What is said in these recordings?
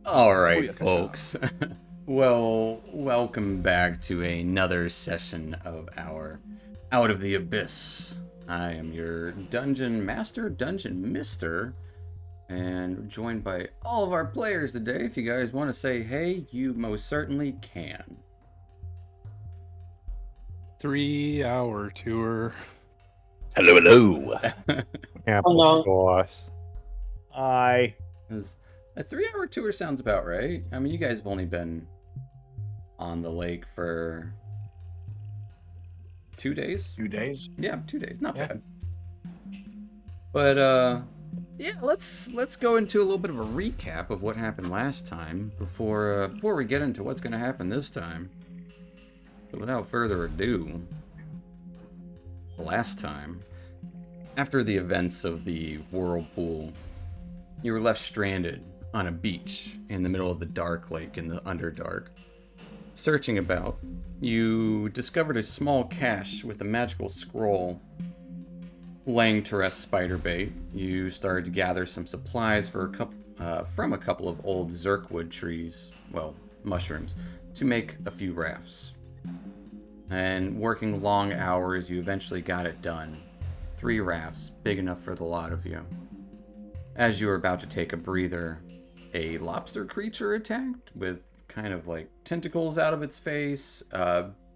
All right, Booyakasha. folks. Well, welcome back to another session of our Out of the Abyss. I am your dungeon master, dungeon mister, and joined by all of our players today. If you guys want to say hey, you most certainly can. 3-hour tour. Hello, hello. Apple sauce. I A 3-hour tour sounds about right. I mean, you guys have only been on the lake for 2 days. 2 days. Yeah, 2 days. Not Yeah. bad. But yeah, let's go into a little bit of a recap of what happened last time before we get into what's going to happen this time. But without further ado, last time, after the events of the whirlpool, you were left stranded on a beach in the middle of the dark lake in the Underdark. Searching about, you discovered a small cache with a magical scroll laying to rest spiderbait. You started to gather some supplies for from a couple of old zirkwood trees, well, mushrooms, to make a few rafts. And working long hours, you eventually got it done. 3 rafts, big enough for the lot of you. As you were about to take a breather, a lobster creature attacked with kind of like tentacles out of its face,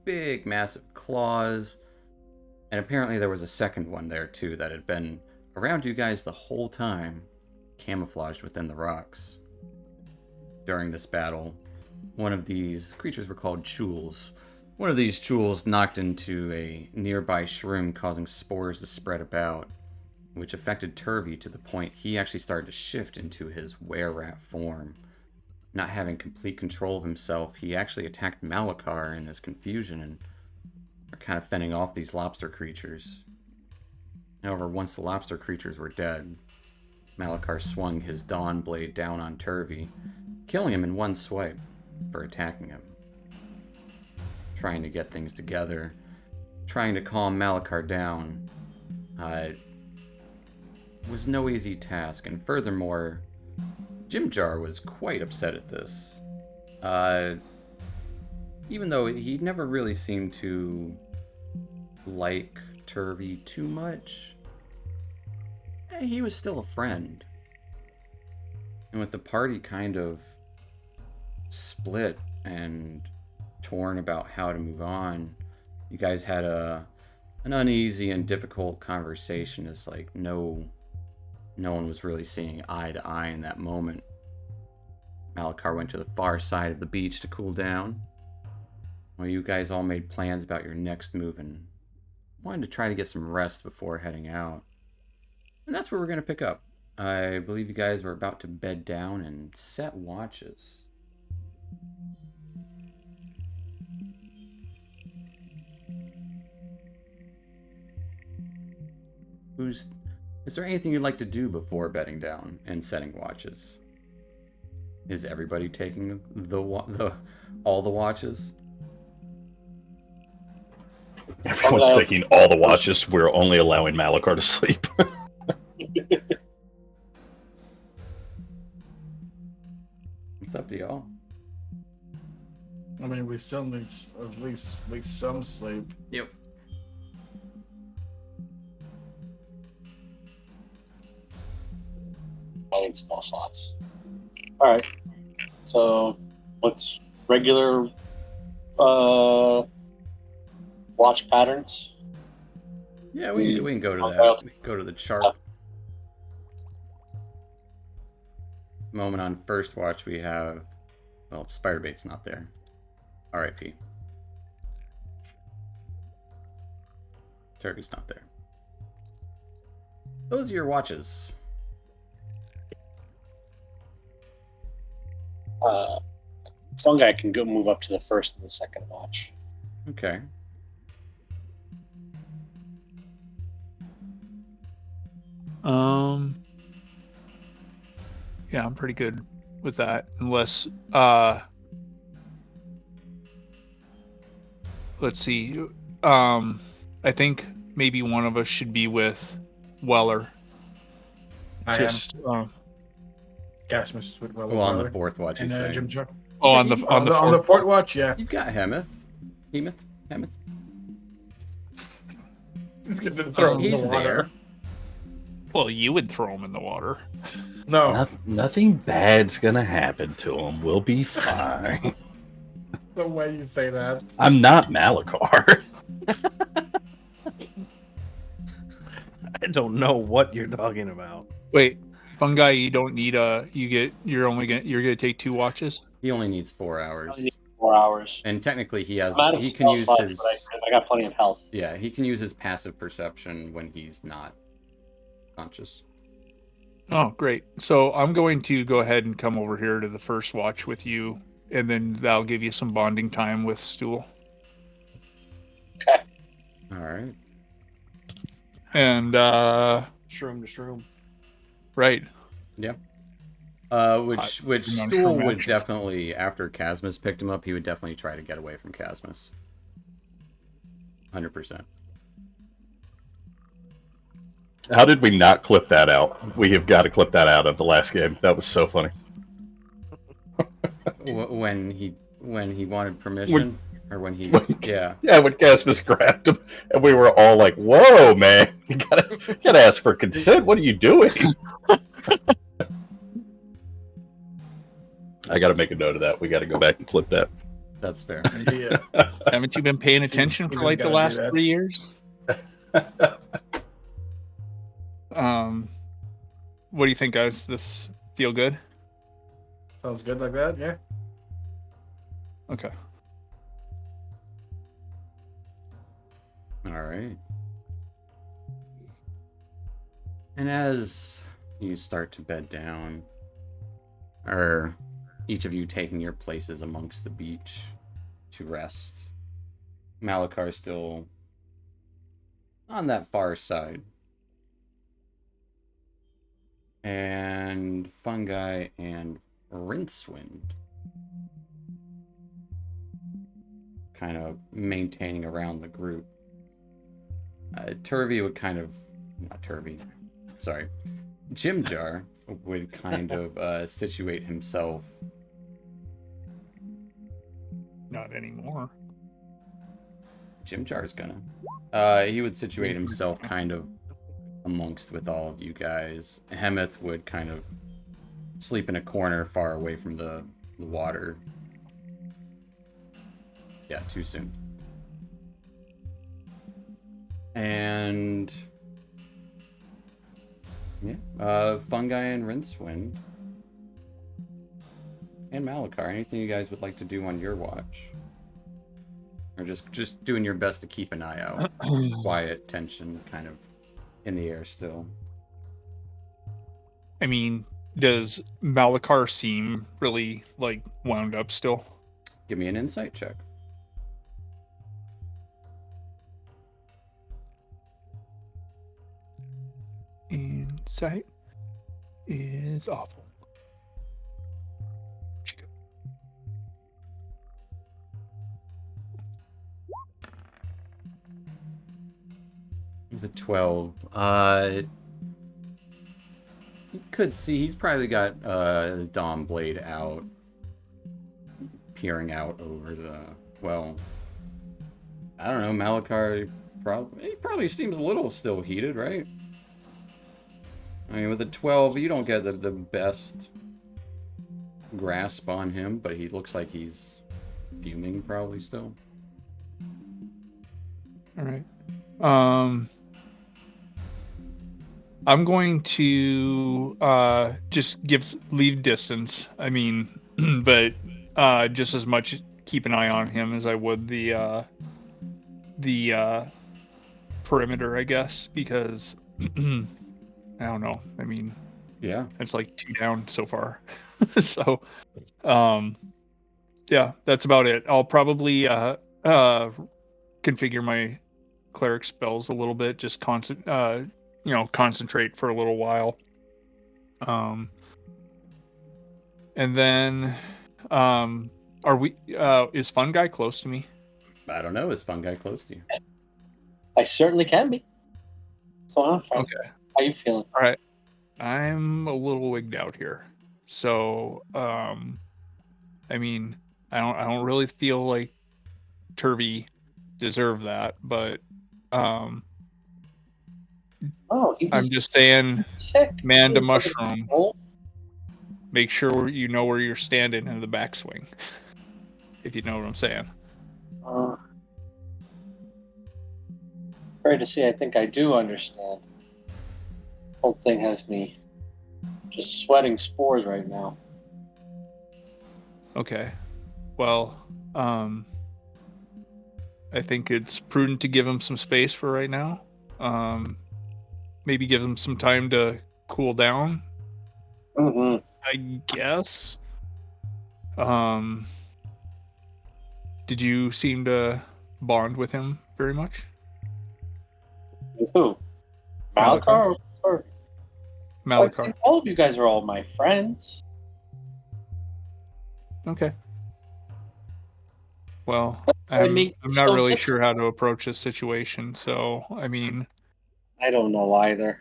big, massive claws, and apparently there was a second one there too that had been around you guys the whole time, camouflaged within the rocks. During this battle, one of these creatures were called chuls. One of these chuls knocked into a nearby shroom, causing spores to spread about, which affected Turvey to the point he actually started to shift into his were-rat form. Not having complete control of himself, he actually attacked Malakar in his confusion and are kind of fending off these lobster creatures. However, once the lobster creatures were dead, Malakar swung his Dawn Blade down on Turvey, killing him in one swipe for attacking him. Trying to get things together, trying to calm Malakar down, was no easy task, and furthermore, Jimjar was quite upset at this. Even though he never really seemed to like Turvey too much, he was still a friend. And with the party kind of split and torn about how to move on, you guys had an uneasy and difficult conversation as like no one was really seeing eye to eye in that moment. Malakar went to the far side of the beach to cool down, while you guys all made plans about your next move and wanted to try to get some rest before heading out. And that's where we're going to pick up. I believe you guys were about to bed down and set watches. Is there anything you'd like to do before bedding down and setting watches? Is everybody taking all the watches? Everyone's taking all the watches. We're only allowing Malakar to sleep. It's up to y'all. I mean, we still need at least some sleep. Yep. I need small slots. All right. So, what's regular watch patterns? Yeah, we can go to Okay. that. We can go to the chart. Moment on first watch we have, well, Spiderbait's not there. R.I.P. Turkey's not there. Those are your watches. This one guy can go move up to the first and the second watch. Okay. Yeah, I'm pretty good with that. Unless, let's see. I think maybe one of us should be with Weller. I Just, Gasmus with well Well, on the brother. fourth watch, And he's saying. Jim Jar. Oh, on the On the fourth watch, yeah. You've got Hemeth. Hemeth. He's gonna throw him in He's the water. there. Well, you would throw him in the water. No, Nothing bad's gonna happen to him. We'll be fine. the way you say that. I'm not Malachar. I don't know what you're talking about. Wait, fungi, you don't need you're gonna take 2 watches. He only needs 4 I hours. only need 4 hours. And technically, he has. I'm out of He can spell use slots, his. but I got plenty of health. Yeah, he can use his passive perception when he's not conscious. Oh, great. So I'm going to go ahead and come over here to the first watch with you, and then that'll give you some bonding time with Stool. All right. And Shroom to shroom. right. Which I'm not Stool sure would matches. definitely, after Casmus picked him up, he would definitely try to get away from Casmus. 100%. How did we not clip that out? We have got to clip that out of the last game. That was so funny. When he wanted permission, or when he yeah. Yeah, when Casmus grabbed him, and we were all like, "Whoa, man! You gotta ask for consent. What are you doing?" I got to make a note of that. We got to go back and clip that. That's fair. Yeah. Haven't you been paying attention for Steven's like the gotta do last that. 3 years? What do you think, guys? This feel good? Sounds good like that, yeah. Okay. All right. And as you start to bed down, or each of you taking your places amongst the beach to rest, Malachar still on that far side. And Fungi and Rincewind kind of maintaining around the group. Turvy would kind of, not Turvy, sorry, Jimjar would kind of situate himself. Not anymore. Jimjar's gonna. He would situate himself kind of amongst with all of you guys. Hemeth would kind of sleep in a corner far away from the water. Yeah, too soon. And yeah, Fungi and Rincewind and Malachar. Anything you guys would like to do on your watch, or just doing your best to keep an eye out? Quiet tension, kind of in the air still. I mean, does Malachar seem really like wound up still? Give me an insight check. Insight is awful. The 12. You could see he's probably got his Dawn Blade out, peering out over the. Well, I don't know. Malachar probably seems a little still heated, right? I mean, with a 12, you don't get the best grasp on him, but he looks like he's fuming probably still. All right. I'm going to just leave distance. I mean, but just as much keep an eye on him as I would the perimeter, I guess, because I don't know. I mean, Yeah. it's like 2 down so far. So, yeah, that's about it. I'll probably configure my cleric spells a little bit, just concentrate for a little while. And then, is Fungi close to me? I don't know. Is Fungi close to you? I certainly can be. What's going on, friend? Okay. How you feeling? I'm a little wigged out here. So, I mean, I don't really feel like Turvey deserved that, but Oh, he was I'm just saying, sick. man He to wasn't mushroom. controlled. Make sure you know where you're standing in the backswing, if you know what I'm saying. Sorry to say, I think I do understand. Whole thing has me just sweating spores right now. Okay. Well, I think it's prudent to give him some space for right now. Maybe give him some time to cool down, Mm-hmm. I guess. Did you seem to bond with him very much? With who? Malachar? Malachar or I Malachar. think all of you guys are all my friends. Okay. Well, I I'm mean, not so really different. sure how to approach this situation, so I mean, I don't know either.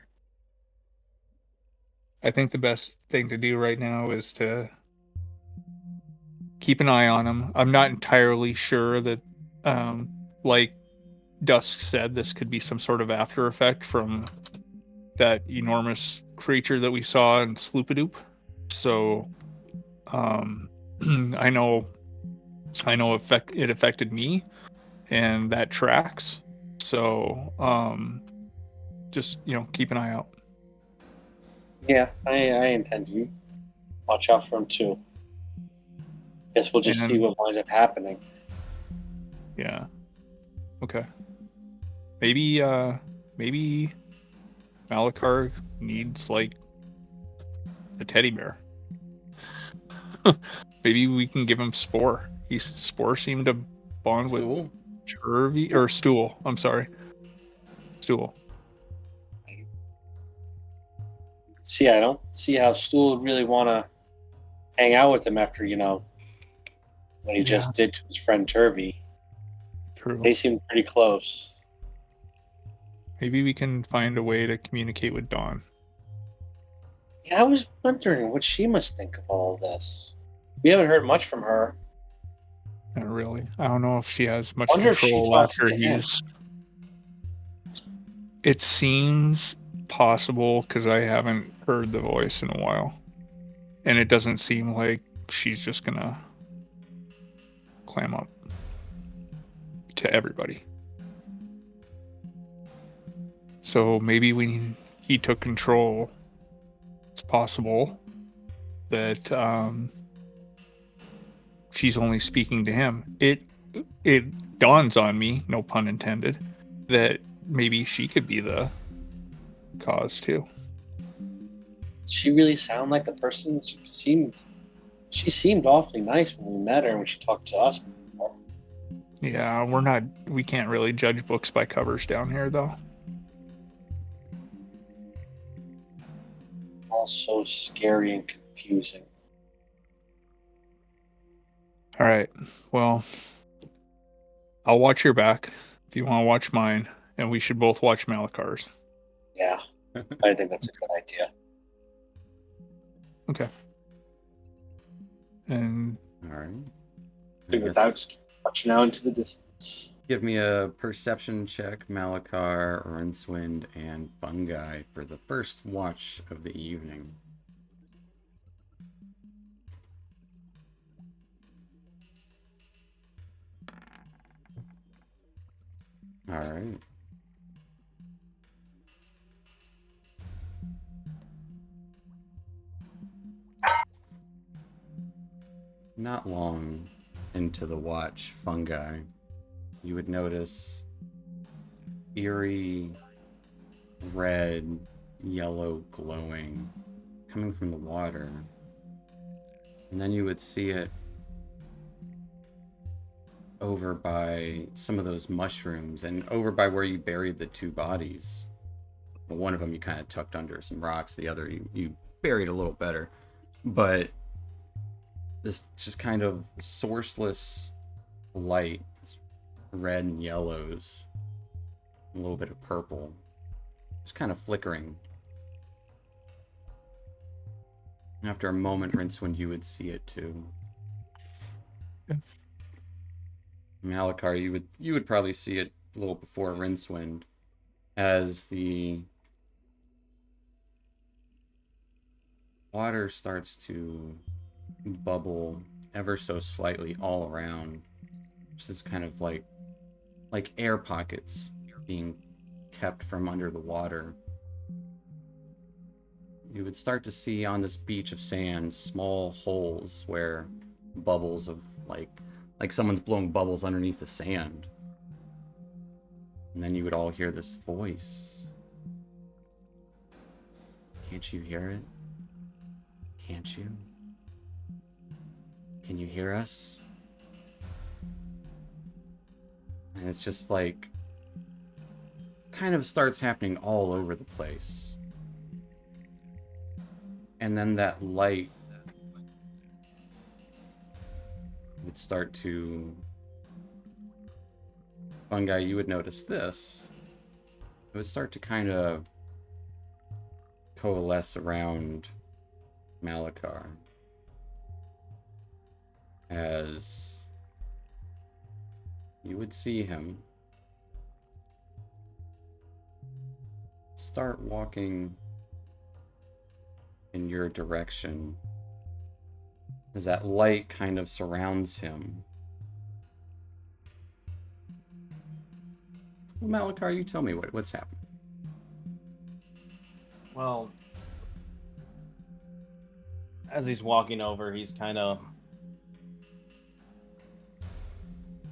I think the best thing to do right now is to keep an eye on him. I'm not entirely sure that, like Dusk said, this could be some sort of after effect from that enormous creature that we saw in Sloopadoop. So, I know it affected me, and that tracks. So, just keep an eye out. Yeah, I intend to watch out for him too. Guess we'll just see And what winds up happening. yeah, okay. Maybe Malachar needs like a teddy bear. Maybe we can give him Spore. Spore seemed to bond with Stool? Turvey or Stool. I'm sorry, Stool. See, I don't see how Stool would really want to hang out with him after what he just did to his friend Turvey. True. They seem pretty close. Maybe we can find a way to communicate with Dawn. Yeah, I was wondering what she must think of all of this. We haven't heard much from her. Not really. I don't know if she has much Wonder if she control talks after to him. he's. It seems possible because I haven't heard the voice in a while, and it doesn't seem like she's just gonna clam up to everybody. So maybe when he took control, it's possible that she's only speaking to him. It dawns on me, no pun intended, that maybe she could be the cause too. Does she really sound like the person she seemed? She seemed awfully nice when we met her when she talked to us before. Yeah, we can't really judge books by covers down here though. All so scary and confusing. All right. Well, I'll watch your back if you want to watch mine, and we should both watch Malachar's. Yeah, I think that's a good idea. Okay. And All right. I think without just watching out into the distance. Give me a perception check, Malachar, Rincewind, and Fungi for the first watch of the evening. All right. Not long into the watch, Fungi, you would notice eerie red, yellow glowing coming from the water. And then you would see it over by some of those mushrooms and over by where you buried the two bodies. Well, one of them you kind of tucked under some rocks, the other you buried a little better. But this just kind of sourceless light, red and yellows, a little bit of purple, just kind of flickering. After a moment, Rincewind, you would see it too. Okay. Malakar, you would probably see it a little before Rincewind, as the water starts to bubble ever so slightly all around. Just this kind of like air pockets being kept from under the water. You would start to see on this beach of sand small holes where bubbles of like someone's blowing bubbles underneath the sand. And then you would all hear this voice. Can't you hear it? Can't you? Can you hear us? And it's just like kind of starts happening all over the place. And then that light would start to... Fungi, you would notice this. It would start to kind of coalesce around Malakar as you would see him start walking in your direction as that light kind of surrounds him. Well, Malakar, you tell me what's happening. Well, as he's walking over, he's kind of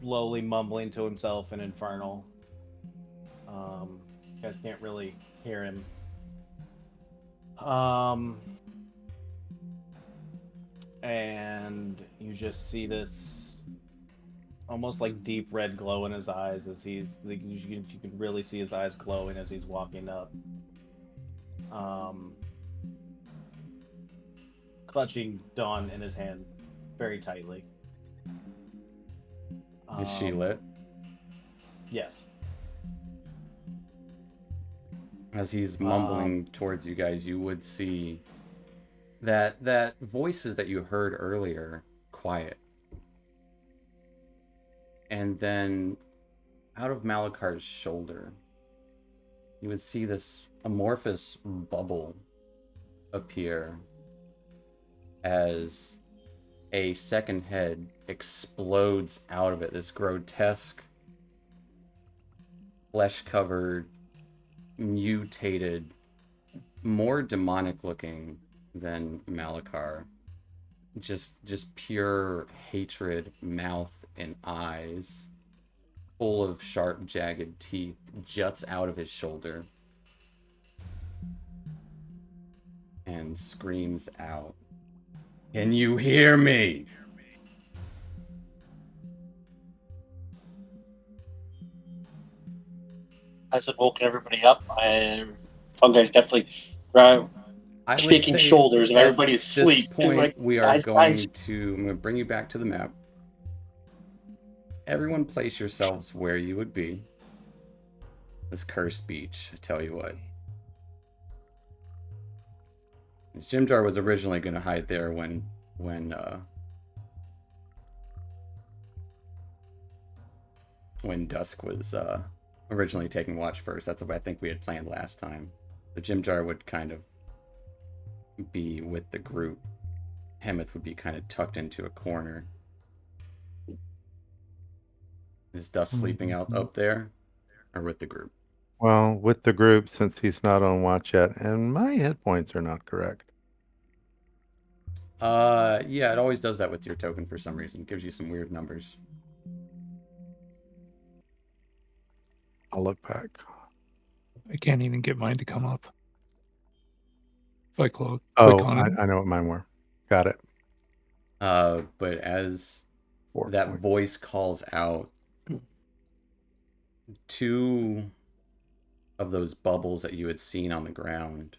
lowly mumbling to himself in Infernal. You guys can't really hear him. And you just see this almost like deep red glow in his eyes as he's like, you can really see his eyes glowing as he's walking up. Clutching Dawn in his hand very tightly. Is she lit? Yes. As he's mumbling towards you guys, you would see that voices that you heard earlier quiet. And then out of Malakar's shoulder, you would see this amorphous bubble appear as a second head explodes out of it. This grotesque, flesh-covered, mutated, more demonic looking than Malakar. Just pure hatred, mouth and eyes, full of sharp, jagged teeth, juts out of his shoulder and screams out, "Can you hear me?" Has it woken everybody up? Fungi's definitely shaking shoulders, and everybody is asleep. At this point, like, we are going to... I'm going to bring you back to the map. Everyone place yourselves where you would be. This cursed beach, I tell you what. This Jimjar was originally going to hide there when Dusk was originally taking watch first. That's what I think we had planned last time. The Jimjar would kind of be with the group. Hemeth would be kind of tucked into a corner. Is Dusk sleeping out up there, or with the group? Well, with the group, since he's not on watch yet, and my hit points are not correct. Yeah, it always does that with your token for some reason. It gives you some weird numbers. I'll look back. I can't even get mine to come up. If I click Oh, on it. I know what mine were. Got it. But as 4 that points. voice calls out, 2 of those bubbles that you had seen on the ground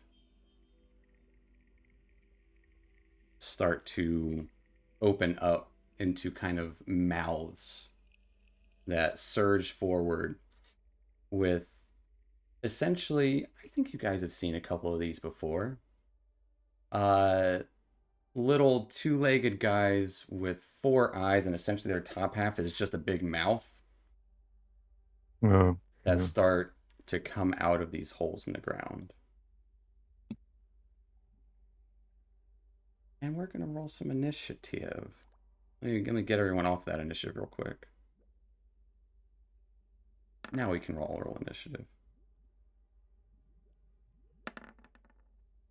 start to open up into kind of mouths that surge forward with essentially, I think you guys have seen a couple of these before. little two-legged guys with 4 eyes, and essentially their top half is just a big mouth Oh, that yeah. start to come out of these holes in the ground. And we're going to roll some initiative. Let me get everyone off that initiative real quick. Now we can roll initiative.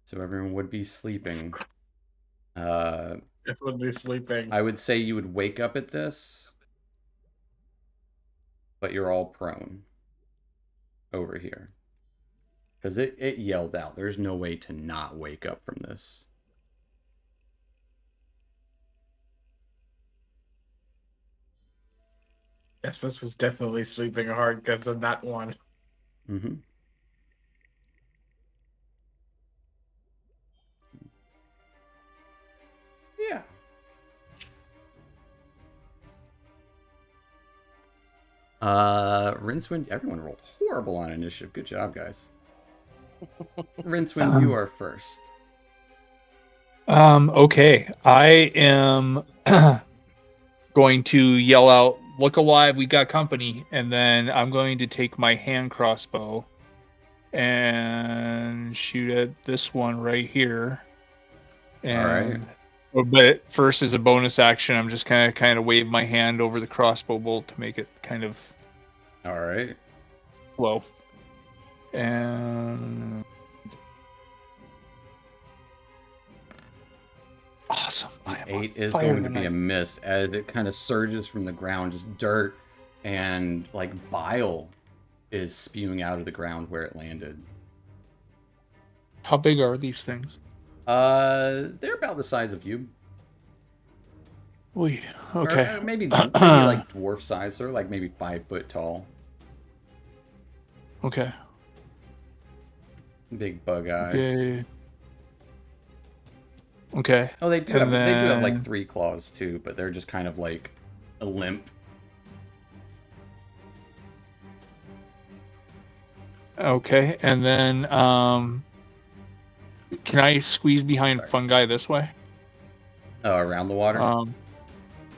So everyone would be sleeping. Definitely sleeping. I would say you would wake up at this, but you're all prone over here. Because it yelled out. There's no way to not wake up from this. Espus was definitely sleeping hard because of that one. Mm-hmm. Yeah. Rincewind, everyone rolled horrible on initiative. Good job, guys. Rincewind, you are first. Okay. I am going to yell out, "Look alive, we got company," and then I'm going to take my hand crossbow and shoot at this one right here. And but first, as a bonus action, I'm just kind of wave my hand over the crossbow bolt to make it kind of All right. low. And awesome. I am 8 is fire going to be tonight. a miss as it kind of surges from the ground, just dirt and like bile is spewing out of the ground where it landed. How big are these things? They're about the size of you. Oy, okay. Or maybe like dwarf size, or like maybe 5 foot tall. Okay. Big bug eyes. Okay. Okay. Oh, they do And have like then- 3 claws too, but they're just kind of like a limp. Okay, and then can I squeeze behind Sorry. fungi this way? Around the water.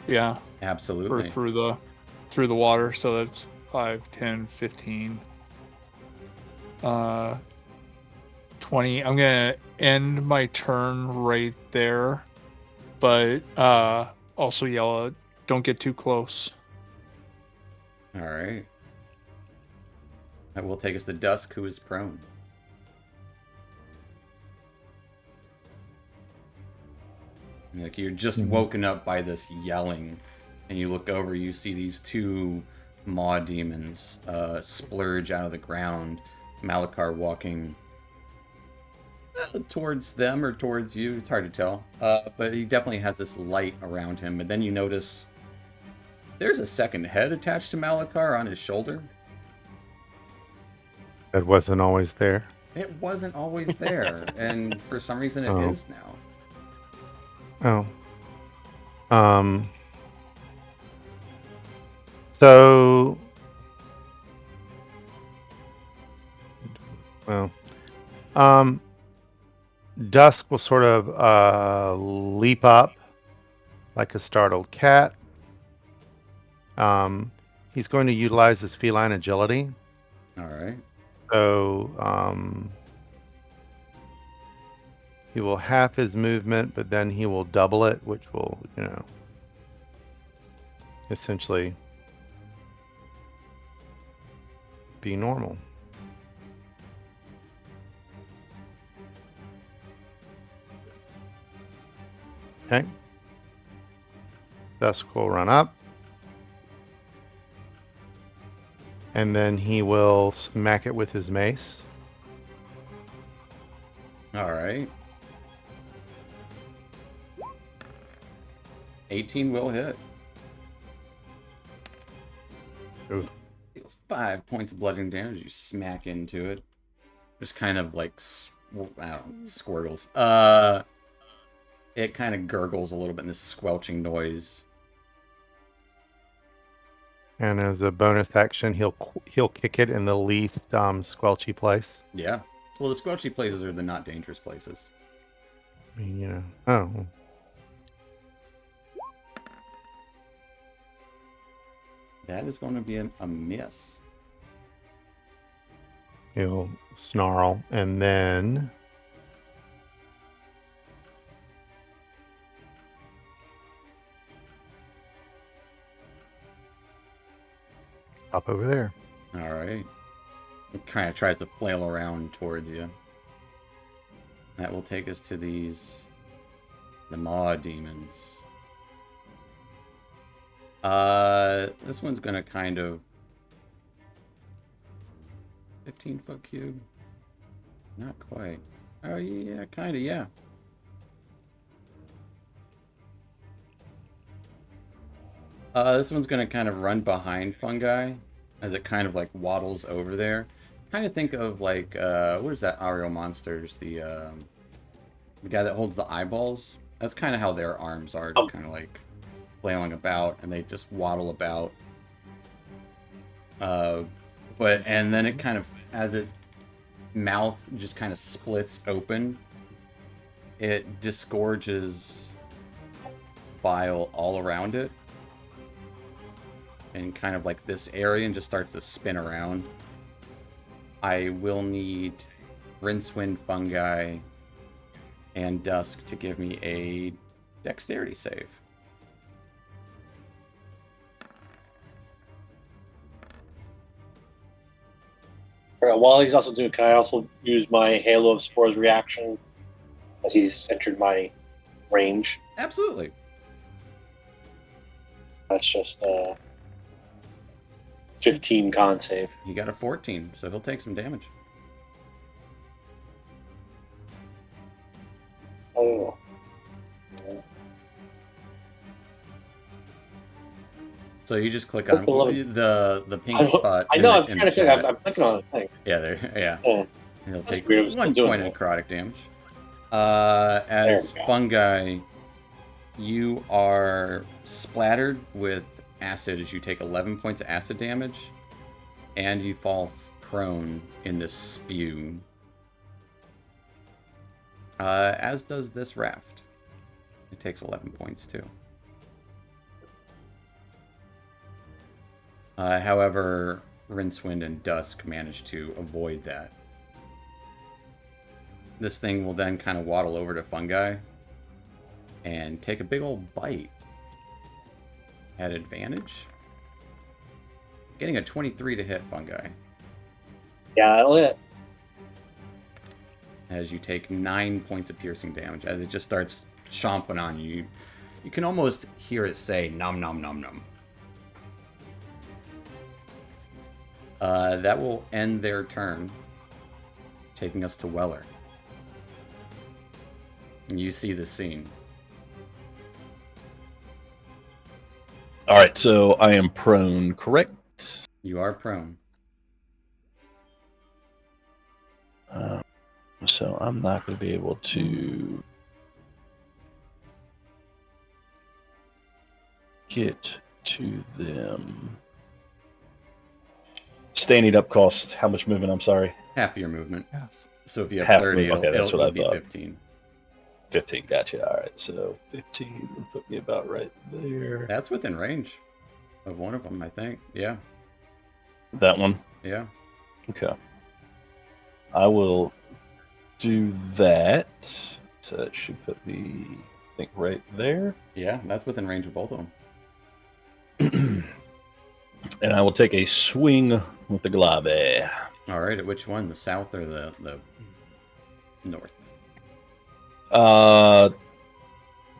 Yeah, or Absolutely. through the water. So that's 5, 10, 15, 20. I'm gonna end my turn right there, but also yell out, "Don't get too close." All right. That will take us to Dusk, who is prone. Like you're just woken up by this yelling, and you look over, you see these 2 maw demons splurge out of the ground. Malakar walking towards them or towards you. It's hard to tell. But he definitely has this light around him. But then you notice there's a second head attached to Malakar on his shoulder. That wasn't always there. It wasn't always there, and for some reason it is now. Oh. So, well, Dusk will sort of leap up like a startled cat. He's going to utilize his feline agility. All right. So, he will half his movement, but then he will double it, which will, essentially be normal. Okay. Dusk will run up. And then he will smack it with his mace. All right. 18 will hit. Ooh. Deals 5 points of bludgeoning damage. You smack into it. Just kind of like, squirgles. It kind of gurgles a little bit in this squelching noise. And as a bonus action, he'll kick it in the least squelchy place. Yeah. Well, the squelchy places are the not dangerous places. I mean, That is going to be a miss. He'll snarl, and then up over there. All right. It kind of tries to flail around towards you. That will take us to the Maw Demons. This one's gonna kind of 15-foot cube. Not quite. Oh yeah, kind of, yeah. This one's gonna kind of run behind Fungi as it kind of like waddles over there. Kind of think of like what is that Aerial Monsters? The guy that holds the eyeballs. That's kind of how their arms are, just kind of like flailing about, and they just waddle about. And then it kind of, as it mouth just kind of splits open, it disgorges bile all around it, and kind of like this area, and just starts to spin around. I will need Rincewind, Fungi, and Dusk to give me a dexterity save. While he's also doing, can I also use my Halo of Spores reaction as he's entered my range? Absolutely. That's just 15 con save. He got a 14, so he'll take some damage. Oh. So you just click on the pink spot. I know. I'm trying to think. I'm clicking on the thing. Yeah, there. Yeah. Oh. He'll take weird. 1 point of necrotic damage. As Fungi, you are splattered with acid as you take 11 points of acid damage, and you fall prone in this spew. As does this raft. It takes 11 points too. However, Rincewind and Dusk manage to avoid that. This thing will then kind of waddle over to Fungi and take a big old bite at advantage. Getting a 23 to hit Fungi. Yeah, that'll hit. As you take 9 points of piercing damage, as it just starts chomping on you. You can almost hear it say, nom nom nom nom. That will end their turn, taking us to Weller. And you see the scene. All right, so I am prone, correct? You are prone. So I'm not going to be able to get to them. Standing up costs how much movement? I'm sorry. Half your movement. Half. So if you have Half 30, movement. Okay, that's it'll what I be thought. 15. 15, gotcha. All right, so 15 would put me about right there. That's within range of one of them, I think. Yeah. That one? Yeah. Okay. I will do that. So that should put me, I think, right there. Yeah, that's within range of both of them. And I will take a swing with the glaive. All right, at which one? The south or the north?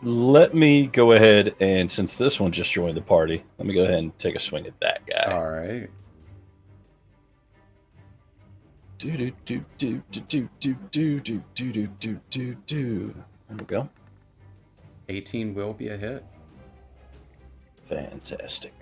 Let me go ahead and, since this one just joined the party, let me go ahead and take a swing at that guy. All right. Do. There we go. 18 will be a hit. Fantastic.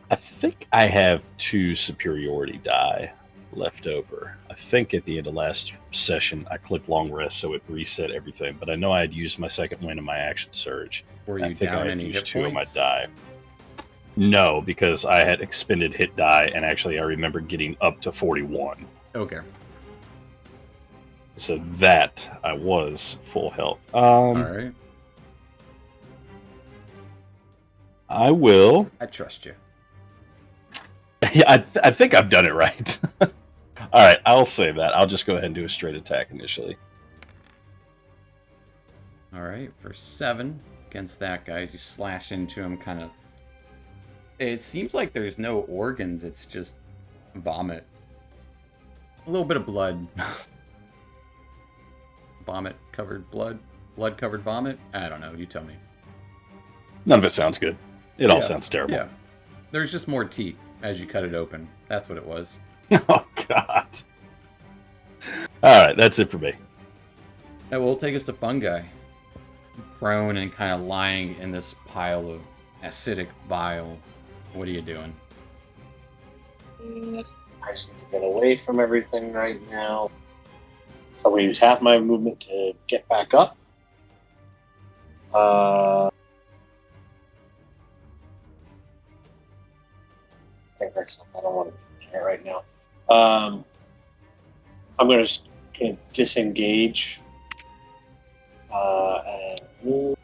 I think I have 2 superiority die left over. I think at the end of last session I clicked long rest, so it reset everything. But I know I had used my second wind and my action surge. Were I you think I down had any used hit 2 of my points? die. No, because I had expended hit die, and actually I remember getting up to 41. Okay. So that I was full health. All right. I will. I trust you. Yeah, I think I've done it right. All right, I'll say that. I'll just go ahead and do a straight attack initially. All right, for 7 against that guy, you slash into him, kind of. It seems like there's no organs. It's just vomit. A little bit of blood. Vomit covered blood. Blood covered vomit. I don't know. You tell me. None of it sounds good. It all Yeah. sounds terrible. Yeah. There's just more teeth as you cut it open. That's what it was. Oh God. All right, that's it for me. That will take us to Fungi. Prone and kind of lying in this pile of acidic bile. What are you doing? I just need to get away from everything right now. So I'm going to use half my movement to get back up. I think that's I don't want to do it right now. I'm going to disengage and move.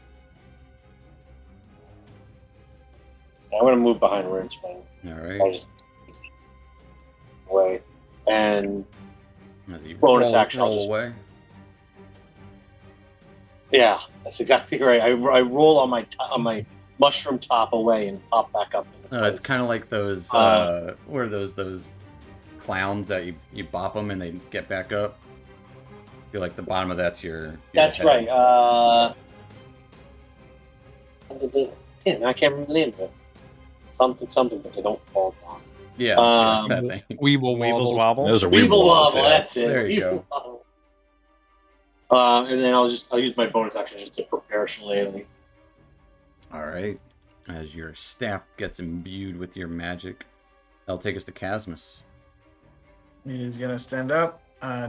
I'm going to move behind Rinceman. All I'll right. just away and As you bonus action, I'll roll just- away. yeah, that's exactly right. I roll on my mushroom top away and pop back up. Into It's place. kind of like those. What are those clowns that you bop them and they get back up? I feel like the bottom of that's your. That's head. right. Damn, I can't remember the name of it. Something, but they don't fall down. Yeah, Um, that thing. Weeble Weebles wobbles. wobble. Those are Weeble Weeble Wobbles, Wobble, yeah. that's it. There you go. Weeble Wobble. And then I'll use my bonus action just to prepare Shillelagh. All right. As your staff gets imbued with your magic, that'll take us to Casmus. He's gonna stand up,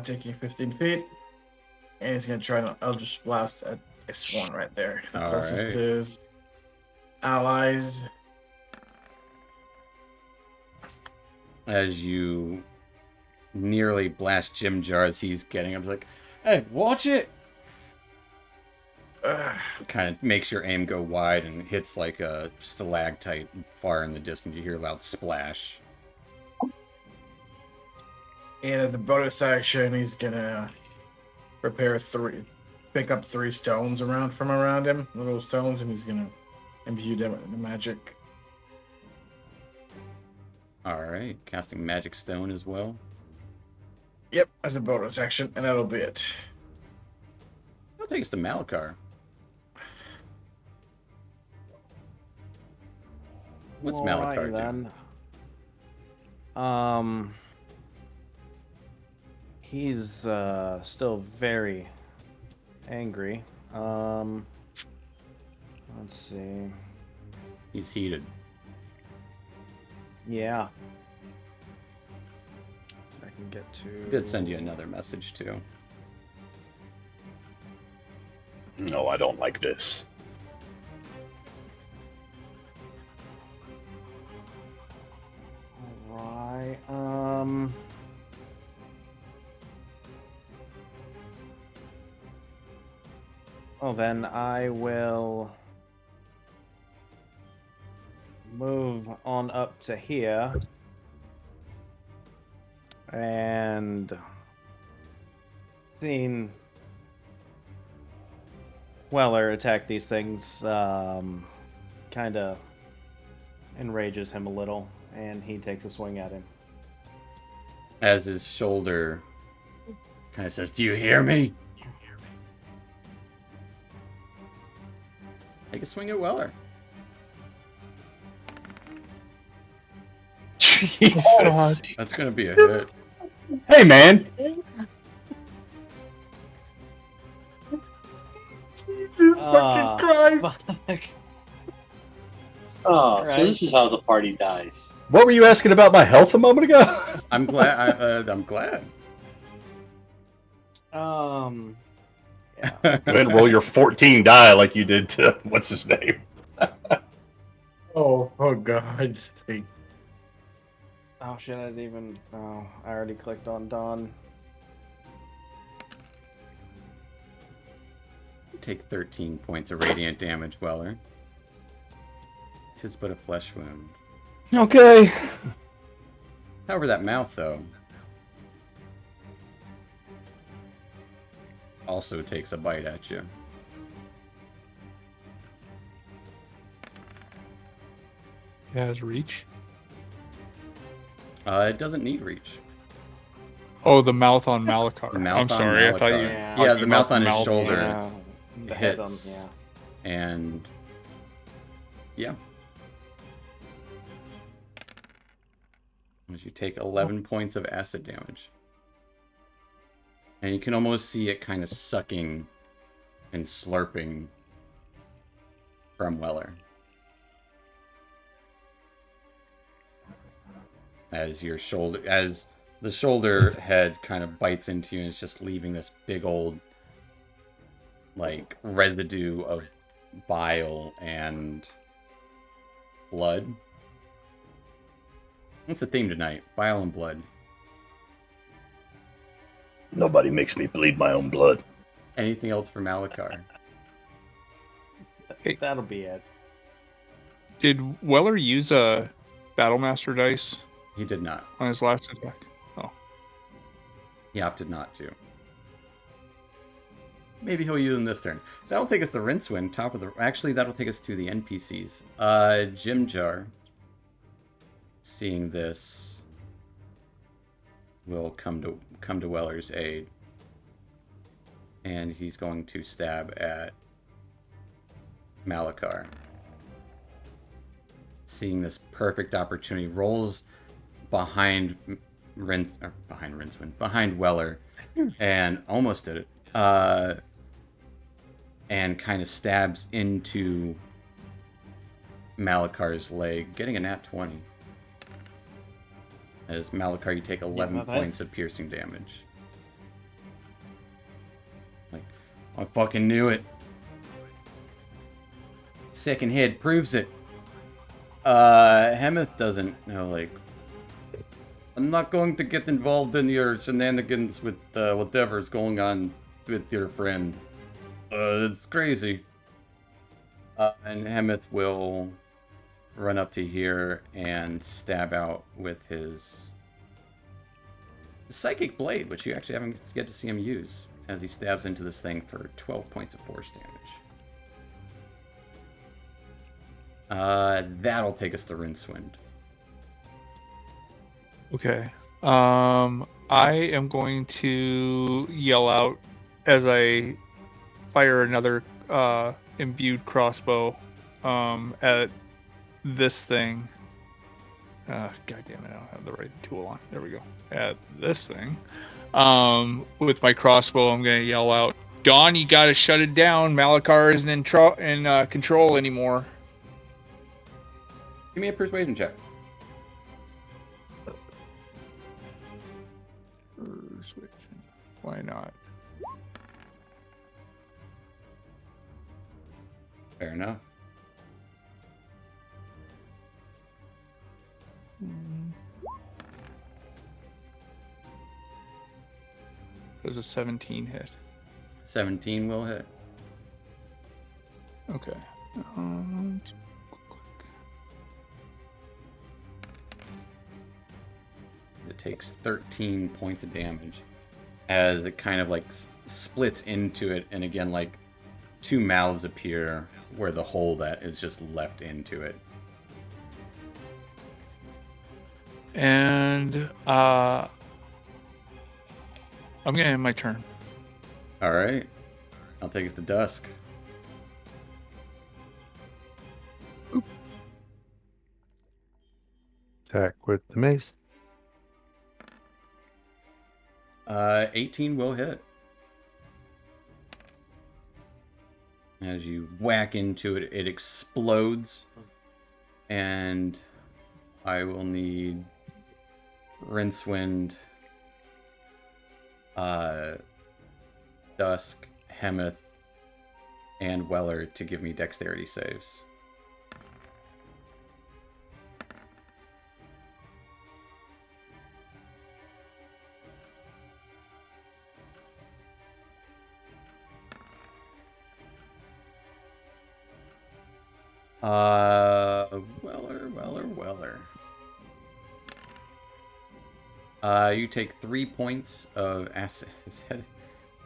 taking 15 feet, and he's gonna try to Eldritch Blast at this one right there. The All closest right. to his allies. As you nearly blast Jim Jar as he's getting up, like, hey, watch it! Kind of makes your aim go wide and hits like a stalactite far in the distance. You hear a loud splash. And as a bonus action, he's gonna pick up 3 stones around him, little stones, and he's gonna imbue them with the magic. All right, casting Magic Stone as well. Yep, as a bonus action, and that'll be it. That'll take us to Malakar. What's Malakar do? Then. He's still very angry. Let's see. He's heated. Yeah. So I can get to. He did send you another message too. No, I don't like this. Alright. Well, then I will move on up to here and seeing Weller attack these things kind of enrages him a little, and he takes a swing at him. As his shoulder kind of says, "Do you hear me?" Take a swing at Weller. Jesus. That's gonna be a hit. Hey, man. Oh, so Right. this is how the party dies. What were you asking about my health a moment ago? I'm glad. I'm glad. Yeah. Go ahead and roll your 14 die like you did to what's his name. Oh God. Oh shit! I didn't even. Oh, I already clicked on Dawn. Take 13 points of radiant damage, Weller. 'Tis but a flesh wound. Okay. However, that mouth, though, also takes a bite at you. It has reach. It doesn't need reach. Oh, the mouth on Malachar. The mouth I'm on sorry, I thought you. Malachar. Yeah. Yeah, the mouth on his mouth. shoulder Yeah, the head on. hits. Yeah. And yeah. As you take 11 points of acid damage. And you can almost see it kind of sucking and slurping from Weller. As the shoulder head kind of bites into you and it's just leaving this big old like residue of bile and blood. What's the theme tonight? Bile and blood. Nobody makes me bleed my own blood. Anything else for Malachar? Hey. That'll be it. Did Weller use a Battlemaster dice He did not. on his last attack? He opted not to. Maybe he'll use them this turn. That'll take us to Rincewind, top of the... Actually, that'll take us to the NPCs. Jimjar, seeing this, will come to Weller's aid. And he's going to stab at Malachar. Seeing this perfect opportunity, rolls behind behind Weller, and almost did it. And kind of stabs into Malachar's leg, getting a nat 20. As Malachar, you take 11 points of piercing damage. Like, I fucking knew it. Second hit proves it. Hemeth doesn't know, like, I'm not going to get involved in your shenanigans with whatever's going on with your friend. It's crazy. And Hemeth will run up to here and stab out with his Psychic Blade, which you actually haven't get to see him use, as he stabs into this thing for 12 points of force damage. That'll take us to Rincewind. Okay. I am going to yell out as I fire another imbued crossbow at this thing. God damn it, I don't have the right tool on. There we go. At this thing. With my crossbow, I'm going to yell out, Dawn, you got to shut it down. Malachar isn't in control anymore. Give me a persuasion check. Persuasion. Why not? Fair enough. Does a 17 hit? 17 will hit. Okay. It takes 13 points of damage as it kind of like splits into it, and again, like two mouths appear where the hole that is just left into it. And I'm gonna end my turn. All right, I'll take us to Dusk. Attack with the mace. 18 will hit. As you whack into it, it explodes. And I will need Rincewind, Dusk, Hemeth, and Weller to give me dexterity saves. Weller. You take 3 points of acid.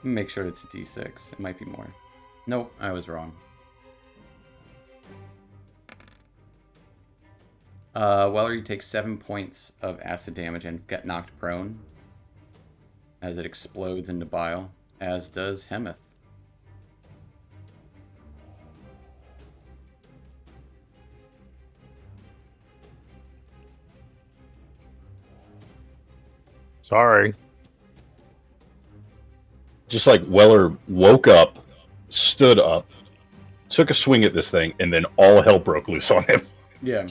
Make sure it's a D6. It might be more. Nope, I was wrong. Weller, you take 7 points of acid damage and get knocked prone as it explodes into bile, as does Hemeth. Sorry. Just like Weller woke up, stood up, took a swing at this thing, and then all hell broke loose on him. Yeah.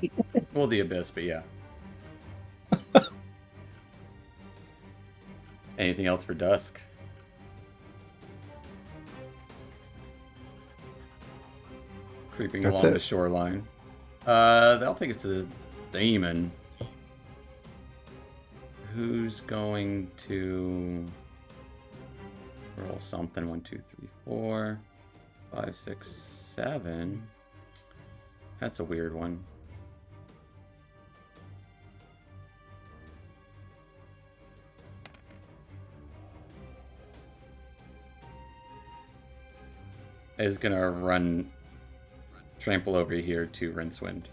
Well, the abyss, but yeah. Anything else for Dusk? Creeping That's along it. the shoreline. That'll take us to the demon. Who's going to roll something? 1, 2, 3, 4, 5, 6, 7. That's a weird one. Is gonna trample over here to Rincewind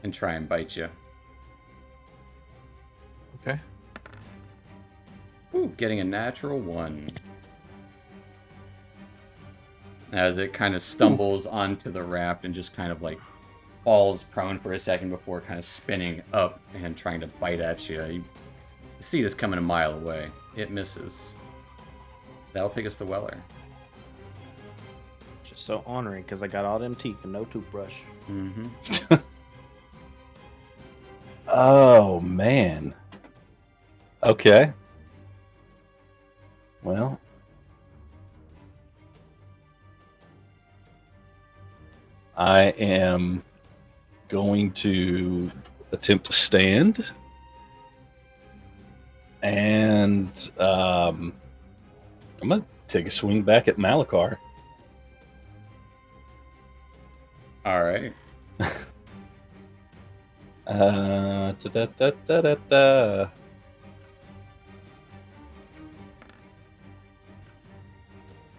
and try and bite you. Okay. Ooh, getting a natural 1. As it kind of stumbles onto the raft and just kind of like falls prone for a second before kind of spinning up and trying to bite at you. You see this coming a mile away. It misses. That'll take us to Weller. Just so ornery because I got all them teeth and no toothbrush. Mm-hmm. Oh, man. Okay. Well. I am going to attempt to stand. And I'm going to take a swing back at Malachar. All right. Da-da-da-da-da-da.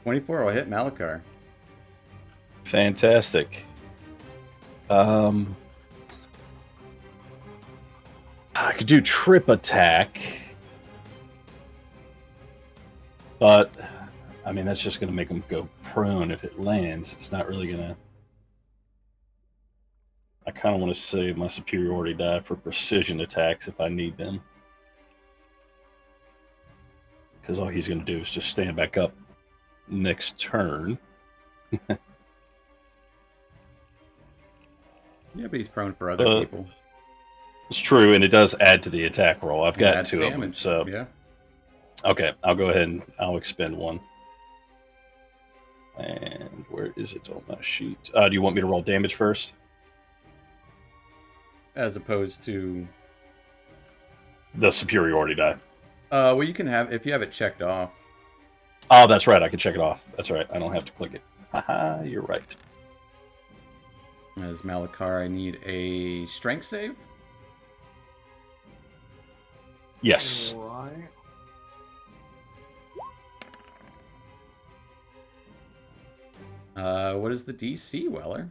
24 will hit Malachar. Fantastic. I could do trip attack, but I mean that's just going to make him go prone if it lands. It's not really going to. I kind of want to save my superiority die for precision attacks if I need them, because all he's going to do is just stand back up next turn. Yeah, but he's prone for other people. It's true, and it does add to the attack roll. I've got Adds 2 of them, damage, so yeah. okay, I'll go ahead and I'll expend 1. And where is it on my sheet? Do you want me to roll damage first? As opposed to, The superiority die. well, you can have if you have it checked off. Oh, that's right. I can check it off. That's right. I don't have to click it. Haha, you're right. As Malachar, I need a strength save. Yes. Right. What is the DC, Weller?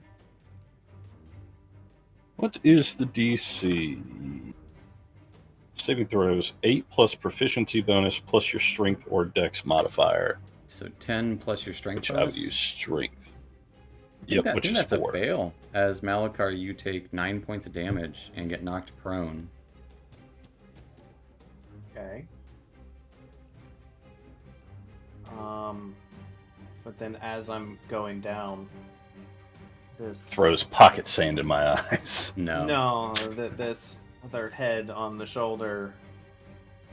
What is the DC? Saving throws 8 plus proficiency bonus plus your strength or dex modifier, So 10 plus your strength which I bonus. would use strength. I think Yep, which is that's 4. a fail. As Malachar, you take 9 points of damage and get knocked prone. Okay. But then as I'm going down, this Throws pocket sand in my eyes. No. this other head on the shoulder,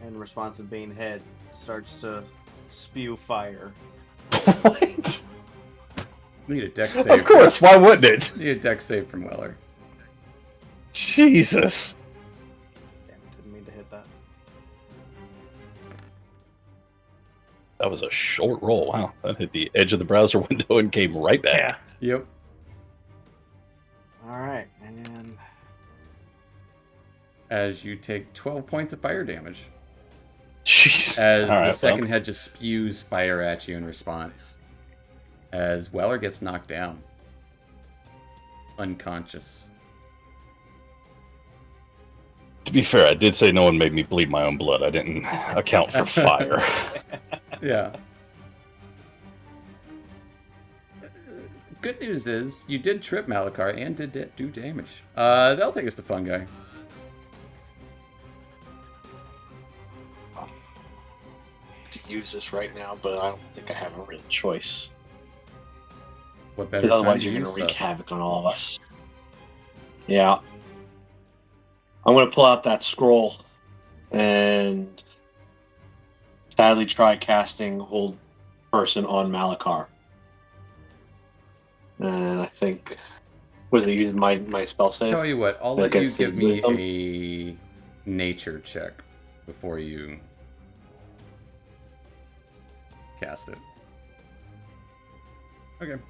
in response to being hit, starts to spew fire. What? We need a dex save. Of course, why wouldn't it? We need a dex save from Weller. Jesus. Damn it, didn't mean to hit that. That was a short roll. Wow, that hit the edge of the browser window and came right back. Yep. All right, and As you take 12 points of fire damage. Jeez. As All the right, second well, head just spews fire at you in response. As Weller gets knocked down. Unconscious. to be fair, I did say no one made me bleed my own blood. I didn't account for fire. Yeah. Good news is, you did trip Malakar and did do damage. That'll take us to Fun Guy. To use this right now, but I don't think I have a real choice. What better Because time otherwise to you're use going to wreak stuff? havoc on all of us. Yeah. I'm going to pull out that scroll and sadly try casting Hold Person on Malakar. And I think... Was it using my spell save? Tell you what, I'll let you Against give his me wisdom? a nature check before you cast it. Okay.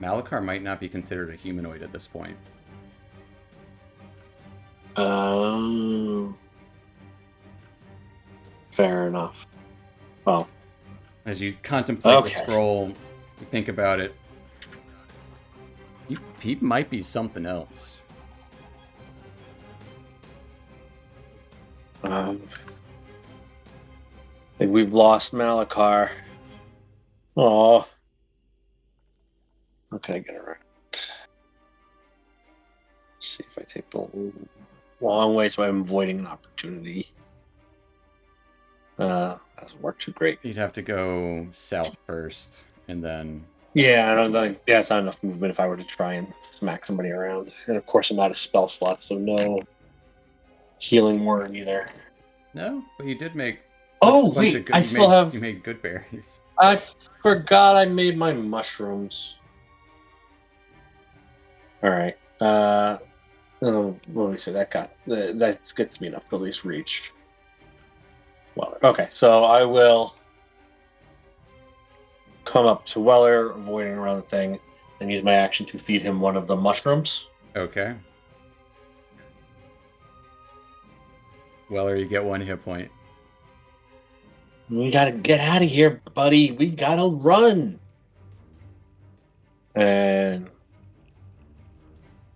Malakar might not be considered a humanoid at this point. Fair enough. Well, As you contemplate the Okay. scroll, you think about it. He might be something else. I think we've lost Malakar. Oh. Okay, get around. Let's see if I take the long way so I'm avoiding an opportunity. Doesn't work too great. You'd have to go south first, and then... Yeah, I don't think that's not enough movement if I were to try and smack somebody around. And of course, I'm out of spell slots, so no healing word either. No, but you did make... Oh, bunch wait, of good, I you still made, have. You made good berries. I forgot I made my mushrooms. All right. What do we say? That gets me enough to at least reach. Weller. Okay, so I will come up to Weller, avoiding around the thing, and use my action to feed him one of the mushrooms. Okay. Weller, you get 1 hit point. We gotta get out of here, buddy. We gotta run. And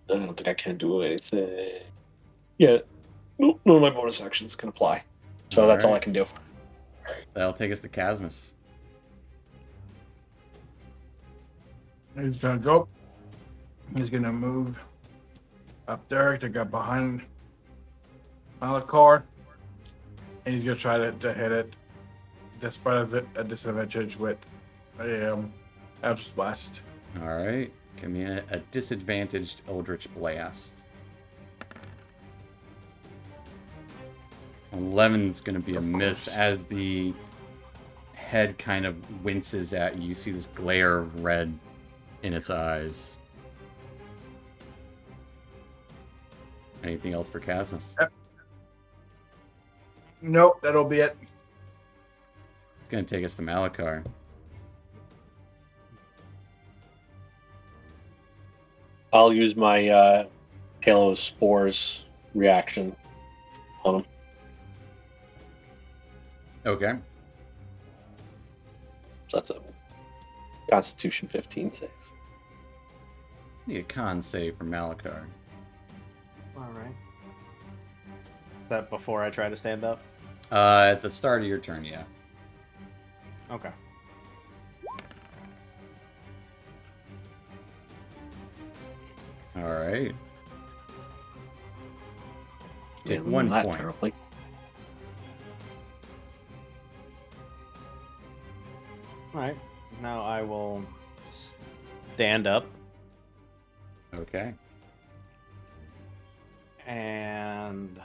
I don't think I can do anything. Yeah, none of my bonus actions can apply. So that's all I Alright. can do. That'll take us to Casmus. He's gonna go. He's gonna move up there to get behind Malakar, and he's gonna try to hit it, despite of a disadvantage with Eldritch Blast. Alright. Give me a disadvantaged Eldritch Blast. 11's gonna be a Of miss course. as the head kind of winces at you. You see this glare of red in its eyes. Anything else for Casmus? Nope, that'll be it. It's gonna take us to Malakar. I'll use my Halo Spores reaction on him. Okay. So that's a Constitution 15 saves. Need a con save from Malakar. all right. Is that before I try to stand up? At the start of your turn, yeah. Okay. Alright. Take Yeah, 1 not point. terribly. All right. Now I will stand up Okay. and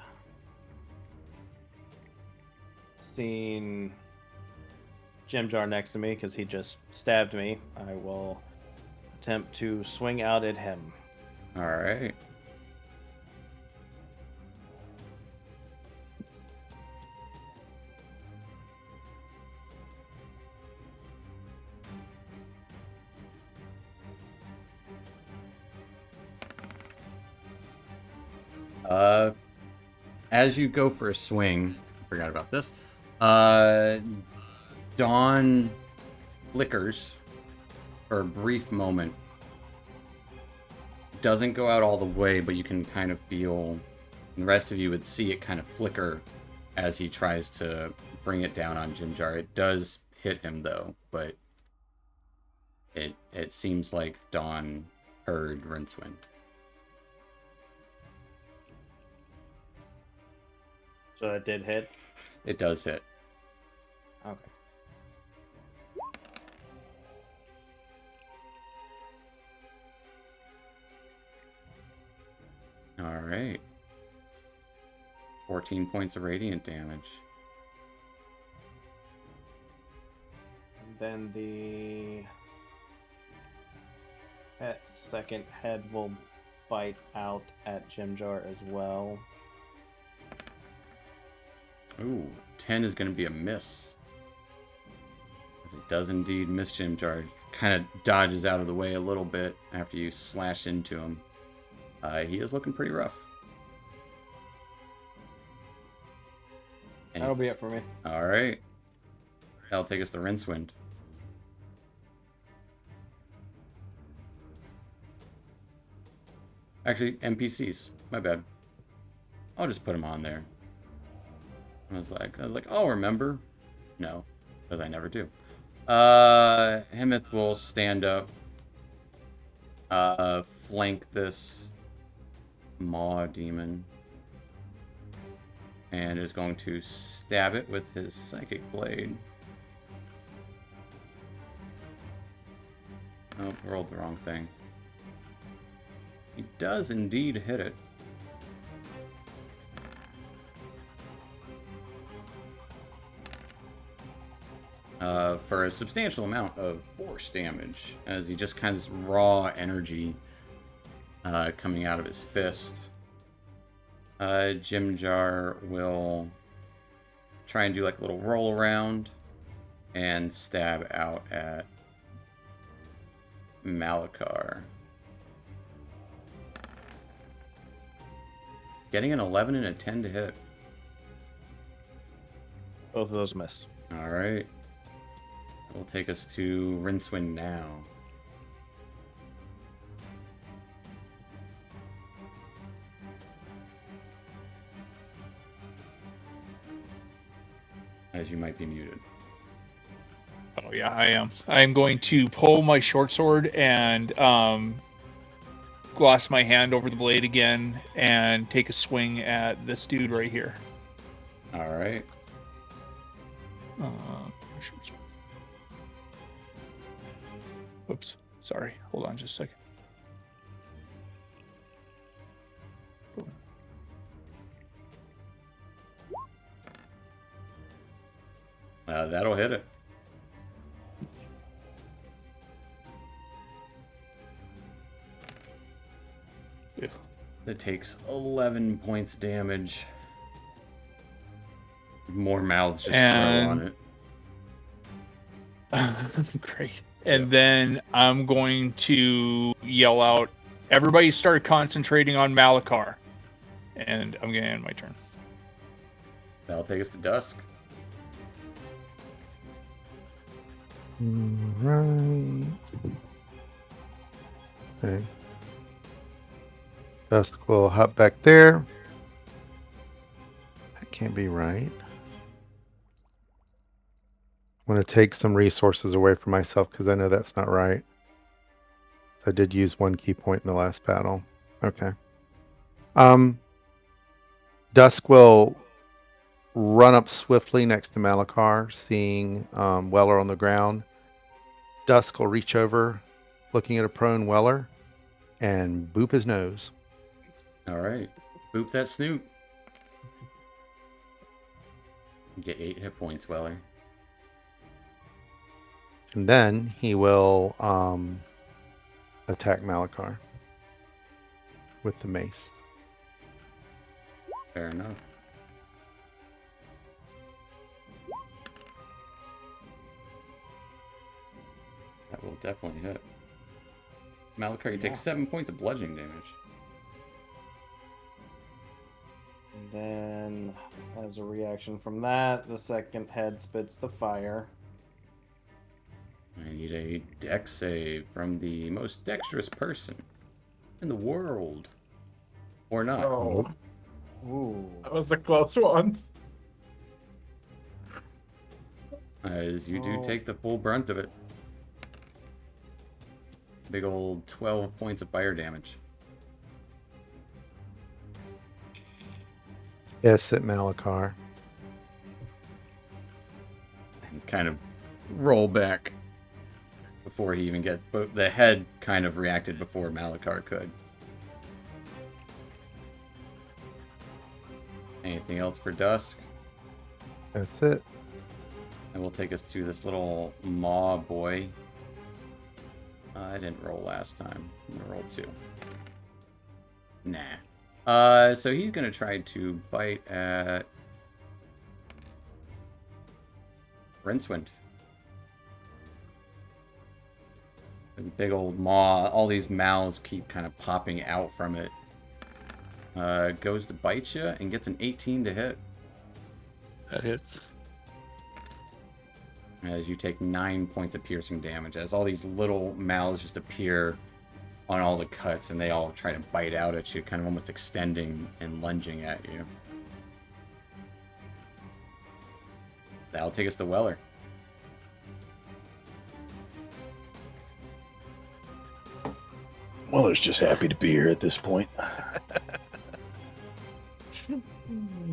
seeing Jim Jar next to me because he just stabbed me, I will attempt to swing out at him. Alright. As you go for a swing, I forgot about this. Dawn flickers for a brief moment. Doesn't go out all the way, but you can kind of feel, and the rest of you would see it kind of flicker as he tries to bring it down on Jimjar. It does hit him though, but it seems like Dawn heard Rincewind. So it did hit. It does hit. Okay. All right. 14 points of radiant damage. And then the second head will bite out at Jimjar as well. Ooh, 10 is going to be a miss. As it does indeed miss Jimjar. Kind of dodges out of the way a little bit after you slash into him. He is looking pretty rough. That'll be it for me. All right. That'll take us to Rincewind. Actually, NPCs. My bad. I'll just put them on there. I was like, oh, remember? No, because I never do. Hemeth will stand up, flank this Maw demon, and is going to stab it with his psychic blade. Oh, rolled the wrong thing. He does indeed hit it. For a substantial amount of force damage, as he just kind of this raw energy coming out of his fist. Jimjar will try and do like a little roll around and stab out at Malakar. Getting an 11 and a 10 to hit. Both of those miss. All right. Will take us to Rincewind now. As you might be muted. Oh yeah, I am. I'm going to pull my short sword and gloss my hand over the blade again and take a swing at this dude right here. All right. My short sword. Whoops. Sorry. Hold on just a second. Boom. That'll hit it. Yeah. It takes 11 points damage. More mouths just grow on it. Great. And then I'm going to yell out, everybody start concentrating on Malakar. And I'm going to end my turn. That'll take us to Dusk. Right. Okay. Dusk will hop back there. That can't be right. I'm going to take some resources away from myself because I know that's not right. I did use one key point in the last battle. Okay. Dusk will run up swiftly next to Malakar, seeing Weller on the ground. Dusk will reach over, looking at a prone Weller, and boop his nose. All right. Boop that snoot. Get 8 hit points, Weller. And then he will attack Malakar with the mace. Fair enough. That will definitely hit. Malakar, you take 7 points of bludgeoning damage. Then, as a reaction from that, the second head spits the fire. I need a dex save from the most dexterous person in the world. Or not. Oh, Ooh. that was a close one. As you do Oh. take the full brunt of it. Big old 12 points of fire damage. Yes, at Malakar. And kind of roll back before he even gets... But the head kind of reacted before Malakar could. Anything else for Dusk? That's it. And we'll take us to this little maw boy. I didn't roll last time. I'm gonna roll 2. Nah. So he's gonna try to bite at Rincewind. The big old maw. All these mouths keep kind of popping out from it. Goes to bite you and gets an 18 to hit. That hits. As you take 9 points of piercing damage, as all these little mouths just appear on all the cuts, and they all try to bite out at you, kind of almost extending and lunging at you. That'll take us to Weller. Weller's just happy to be here at this point.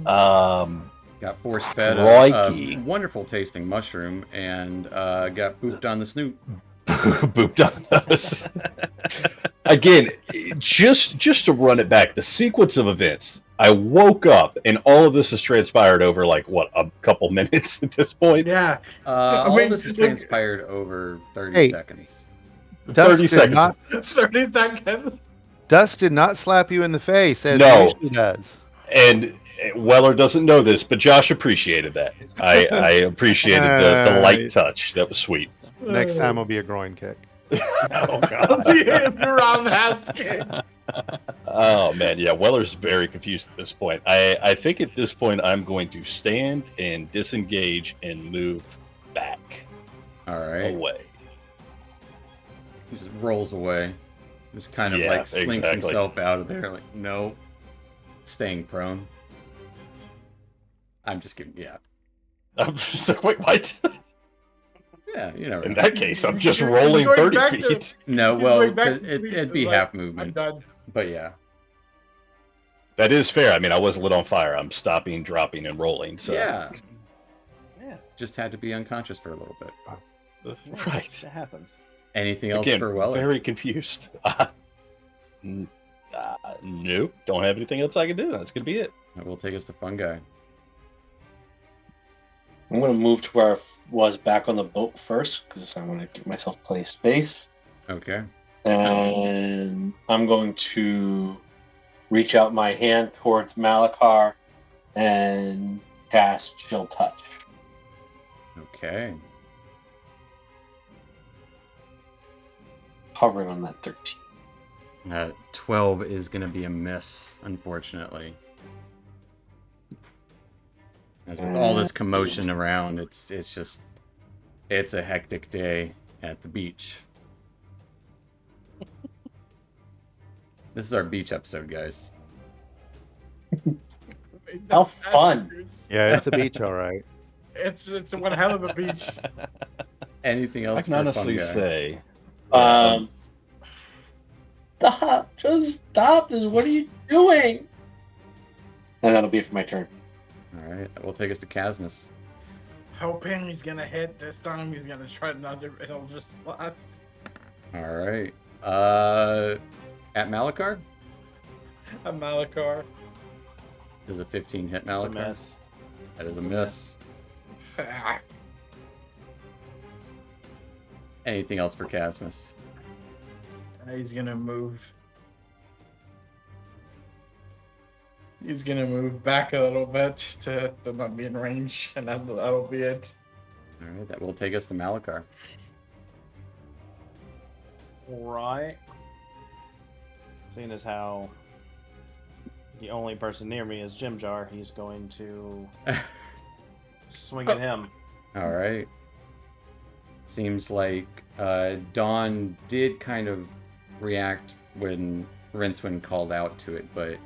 Got force fed Crikey. a wonderful tasting mushroom and got booped on the snoot. Booped on those. Again, just to run it back, the sequence of events. I woke up and all of this has transpired over like what, a couple minutes at this point. Yeah. All mean, this has look- transpired over 30 Hey. seconds. 30 did seconds. not- 30 seconds. Dust did not slap you in the face as No. he usually does. And Weller doesn't know this, but Josh appreciated that. I appreciated the light touch. That was sweet. Next time will be a groin kick. Oh The roundhouse kick. Oh man, yeah. Weller's very confused at this point. I think at this point I'm going to stand and disengage and move back All right. away. He just rolls away. Just kind of Yeah, like slinks exactly. himself out of there. Like, no. Staying prone. I'm just kidding. Yeah. I'm just like, wait, what? Yeah, you never In know. that case, I'm just He's rolling going 30 back to- feet. No, He's well, going back 'cause to it, sleep. it'd be It's like, half I'm movement. done. But yeah. That is fair. I mean, I wasn't lit on fire. I'm stopping, dropping, and rolling. So Yeah. Yeah, Just had to be unconscious for a little bit. right. it happens. Anything else Again, for Weller? very confused. Nope. Don't have anything else I can do. That's gonna be it. That will take us to Fungi. I'm going to move to where I was back on the boat first because I want to give myself plenty of space. Okay. And I'm going to reach out my hand towards Malakar and cast Chill Touch. Okay. Hovering on that 13. 12 is going to be a miss, unfortunately. As with all this commotion around, it's a hectic day at the beach. This is our beach episode, guys. How fun. Yeah, it's a beach, all right. It's one hell of a beach. Anything else I can for honestly Fungi? say, Stop! Just stop this! What are you doing? And that'll be it for my turn. All right, that will take us to Casmus. Hoping he's gonna hit this time. He's gonna try another. It'll just last. All right. At Malakar? A Malakar. Does a 15 hit It's a Malakar? mess. That is a It's a miss. Anything else for Casmus? He's gonna move. He's gonna move back a little bit to not be in range, and that'll be it. All right, that will take us to Malakar. Right. Seeing as how The only person near me is Jim Jar. He's going to swing at him. All right. Seems like Dawn did kind of react when Rincewind called out to it, but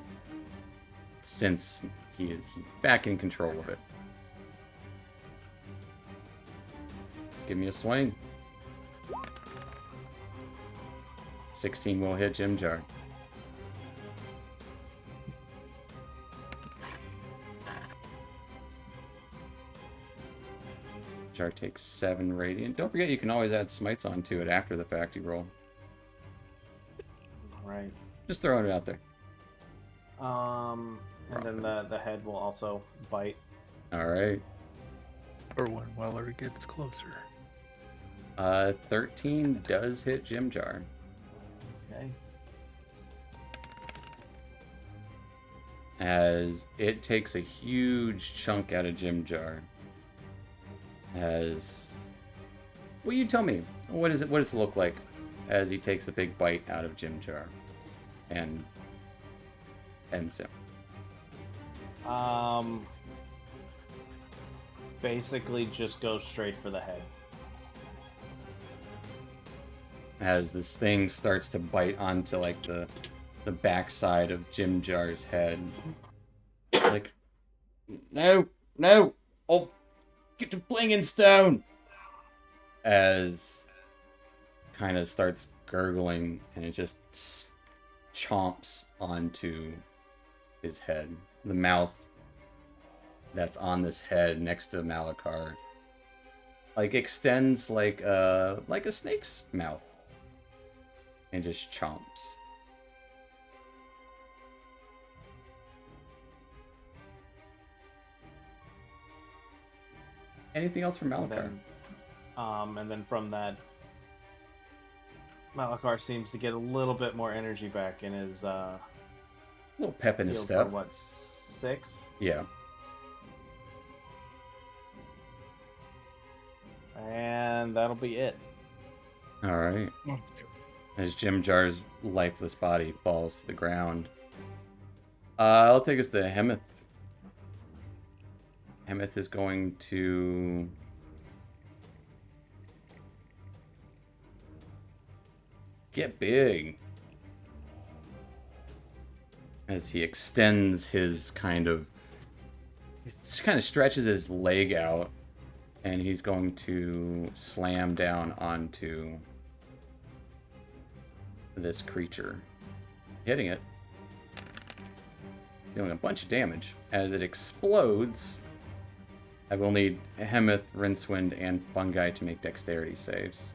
since he's back in control of it. Give me a swing. 16 will hit Jim Jar. Jar takes 7 radiant. Don't forget you can always add smites onto it after the fact you roll. Right. Just throwing it out there. And then the head will also bite. Alright. Or when Weller gets closer. 13 does hit Jim Jar. Okay. As it takes a huge chunk out of Jim Jar. As... Well, you tell me. What does it look like as he takes a big bite out of Jim Jar? And ends him. Basically just go straight for the head. As this thing starts to bite onto like the backside of Jim Jar's head. Like, no, I'll get to Blinging Stone. As kind of starts gurgling and it just chomps onto his head. The mouth that's on this head next to Malachar like extends like a snake's mouth and just chomps. Anything else from Malachar? And then from that, Malachar seems to get a little bit more energy back in his A little pep in his heals step. are what, 6? Yeah. And that'll be it. All right. As Jim Jar's lifeless body falls to the ground, I'll take us to Hemeth. Hemeth is going to get big as he extends his he stretches his leg out, and he's going to slam down onto this creature, hitting it, dealing a bunch of damage. As it explodes, I will need Hemeth, Rincewind, and Fungi to make dexterity saves.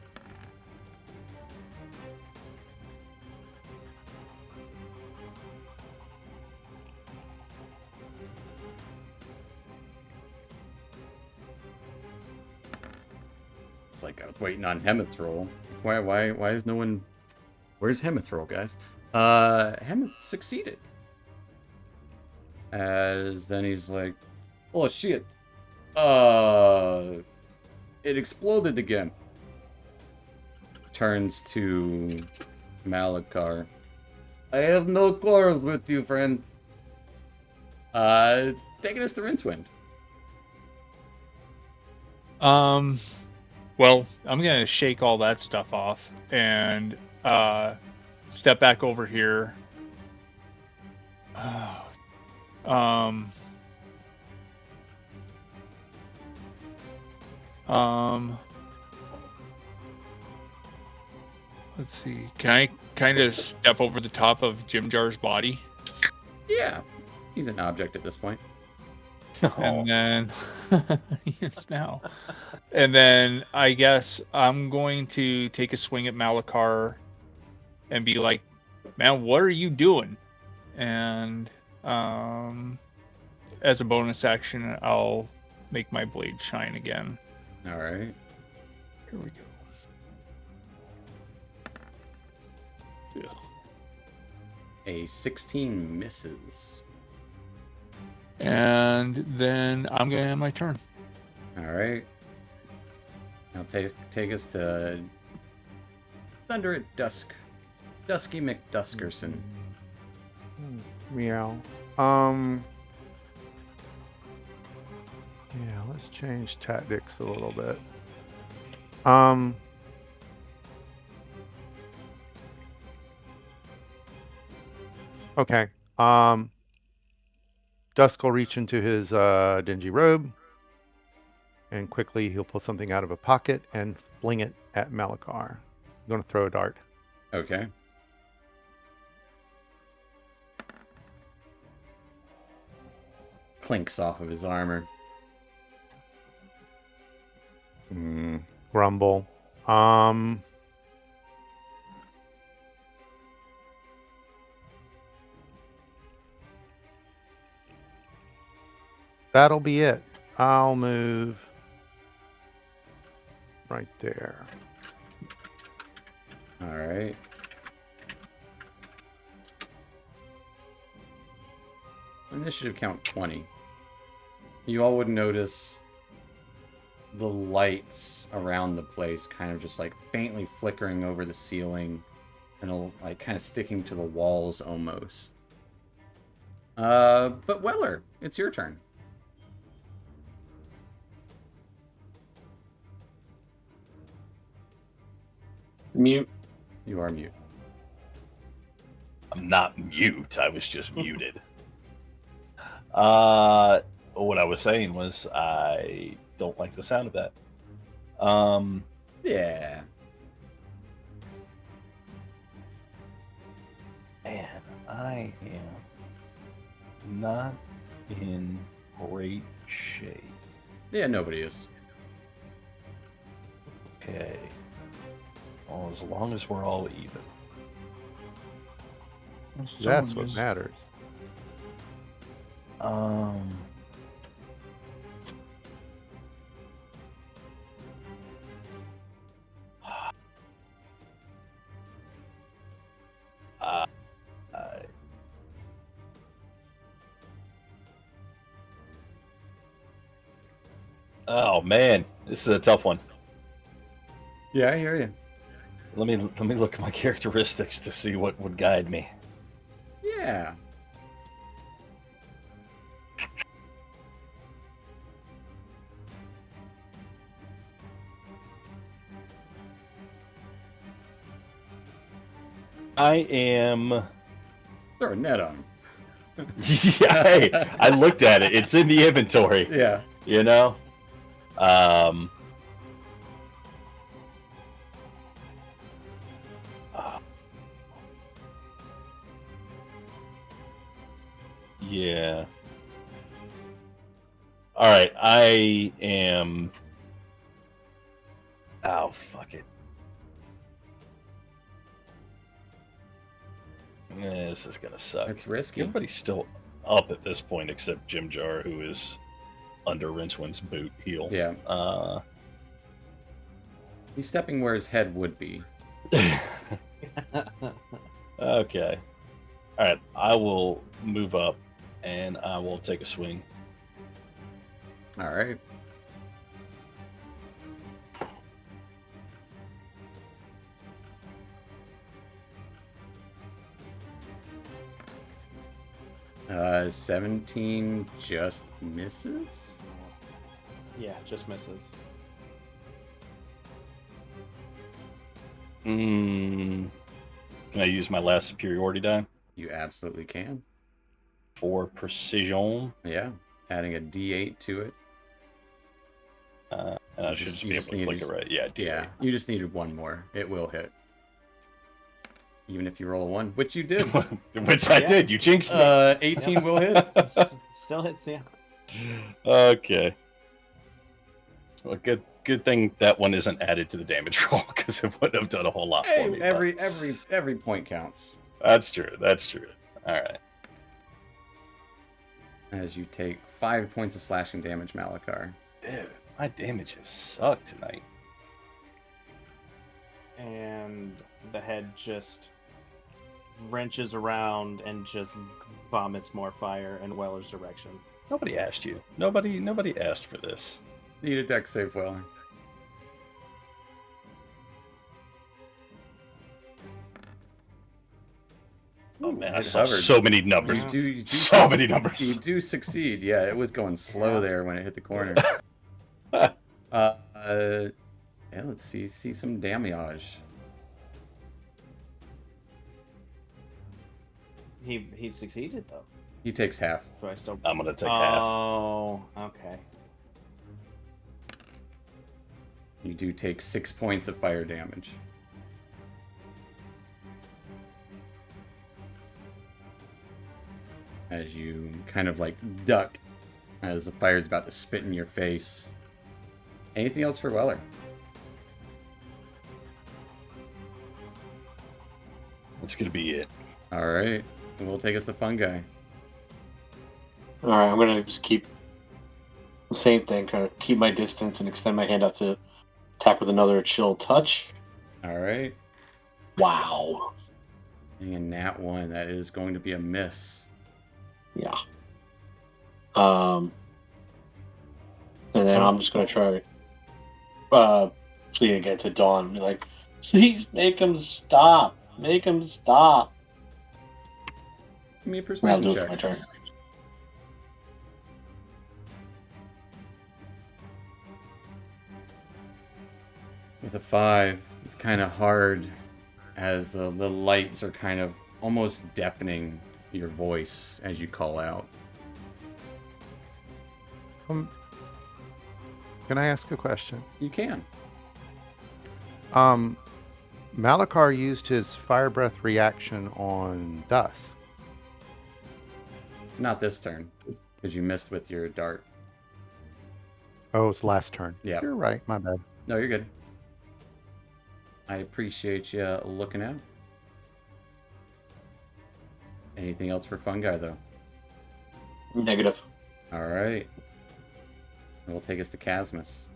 It's like I was waiting on Hemeth's roll. Why is no one... Where's Hemeth's roll, guys? Hemeth succeeded. As then he's like, oh shit. It exploded again. Turns to Malachar. I have no quarrels with you, friend. Taking us to Rincewind. Well, I'm gonna shake all that stuff off and step back over here. Let's see. Can I kind of step over the top of Jim Jar's body? Yeah, he's an object at this point. And then yes, now. And then I guess I'm going to take a swing at Malachar and be like, "Man, what are you doing?" And as a bonus action, I'll make my blade shine again. All right. Here we go. Yeah. A 16 misses. And then I'm gonna have my turn. All right. Now take us to Thunder at Dusk. Dusky McDuskerson. Meow. Yeah, let's change tactics a little bit. Okay. Dusk will reach into his dingy robe, and quickly he'll pull something out of a pocket and fling it at Malachar. I'm going to throw a dart. Okay. Clinks off of his armor. Grumble. That'll be it. I'll move right there. All right. Initiative count 20. You all would notice the lights around the place kind of just like faintly flickering over the ceiling and like kind of sticking to the walls almost. But Weller, it's your turn. Mute. You are mute. I'm not mute. I was just muted. What I was saying was I don't like the sound of that. Yeah. Man, I am not in great shape. Yeah, nobody is. Okay. Well, as long as we're all even. That's what matters. Oh man, this is a tough one. Yeah, I hear you. Let me look at my characteristics to see what would guide me. Yeah. I am. Throw a net on him. Yeah, hey, I looked at it. It's in the inventory. Yeah. You know? Yeah. All right, I am. Oh, fuck it. This is gonna suck. It's risky. Everybody's still up at this point except Jim Jar, who is under Rincewind's boot heel. Yeah. He's stepping where his head would be. Okay. All right, I will move up and I will take a swing. All right. Uh, 17 just misses? Yeah, just misses. Can I use my last superiority die You absolutely can. for precision? Yeah. Adding a D8 to it. And I should just be able to click it right. Yeah, D8. Yeah. You just needed one more. It will hit. Even if you roll a 1, which you did. Which I did. You jinxed me. 18 will hit. Still hits, yeah. Okay. Well, good thing that one isn't added to the damage roll because it wouldn't have done a whole lot for Hey, me. every point counts. That's true. That's true. All right. As you take 5 points of slashing damage, Malachar. Dude, my damage has sucked tonight. And the head just wrenches around and just vomits more fire in Weller's direction. Nobody asked you. Nobody asked for this. Need a dex save, Weller. Oh man, I it saw hovered. so many numbers. You do So many numbers. You do succeed. Yeah, it was going slow Yeah. there when it hit the corner. Yeah, let's see some damage. He succeeded though. He takes half. So I still. I'm gonna take half. Oh, okay. You do take 6 points of fire damage. As you kind of like duck as the fire's about to spit in your face. Anything else for Weller? That's gonna be it. All right, we'll take us to Fungi. All right, I'm gonna just keep the same thing, kind of keep my distance and extend my hand out to attack with another chill touch. All right, Wow. and nat 1. That is going to be a miss. Yeah. And then I'm just gonna try pleading again to Dawn, be like, please make him stop. Make him stop. Give me a I'll persuasion do it for check. my turn. With a 5, it's kind of hard as the lights are kind of almost deafening your voice as you call out. Can I ask a question? You can. Malakar used his fire breath reaction on Dusk. Not this turn, because you missed with your dart. Oh, it's last turn. Yeah. You're right. My bad. No, you're good. I appreciate you looking out. Anything else for Fungi, though? Negative. All right. We'll take us to Casmus.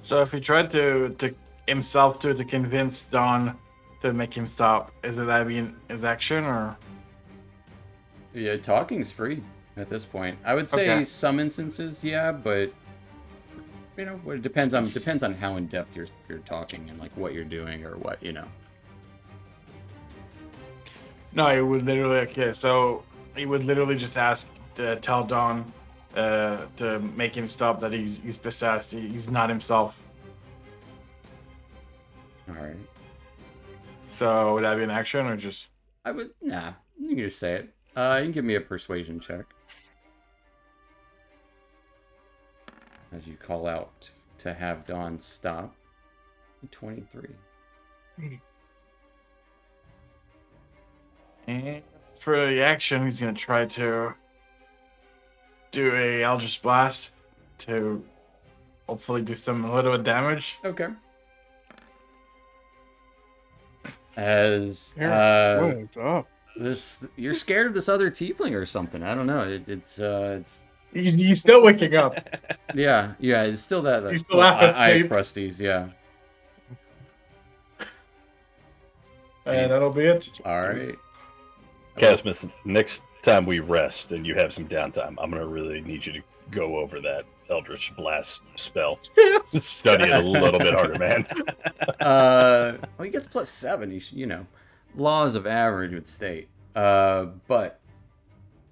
So if he tried to himself to convince Don to make him stop, is it that being his action or? Yeah, talking's free at this point. I would say Okay. some instances, yeah, but you know, it depends on how in depth you're talking and like what you're doing or what, you know. No, he would literally. Okay, so he would literally just ask to tell Don to make him stop that he's possessed. He's not himself. All right. So would that be an action or just? I would nah. You can just say it. You can give me a persuasion check as you call out to have Dawn stop. 23. And for the action, he's gonna try to do a Eldritch Blast to hopefully do a little bit of damage. Okay. As What is up? you're scared of this other tiefling or something. I don't know. It's He's still waking up. yeah. It's still that He's still half eye asleep. crusties. Yeah. And that'll be it. All right. Casmus, next time we rest and you have some downtime, I'm gonna really need you to go over that Eldritch Blast spell. Study it a little bit harder, man. Well, he gets +7. You know, laws of average would state. But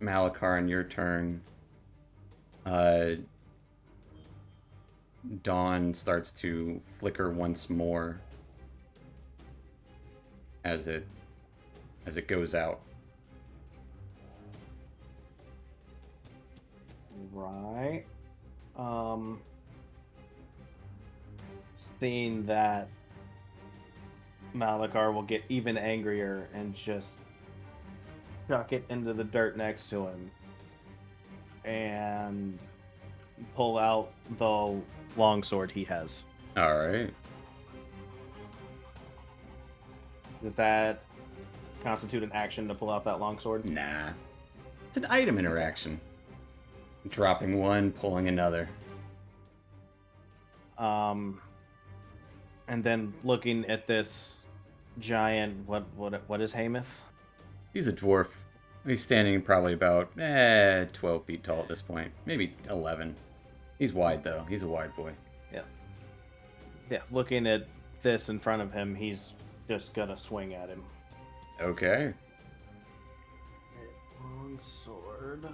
Malakar, on your turn, Dawn starts to flicker once more as it goes out. Right. Seeing that Malakar will get even angrier and just chuck it into the dirt next to him and pull out the longsword he has. All right. Does that constitute an action to pull out that longsword? Nah. It's an item interaction. Dropping one, pulling another. And then looking at this giant, what is Hamath? He's a dwarf. He's standing probably about 12 feet tall at this point. Maybe 11. He's wide, though. He's a wide boy. Yeah, looking at this in front of him, he's just gonna swing at him. Okay. Longsword.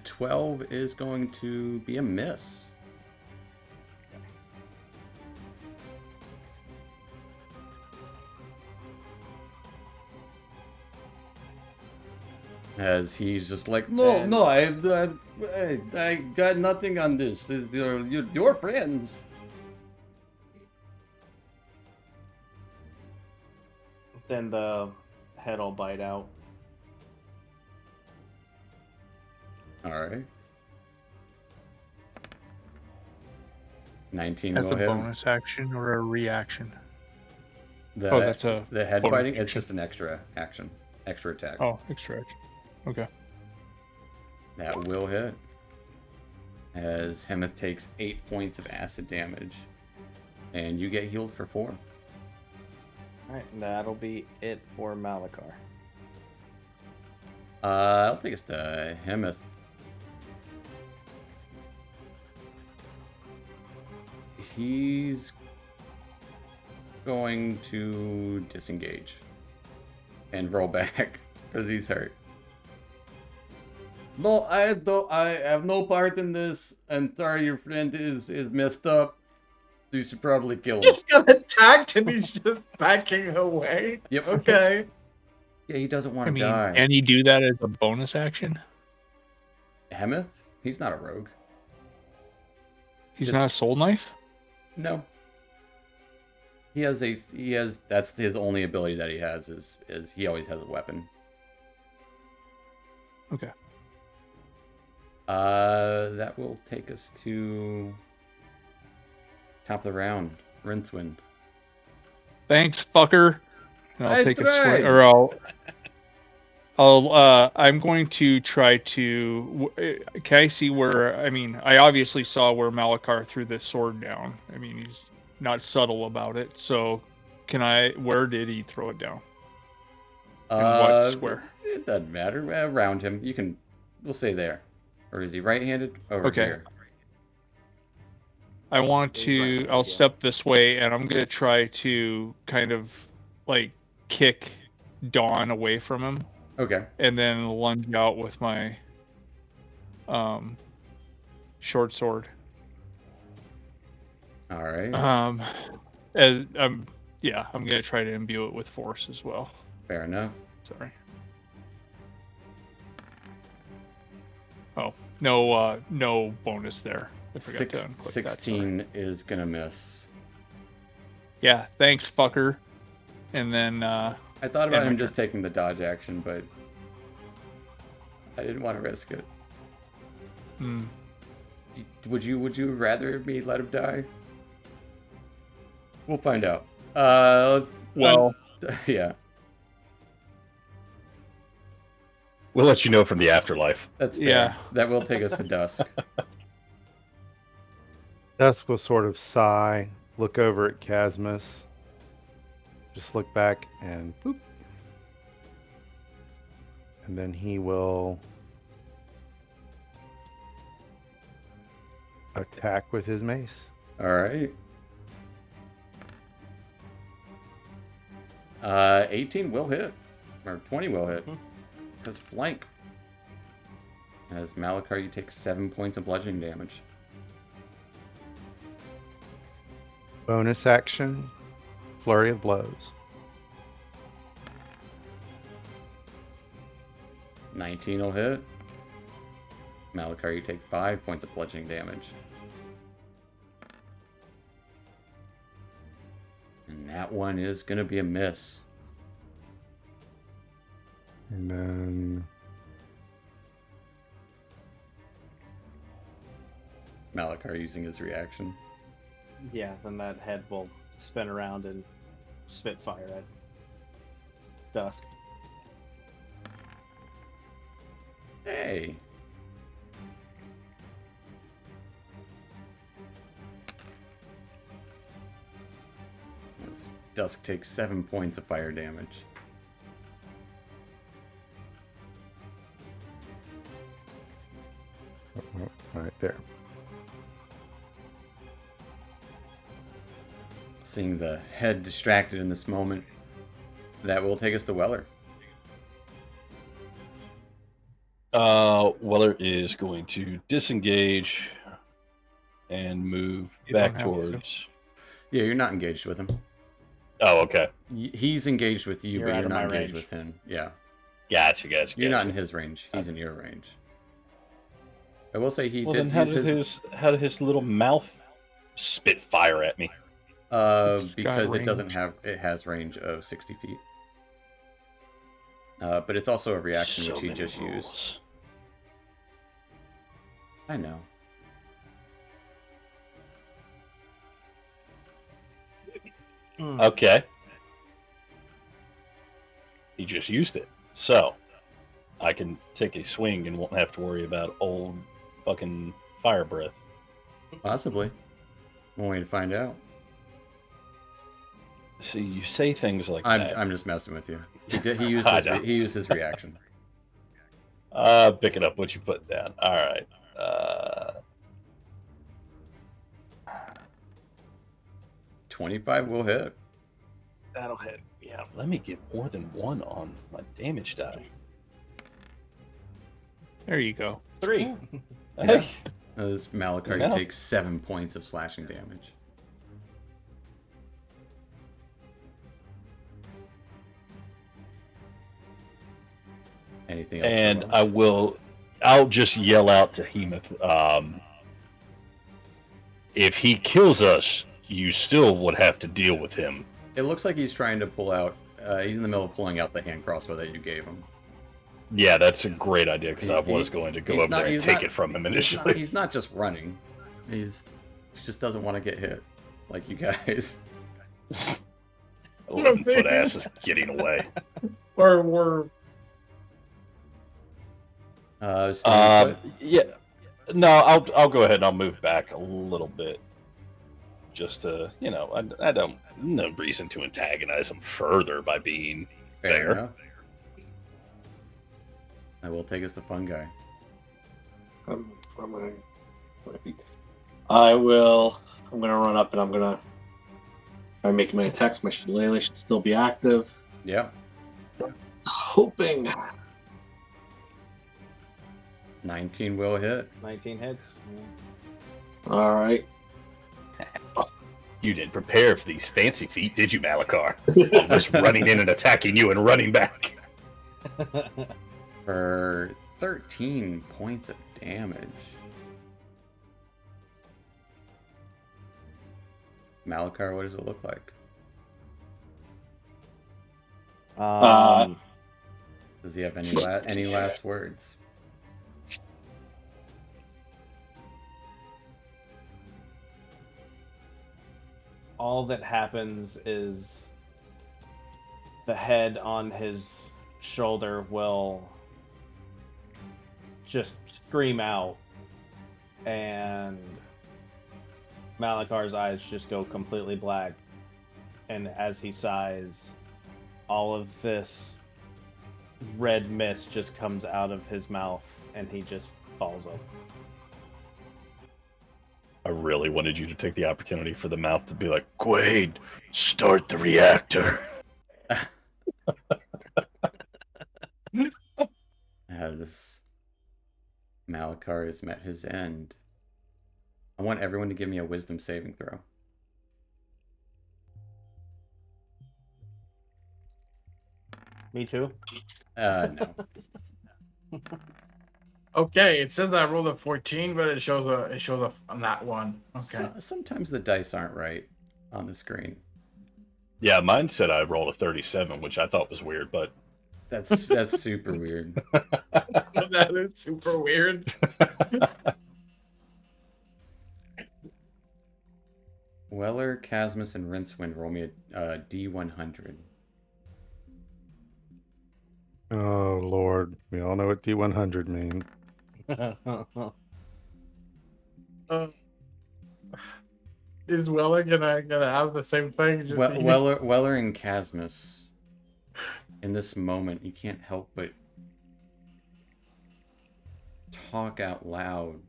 12 is going to be a miss. As he's just like, no, And- no, I got nothing on this. Your friends. Then the head will bite out. All right. 19 As will a hit him. bonus action or a reaction? The, Oh, that's a the head bonus biting. It's action. just an extra action, extra attack. Oh, extra action. Okay. That will hit. As Hemeth takes 8 points of acid damage, and you get healed for 4. Alright, that'll be it for Malachar. I think it's the Hemeth. He's going to disengage and roll back because he's hurt. No, I don't. I have no part in this. I'm sorry, your friend is messed up. You should probably kill him. Just got attacked and he's just backing away. Yep. Okay. Yeah, he doesn't want I to mean, die. can you do that as a bonus action? Hemeth? He's not a rogue. He's Just- not a soul knife? No. He has that's his only ability that he has is he always has a weapon. Okay. That will take us to top of the round. Rincewind. Thanks, fucker. And I'll I take a tried. swing, or I'm going to try to. Can I see where? I mean, I obviously saw where Malachar threw the sword down. I mean, he's not subtle about it. So, can I? Where did he throw it down? In what square? It doesn't matter. Around him. We'll say there. Or is he right-handed? Over Okay. here. I want He's to. right-handed, I'll yeah. step this way, and I'm gonna try to kind of like kick Dawn away from him, Okay. and then lunge out with my short sword. All right. I'm gonna try to imbue it with force as well. Fair enough. Sorry. Oh, no bonus there. I forgot to unclick that, sorry. 16 is gonna miss. Yeah, thanks, fucker. And then I thought about Yeah, him my just taking the dodge action, but I didn't want to risk it. Would you rather me let him die? We'll find out. well, Yeah, We'll let you know from the afterlife. that's fair. Yeah. That will take us to dusk. Dusk will sort of sigh, look over at Casmus, just look back and boop. And then he will attack with his mace. All right. 18 will hit, or 20 will hit. Because flank. As Malachar, you take 7 points of bludgeoning damage. Bonus action, flurry of blows. 19 will hit. Malachar, you take 5 points of bludgeoning damage. And that one is going to be a miss. And then Malachar using his reaction. Yeah, then that head will spin around and spit fire at Dusk. Hey! As Dusk takes 7 points of fire damage. right there. Seeing the head distracted in this moment, that will take us to Weller. Weller is going to disengage and move You back don't have to. towards. Yeah, you're not engaged with him. Oh, okay. He's engaged with you, You're but out you're of not my engaged range. with him. Yeah. Gotcha. You're not in his range. He's in your range. I will say he Well, did then use how did his little mouth spit fire at me? It's got because it doesn't range. have, it has range of 60 feet. But it's also a reaction So which he many just used. rules. I know. Okay. He just used it. So, I can take a swing and won't have to worry about old fucking fire breath. Possibly. One way to find out. See, you say things like that. I'm just messing with you. He used I his, know. he used his reaction. Picking up what you put down. All right. 25 will hit. That'll hit. Yeah. Let me get more than one on my damage die. There you go. 3. Yeah. As Malachar, Yeah. you take 7 points of slashing damage. Anything else? And Roland? I'll just yell out to Hemoth. If he kills us, you still would have to deal with him. It looks like he's trying to pull out. He's in the middle of pulling out the hand crossbow that you gave him. Yeah, that's a great idea because I He- was going to go he's over not- there and he's take not- it from him He's initially. he's not just running. He just doesn't want to get hit, like you guys. 11-foot ass is getting away. We're Staying put? Yeah. No, I'll go ahead and I'll move back a little bit. Just to, I don't, no reason to antagonize him further by being fair. enough. I will take us to Fungi. I will. I'm gonna run up and I'm gonna try making my attacks. My shillelagh should still be active. Yeah. Hoping 19 will hit. 19 hits. All right. You didn't prepare for these fancy feet, did you, Malachar? I'm just running in and attacking you and running back. For 13 points of damage. Malachar, what does it look like? Does he have any last words? All that happens is the head on his shoulder will just scream out, and Malachar's eyes just go completely black. And as he sighs, all of this red mist just comes out of his mouth, and he just falls over. I really wanted you to take the opportunity for the mouth to be like, Quaid, start the reactor. As Malachar has met his end, I want everyone to give me a wisdom saving throw. Me too. No. okay. It says that I rolled a 14, but it shows a not one. Okay. Sometimes the dice aren't right on the screen. Yeah, mine said I rolled a 37, which I thought was weird, but That's super weird. That is super weird. Weller, Casmus, and Rincewind roll me a D100. Oh Lord, we all know what D100 means. Is Weller gonna have the same thing? Just be- Weller and Casmus, in this moment, you can't help but talk out loud,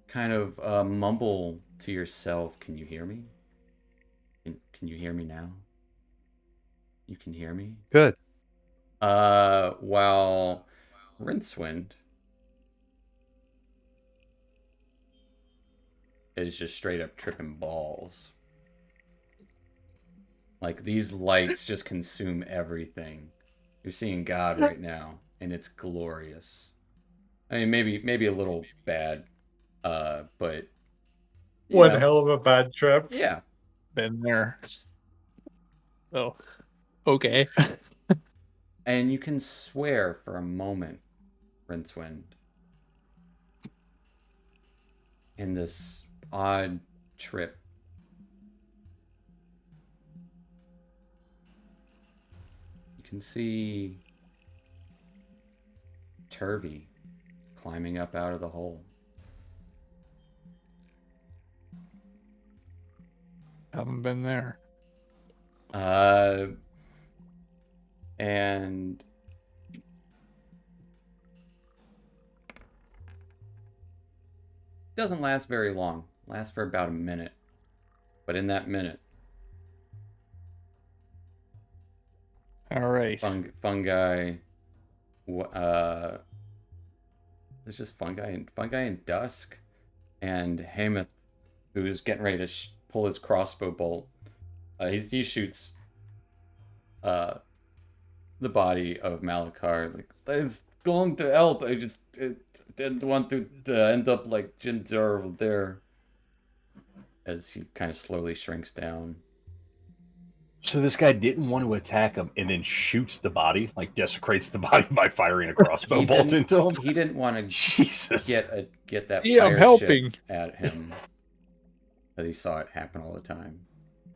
kind of mumble to yourself, can you hear me? Can you hear me now? You can hear me? Good. While Rincewind is just straight up tripping balls. Like, these lights just consume everything. You're seeing God right now, and it's glorious. I mean, maybe a little bad, but you One know, hell of a bad trip. yeah. Been there. Oh, okay. And you can swear for a moment, Rincewind, in this odd trip. You can see Turvey climbing up out of the hole. Haven't been there. And doesn't last very long. Lasts for about a minute. But in that minute, All right. fungi, there's just fungi and dusk, and Hamath, who is getting ready to pull his crossbow bolt. He shoots the body of Malachar. Like, it's going to help. I just didn't want to end up like Ginger over there. As he kind of slowly shrinks down. So this guy didn't want to attack him and then shoots the body, like desecrates the body by firing a crossbow bolt into him. He didn't want to Jesus. get that Yeah, I'm fire helping. shit at him. But he saw it happen all the time.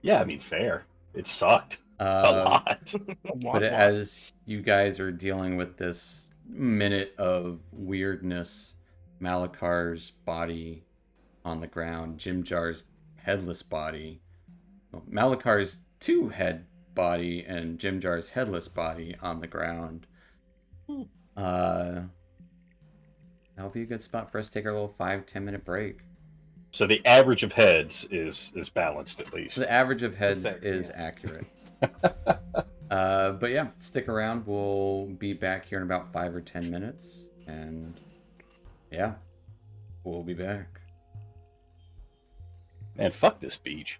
Yeah, I mean, fair. It sucked a lot. But as you guys are dealing with this minute of weirdness, Malachar's body on the ground, Jimjar's headless body, Malachar's two-head body, and Jimjar's headless body on the ground. That'll be a good spot for us to take our little 5-10 minute break. So the average of heads is balanced at least. The average of It's heads the same, is yes. accurate. But yeah, stick around. We'll be back here in about 5 or 10 minutes. And yeah, we'll be back. Man, fuck this beach.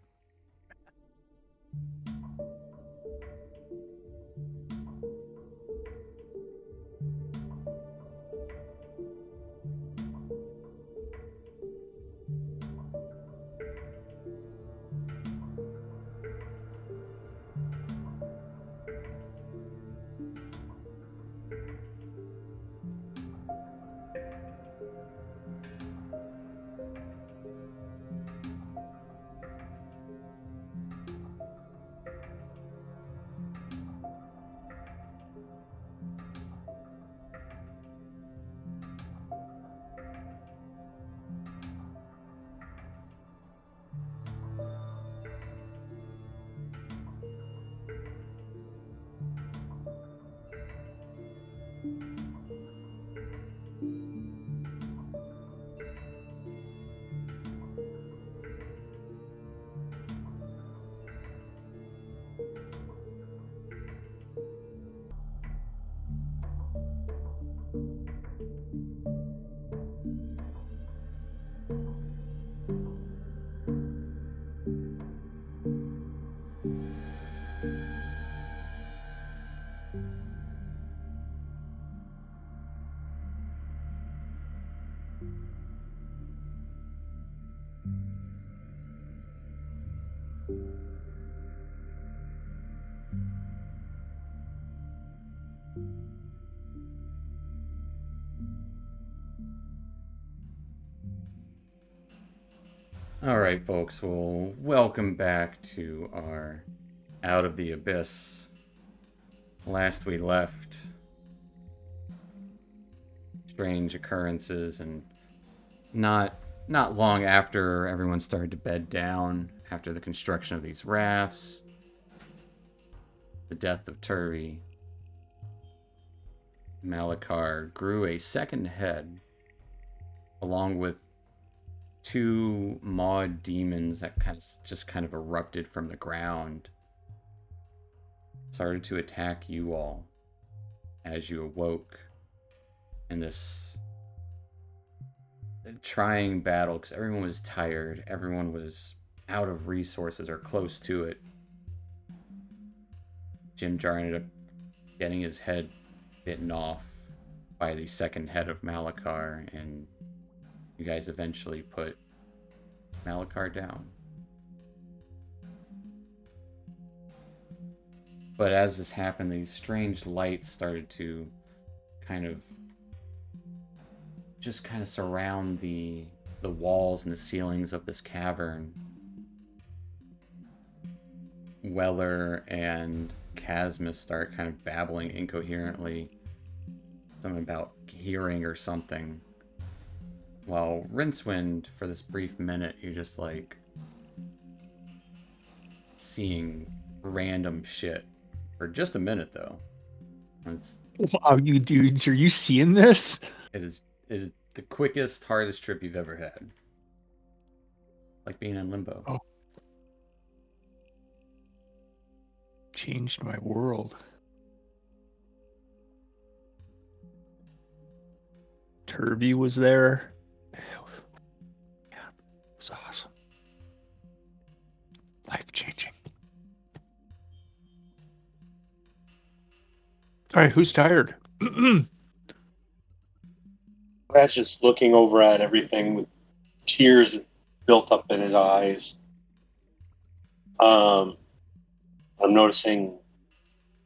All right, folks. Well, welcome back to our Out of the Abyss. Last we left, strange occurrences, and not long after everyone started to bed down after the construction of these rafts, the death of Turvey, Malachar grew a second head, along with two maud demons that just kind of erupted from the ground started to attack you all as you awoke in this trying battle, because everyone was tired, everyone was out of resources or close to it. Jimjar ended up getting his head bitten off by the second head of Malakar, and you guys eventually put Malakar down. But as this happened, these strange lights started to kind of surround the walls and the ceilings of this cavern. Weller and Casmus start kind of babbling incoherently, something about hearing or something, while Rincewind, for this brief minute, you're just like seeing random shit for just a minute, though. Wow, you dudes, are you seeing this? It is the quickest, hardest trip you've ever had. Like being in limbo. Oh. Changed my world. Turby was there. Yeah, it was awesome. Life changing. All right, who's tired? Brad's just looking over at everything with tears built up in his eyes. I'm noticing,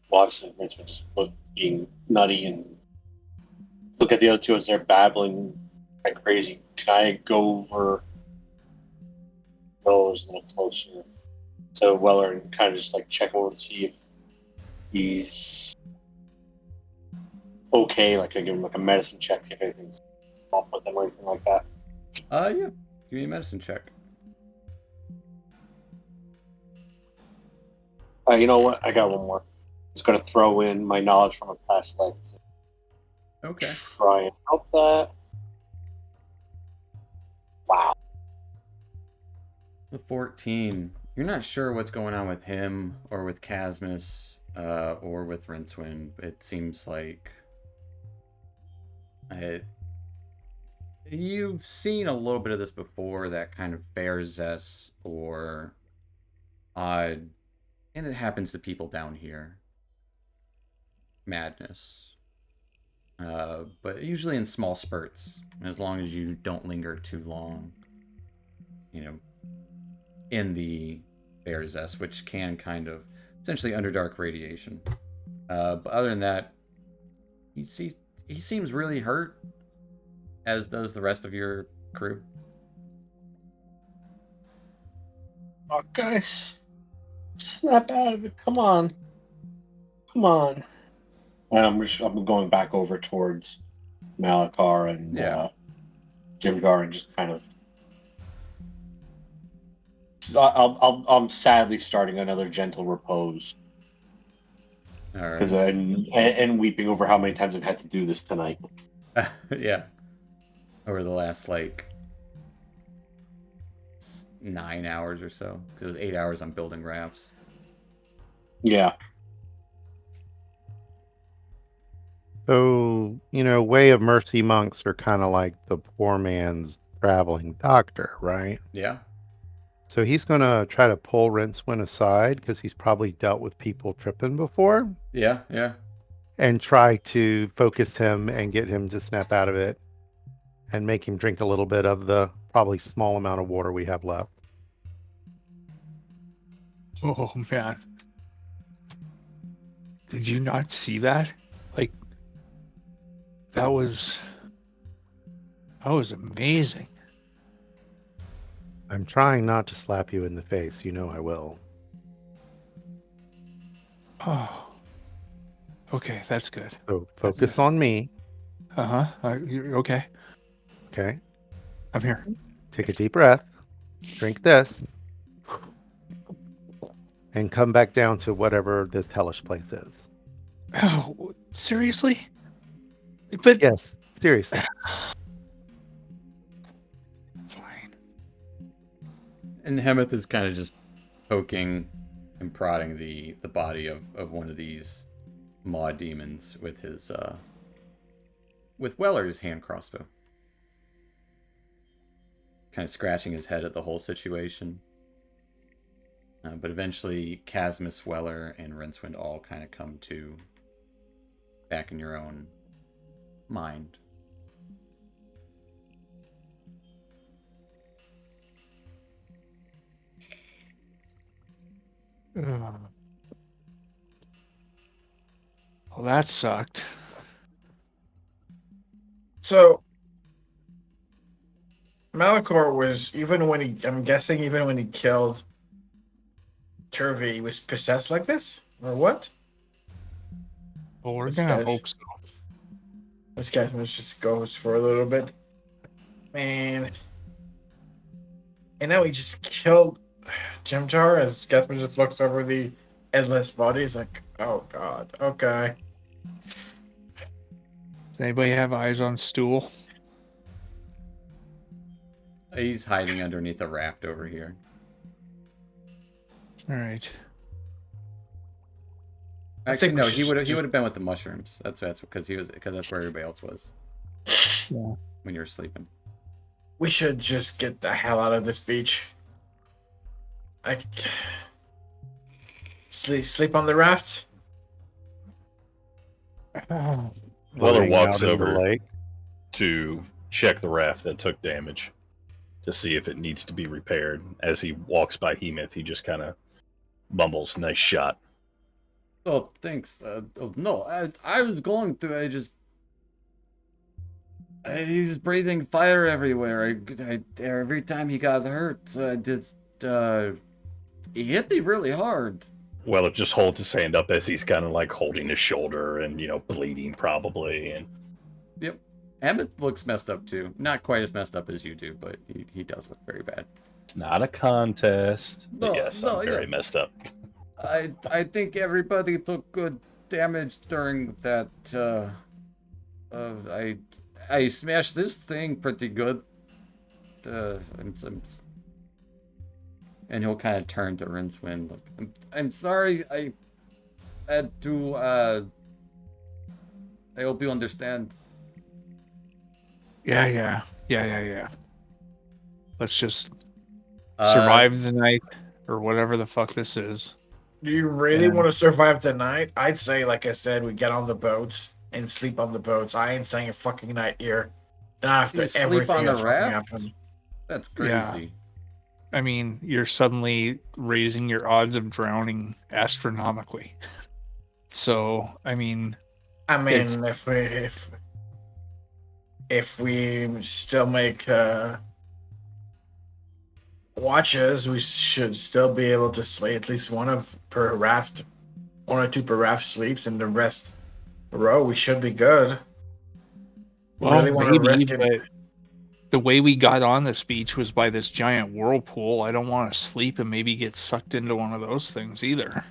well, obviously, Richmond just being nutty, and look at the other two as they're babbling like crazy. Can I go over Weller's a little closer to Weller and kind of just like check over to see if he's okay? Like I give him like a medicine check, see if anything's off with him or anything like that. Yeah. Give me a medicine check. You know what? I got one more. I'm just gonna throw in my knowledge from a past life to Okay. try and help that. Wow. The 14. You're not sure what's going on with him or with Casmus or with Rincewind. It seems like you've seen a little bit of this before, that kind of bear zest or odd, and it happens to people down here, madness. But usually in small spurts, as long as you don't linger too long, in the bear zest, which can kind of essentially underdark radiation. But other than that, he seems really hurt, as does the rest of your crew. Oh, guys, snap out of it! Come on. And I'm going back over towards Malakar and Jimgar, and just kind of. I'm sadly starting another gentle repose. All right. Because and weeping over how many times I've had to do this tonight. Yeah. Over the last 9 hours or so. Because it was 8 hours on building rafts. Yeah. So, Way of Mercy monks are kind of like the poor man's traveling doctor, right? Yeah. So he's going to try to pull Rincewind aside because he's probably dealt with people tripping before. Yeah. And try to focus him and get him to snap out of it and make him drink a little bit of the probably small amount of water we have left. Oh, man. Did you not see that? That was amazing. I'm trying not to slap you in the face. You know I will. Oh. Okay, that's good. So focus on me. You're okay. Okay. I'm here. Take a deep breath. Drink this. And come back down to whatever this hellish place is. Oh, seriously? But Yes, seriously. fine. And Hemeth is kind of just poking and prodding the body of one of these maw demons with his with Weller's hand crossbow. Kind of scratching his head at the whole situation. But eventually, Casmus, Weller, and Rincewind all kind of come to back in your own mind. Well, that sucked. So Malachor was I'm guessing even when he killed Turvey, he was possessed like this? Or what? Well, we're This gonna guy's- hope so. This guy just goes for a little bit. Man. And now he just killed Jimjar as Gasman just looks over the endless body. He's like, oh god, okay. Does anybody have eyes on Stool? He's hiding underneath a raft over here. All right. I Actually, think no, we he should would just- have been with the mushrooms. That's because that's where everybody else was. Yeah. When you were sleeping. We should just get the hell out of this beach. Sleep on the raft? Weller Floating walks out in the over lake. to check the raft that took damage to see if it needs to be repaired. As he walks by Hemeth, he just kind of mumbles, "Nice shot." Oh, thanks. No, I was going to. He's breathing fire everywhere. Every time he got hurt, he hit me really hard. Weller just holds his hand up as he's kind of like holding his shoulder and, bleeding probably. And Yep. Emmett looks messed up too. Not quite as messed up as you do, but he does look very bad. it's not a contest. But No, yes, no, I'm very yeah. messed up. I think everybody took good damage during that. I smashed this thing pretty good. And he'll kind of turn to Rincewind. Like, I'm sorry. I had to. I hope you understand. Yeah. Let's just survive the night or whatever the fuck this is. Do you really Yeah. want to survive tonight? I'd say, like I said, we get on the boats and sleep on the boats. I ain't staying a fucking night here. Not after You sleep everything on the that's fucking raft? happened. That's Yeah. crazy. I mean, you're suddenly raising your odds of drowning astronomically. So, I mean, I mean, It's- if we still make watches, we should still be able to slay at least one or two per raft sleeps, and the rest row. We should be good. well, Really want to risk maybe, it? but the way we got on this beach was by this giant whirlpool. I don't want to sleep and maybe get sucked into one of those things either.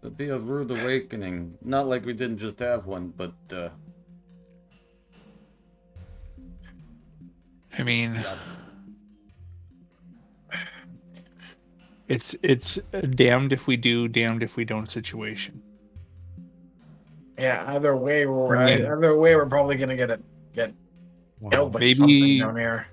It'd be a rude awakening. Not like we didn't just have one, but I mean, yeah. it's a damned if we do, damned if we don't situation. Yeah. Either way, Yeah. we're probably gonna get killed by Maybe- something down here.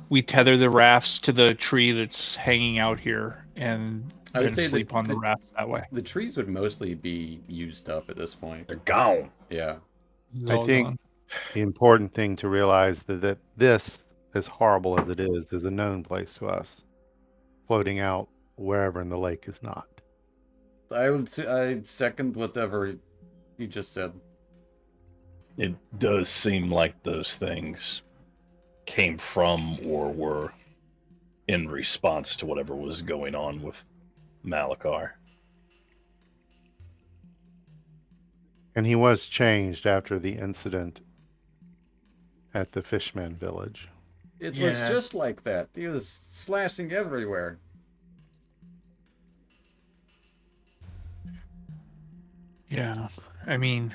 We tether the rafts to the tree that's hanging out here and I would then say sleep on the the rafts that way. the trees would mostly be used up at this point. They're gone. Yeah. It's I all think- gone. The important thing to realize that this, as horrible as it is a known place to us. Floating out wherever in the lake is not. I second whatever you just said. It does seem like those things came from or were in response to whatever was going on with Malachar. And he was changed after the incident at the Fishman village. It was Yeah. just like that. He was slashing everywhere. Yeah, I mean,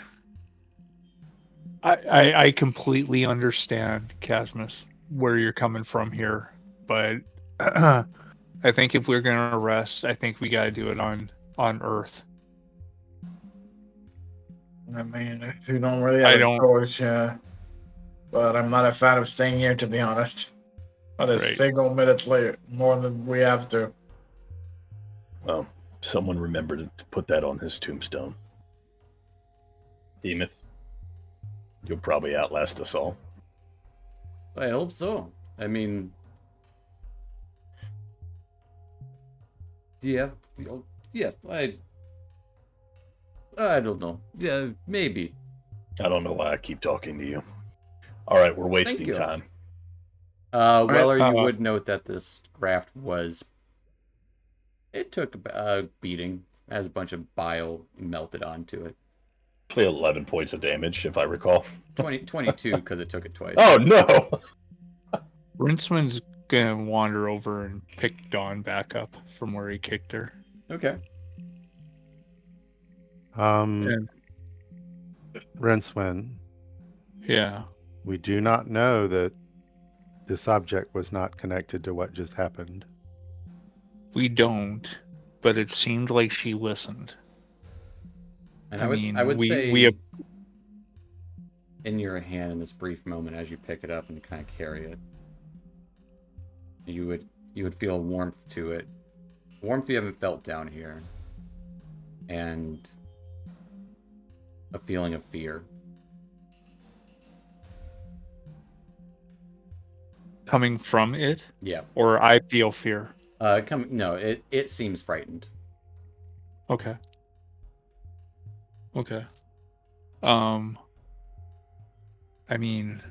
I completely understand, Casmus, where you're coming from here, but I think if we're gonna rest, I think we gotta do it on Earth. I mean, if you don't really I have a don't- choice, yeah. But I'm not a fan of staying here, to be honest. Not a Right. single minute later, more than we have to. Well, someone remembered to put that on his tombstone. Demuth, you'll probably outlast us all. I hope so. I mean, yeah, yeah. I don't know. Yeah, maybe. I don't know why I keep talking to you. All right, we're Thank wasting you. time. Weller, you uh, would note that this raft was. It took a beating as a bunch of bile melted onto it. Play 11 points of damage, if I recall. 22 because it took it twice. Oh, no! Rinceman's gonna wander over and pick Dawn back up from where he kicked her. Okay. And Rincewin, yeah, we do not know that this object was not connected to what just happened. we don't, but it seemed like she listened. And I I mean, would we- say we have- in your hand in this brief moment as you pick it up and kind of carry it, you would feel warmth to it. Warmth you haven't felt down here. And a feeling of fear. Coming from it, Yeah. or I feel fear. No, it seems frightened. Okay. Okay. I mean,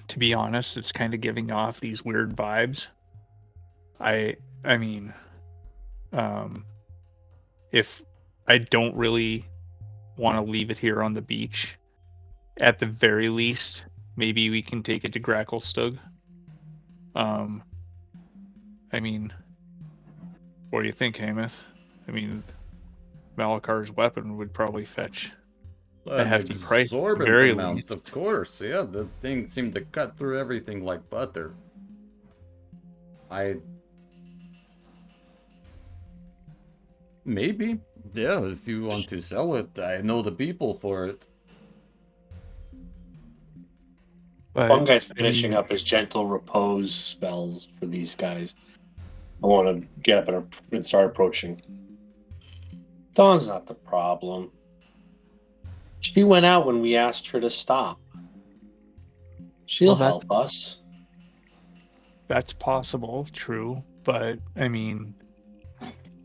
to be honest, it's kind of giving off these weird vibes. I mean, if I don't really want to leave it here on the beach, at the very least, maybe we can take it to Gracklestug. I mean, what do you think, Hamath? I mean, Malakar's weapon would probably fetch a hefty price, at the Exorbitant very amount, least. of course. Yeah, the thing seemed to cut through everything like butter. Maybe. Yeah, if you want to sell it, I know the people for it. But, One guy's I finishing mean, up his gentle repose spells for these guys. I want to get up and start approaching. Dawn's not the problem. She went out when we asked her to stop. She'll Well, help us. That's possible, true. But, I mean,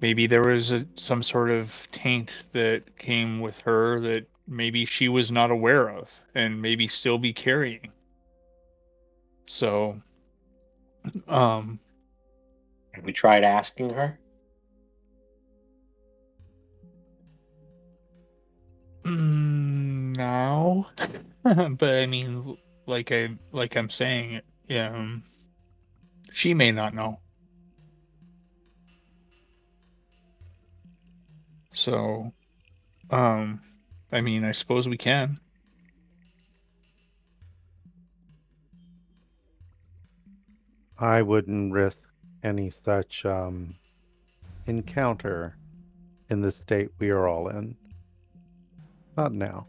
maybe there was some sort of taint that came with her that maybe she was not aware of and maybe still be carrying. So, Have we tried asking her? no. But I mean, like I'm saying, she may not know. So, I mean, I suppose we can. I wouldn't risk any such encounter in the state we are all in. Not now.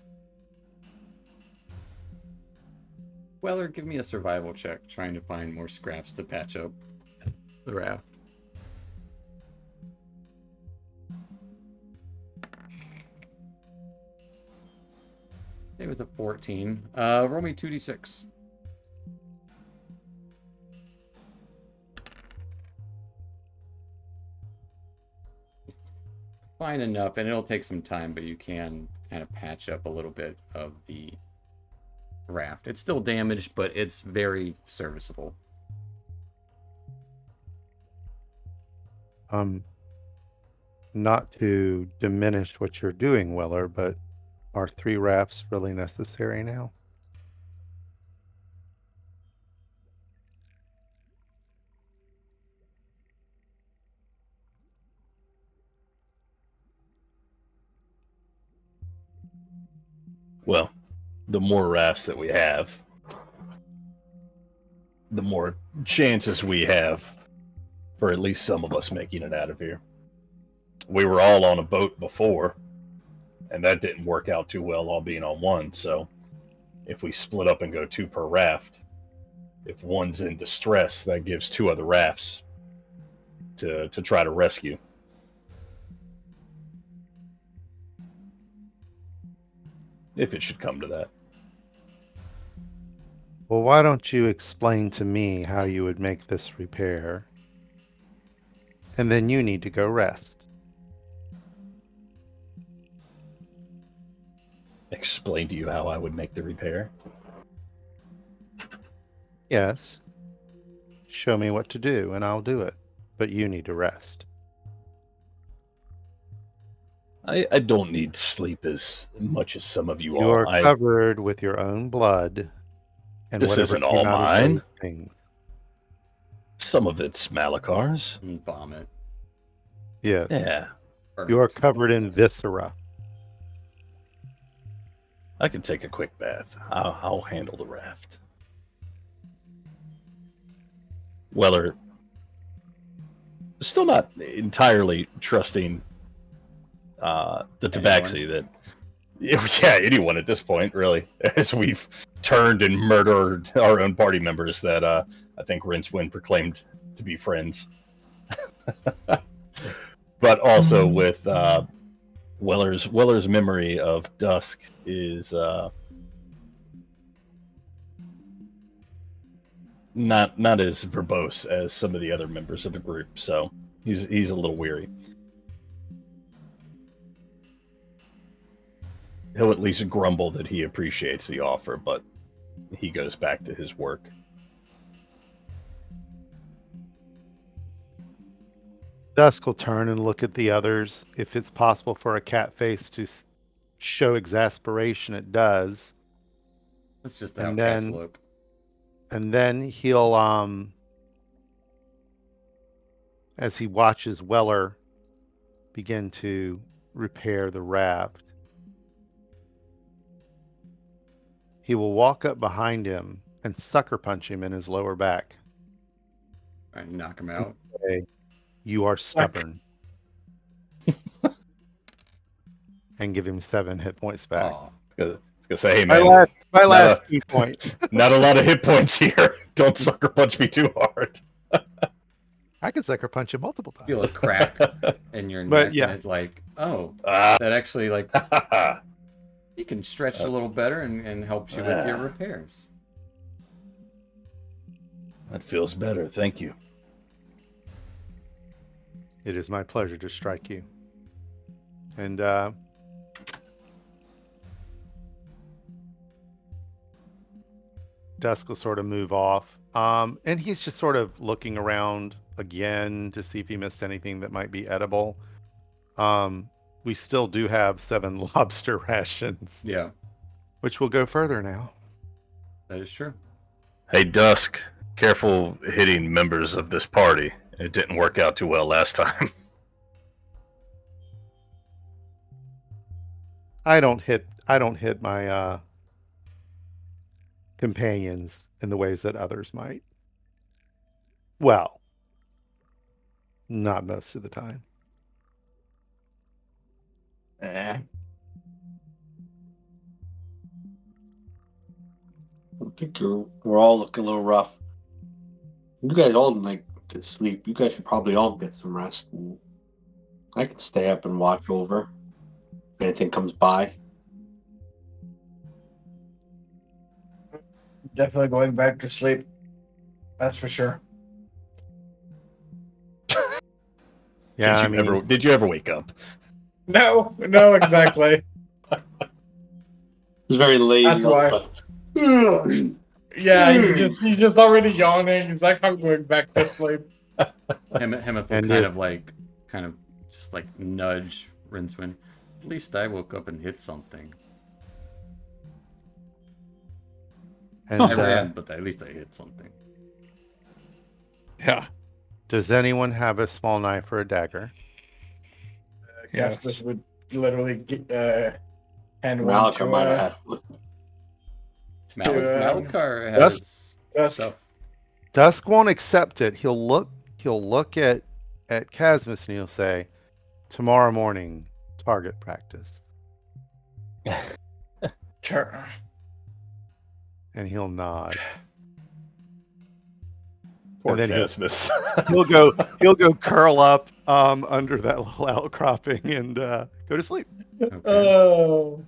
Weller, give me a survival check, trying to find more scraps to patch up the raft. Stay with a 14. Roll me 2d6. Fine enough, and it'll take some time, but you can kind of patch up a little bit of the raft. It's still damaged, but it's very serviceable. Not to diminish what you're doing, Weller, but are 3 rafts really necessary now? Well, the more rafts that we have, the more chances we have for at least some of us making it out of here. We were all on a boat before, and that didn't work out too well, all being on one. So if we split up and go 2 per raft, if one's in distress, that gives 2 other rafts to try to rescue. If it should come to that. Well, why don't you explain to me how you would make this repair? And then you need to go rest. Explain to you how I would make the repair. Yes. Show me what to do and I'll do it. But you need to rest. I don't need sleep as much as some of you You all. are covered with your own blood. And This whatever isn't came all out of mine. those things. Some of it's Malakar's. And vomit. Yes. Yeah, You are covered in viscera. I can take a quick bath. I'll handle the raft. Weller, still not entirely trusting the tabaxi that. Yeah, anyone at this point, really, as we've turned and murdered our own party members that I think Rincewind proclaimed to be friends. But also with Weller's memory of Dusk is not as verbose as some of the other members of the group, so he's a little weary. He'll at least grumble that he appreciates the offer, but he goes back to his work. Dusk will turn and look at the others. If it's possible for a cat face to show exasperation, it does. That's just how And cats then- look. And then he'll, as he watches Weller begin to repair the raft, he will walk up behind him and sucker punch him in his lower back. And knock him out. Say, "You are stubborn." And give him 7 hit points back. Aw. It's gonna say, hey My man, last key point. not a lot of hit points here. Don't sucker punch me too hard. I can sucker punch him multiple times. Feel a crack in your But neck, yeah. and it's like, oh, Ah, that actually, like, you can stretch a little better and helps you with your repairs. that feels better. Thank you. It is my pleasure to strike you. And Dusk will sort of move off. And he's just sort of looking around again to see if he missed anything that might be edible. We still do have 7 lobster rations, Yeah, which will go further now. that is true. Hey, Dusk, careful hitting members of this party. It didn't work out too well last time. I don't hit my companions in the ways that others might. Well, not most of the time. I think we're all looking a little rough. You guys all like to sleep. You guys should probably all get some rest. And I can stay up and watch over if anything comes by. Definitely going back to sleep. That's for sure. Yeah, Did you ever wake up? No, exactly. It's very lazy. That's why. But... Yeah, he's just already yawning. He's like, I'm going back to sleep. Hemeth will And kind of just like nudge Rincewind. At least I woke up and hit something. And I ran, but at least I hit something. Yeah. does anyone have a small knife or a dagger? Yes. Caspus would literally hand one Malika to might have had. Malakar Dusk. has Dusk. stuff. Dusk won't accept it. He'll look at Casmus and he'll say, "Tomorrow morning, target practice." Sure. And he'll nod. Poor And then Casmus. He'll go curl up under that little outcropping and go to sleep. Okay. Oh.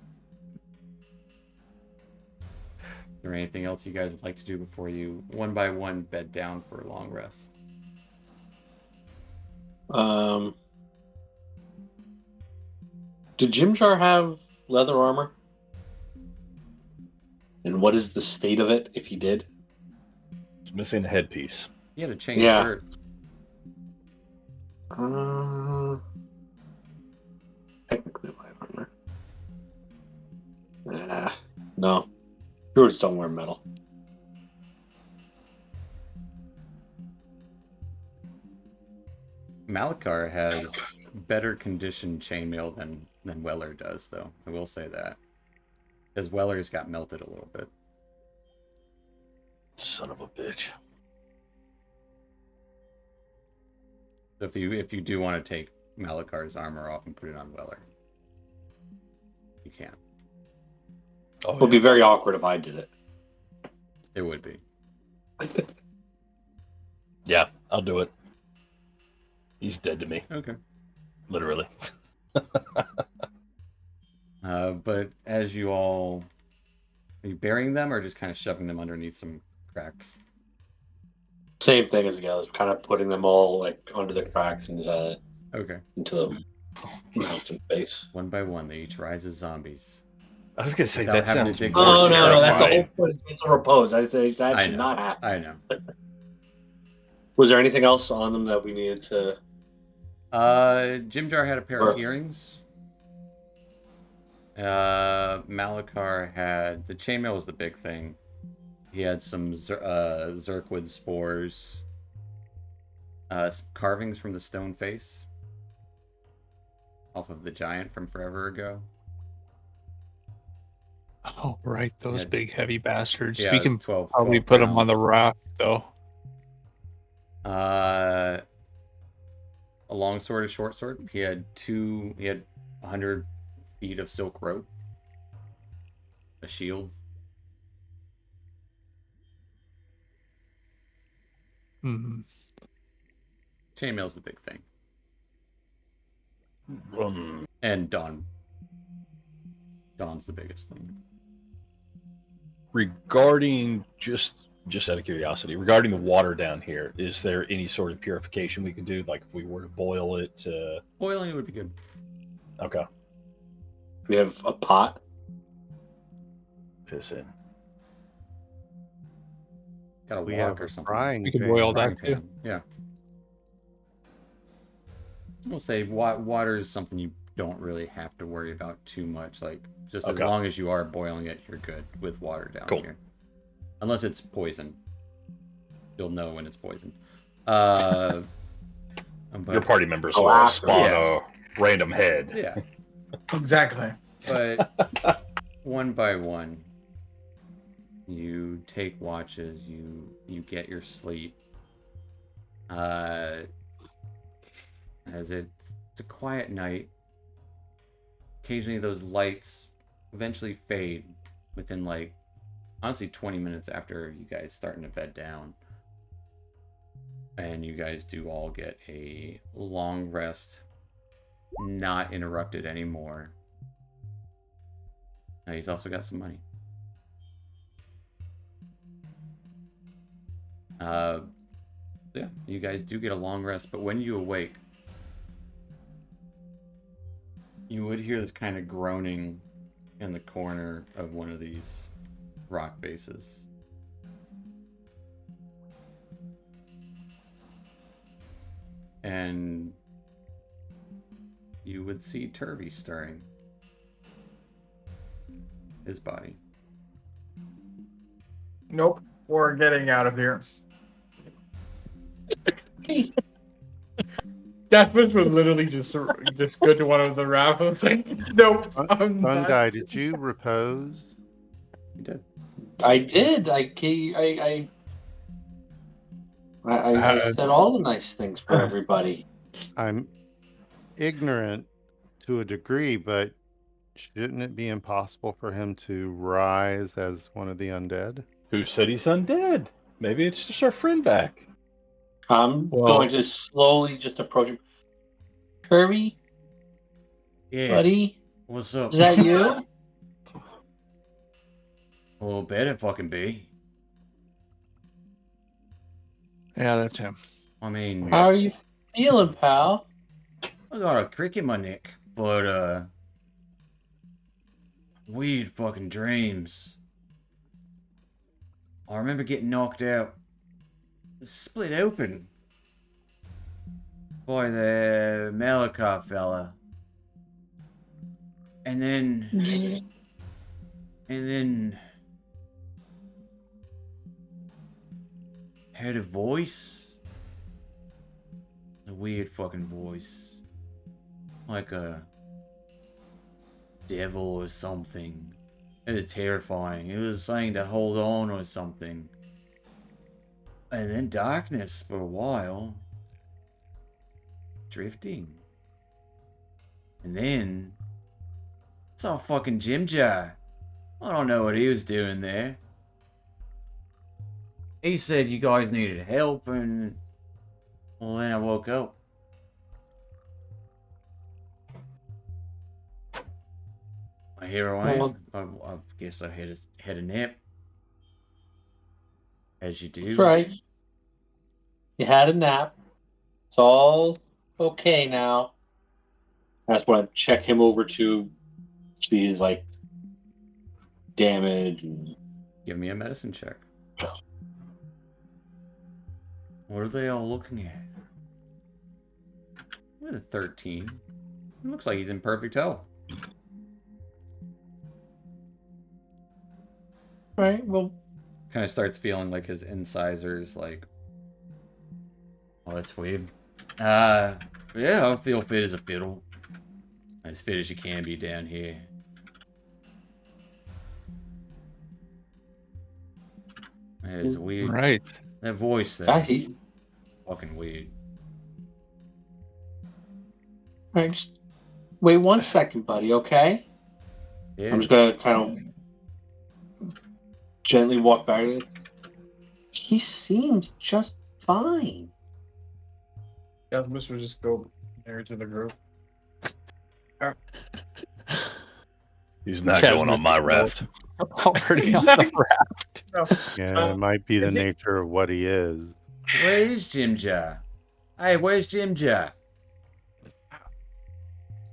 Is there anything else you guys would like to do before you, one by one, bed down for a long rest? Did Jimjar have leather armor? And what is the state of it if he did? It's missing a headpiece. He had a chain Yeah. shirt. Technically light armor. No. Druids don't wear metal. Malachar has better conditioned chainmail than Weller does, though. I will say that. Because Weller's got melted a little bit. Son of a bitch. So if you do want to take Malachar's armor off and put it on Weller, you can. Oh, It would be very awkward if I did it. It would be. yeah, I'll do it. He's dead to me, Okay. literally. But as you all... Are you burying them or just kind of shoving them underneath some cracks? Same thing as the others, kind of putting them all like under the cracks and Okay. into the mountain face. One by one, they each rise as zombies. I was gonna say Without that having to sounds dig more Oh no, that's the terrifying. whole point. It's a repose. I think that I should know. not happen. I know. Was there anything else on them that we needed to? Jimjar had a pair of Perfect. earrings. Malachar had... The chainmail was the big thing. He had some Zerkwood spores. Some carvings from the stone face. Off of the giant from forever ago. Oh, right, those Yeah. big heavy bastards. Yeah, We it was can 12 probably 12 put them on the pounds. raft, though. A long sword, a short sword. He had 100 feet of silk rope. A shield. Hmm. Chainmail's the big thing. Um, And Dawn. Dawn's the biggest thing. regarding just out of curiosity, regarding the water down here, is there any sort of purification we could do? Like if we were to boil it? Boiling would be good. Okay, We have a pot. piss in. Got a We wok have or a something. frying We can pan. boil Frying that too. pan. Yeah. I'll say water is something you don't really have to worry about too much. Like, just as Okay. long as you are boiling it, you're good with water down Cool. here. Unless it's poison. You'll know when it's poison. But, Your party members Oh, will after. spawn Yeah. a random head. yeah. Exactly. But one by one, you take watches, you get your sleep. As it's a quiet night. Occasionally those lights eventually fade within like honestly 20 minutes after you guys starting to bed down. And you guys do all get a long rest, not interrupted anymore. Now he's also got some money. Yeah, you guys do get a long rest, but when you awake, you would hear this kind of groaning in the corner of one of these rock faces. And you would see Turvy stirring his body. Nope. We're getting out of here. Jasper's would literally just go to one of the rafts and say, "Nope, I'm Fun not." guy, did you repose? You did. I did. I I said all the nice things for everybody. I'm ignorant to a degree, but shouldn't it be impossible for him to rise as one of the undead? Who said he's undead? Maybe it's just our friend back. I'm going to slowly just approach him. Kirby, Yeah. buddy, What's up? is that you? Well, better fucking be. Yeah, that's him. I mean, How are you feeling, pal? I got a crick in my neck, but weird fucking dreams. I remember getting knocked out, split open by the Malachar fella, and then heard a voice, a weird fucking voice, like a devil or something. It was terrifying. It was saying to hold on or something. And then darkness for a while. Drifting. And then saw fucking Jim Jar. I don't know what he was doing there. He said you guys needed help, and well, then I woke up. Here I am. I guess I had a nap. As you do. That's right. You had a nap. It's all okay now. That's what I check him over to see his like damage. And... Give me a medicine check. What are they all looking at? With a 13. It looks like he's in perfect health. Right, well, Kind of starts feeling like his incisors, like, oh, that's weird. Yeah, I feel fit as a fiddle. As fit as you can be down here. That is weird. Right. That voice, that right. fucking weird. Right, just wait 1 second, buddy, okay? Yeah. I'm just gonna kind of gently walk back. He seems just fine. Yeah, Mr. Just go near to the group. He's not Yes, going on Mr. my Gold. raft. Already on the raft. Yeah, it might be the is it- nature of what he is. Where is Jim Jar? Hey, where's Jim Jar?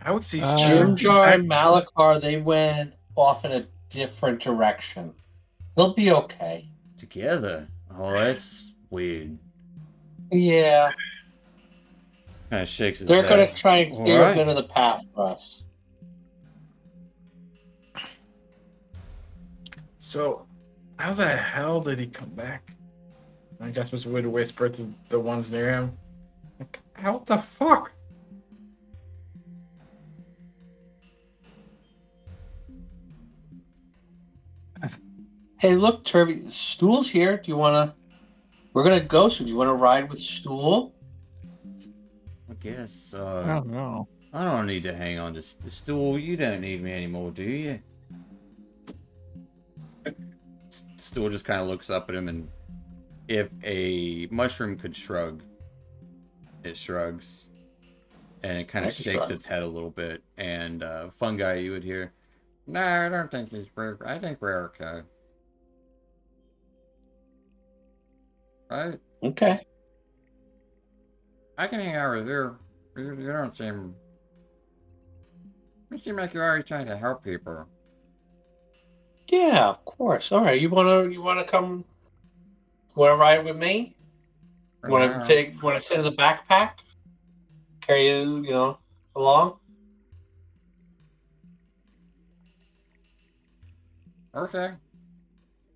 I would see Jim Jar and Malachar, they went off in a different direction. They'll be okay. Together? Oh, that's weird. Yeah, Kind of shakes his they're head. gonna try and clear Alright. a bit of the path for us. So, how the hell did he come back? I guess Mr. Wood whispered to the ones near him. Like, how the fuck? Hey, look, Turvy, Stool's here. Do you wanna? We're gonna go. So, do you want to ride with Stool? I guess, I don't know. I don't need to hang on to the stool. You don't need me anymore, do you? Stool just kind of looks up at him, and if a mushroom could shrug, it shrugs. And it kind I of can shakes shrug. its head a little bit. And fungi, you would hear, no, I don't think he's brave. I think we're okay. Right? Okay. I can hang out with you. You don't seem... You seem like you're always trying to help people. Yeah, of course. All right. You wanna come? Wanna ride with me? Want to sit in the backpack? Carry you, along? Okay.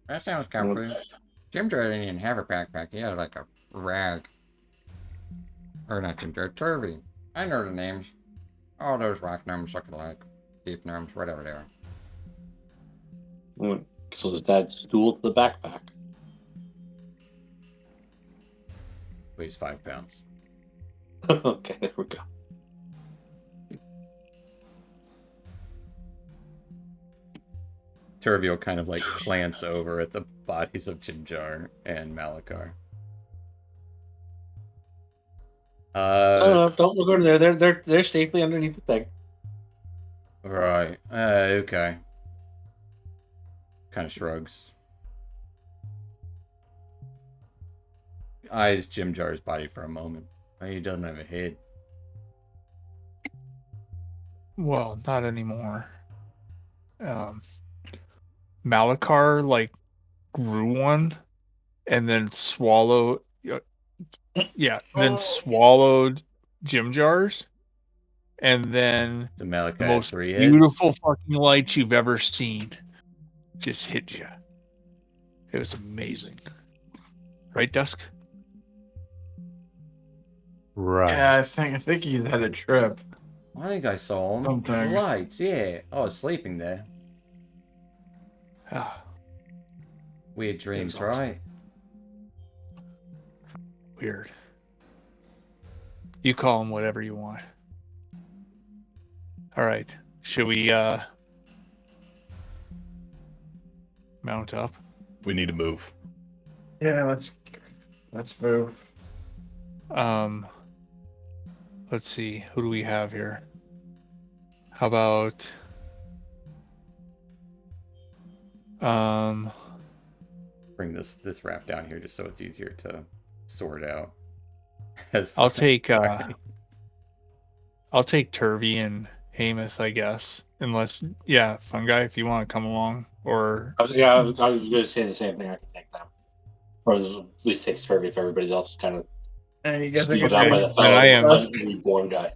That sounds comfy. Jim Jar didn't even have a backpack. He had like a rag. Or not Jim Jar, Turvy. I know the names. All those rock gnomes look alike. Deep gnomes, whatever they are. So does that Stool to the backpack? Weighs 5 pounds. Okay, there we go. Turvey will kind of like glance over at the bodies of Jimjar and Malakar. No, don't look over there. They're safely underneath the thing. Right. Okay. Kind of shrugs. Eyes Jimjar's body for a moment. He doesn't have a head. Well, not anymore. Malakar like grew one, and then swallowed. Then swallowed Jimjar's, and then So Malakar the had most 3 heads. beautiful fucking light you've ever seen just hit you. It was amazing, right, Dusk? Right. Yeah, I think he's had a trip. I think I saw him. Something. The lights, yeah. I was sleeping there. Ah, Weird dreams, awesome. right? weird. You call him whatever you want. All right. Should we mount up? We need to move. Yeah, let's move. Let's see. Who do we have here? How about Bring this raft down here just so it's easier to sort out. As I'll far- take Sorry. I'll take Turvey and Hamath, I guess. Unless, yeah, Fungi, if you want to come along, or I was going to say the same thing. I can take them, or at least take Turvey if everybody else is kind of And you guys are split gonna out by the but I am- fellow reborn guy.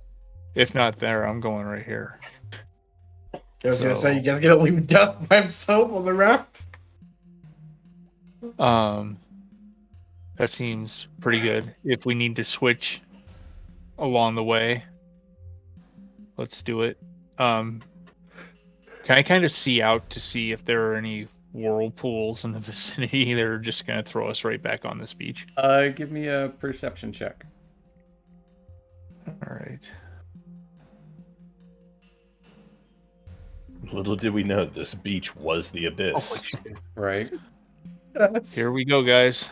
if not there, I'm going right here. I was gonna So- say you guys gonna leave Dust by himself on the raft. That seems pretty good. If we need to switch along the way, let's do it. Can I kind of see out to see if there are any whirlpools in the vicinity that are just going to throw us right back on this beach? Give me a perception check. All right. Little did we know this beach was the abyss. Holy shit. Right. Here we go, guys.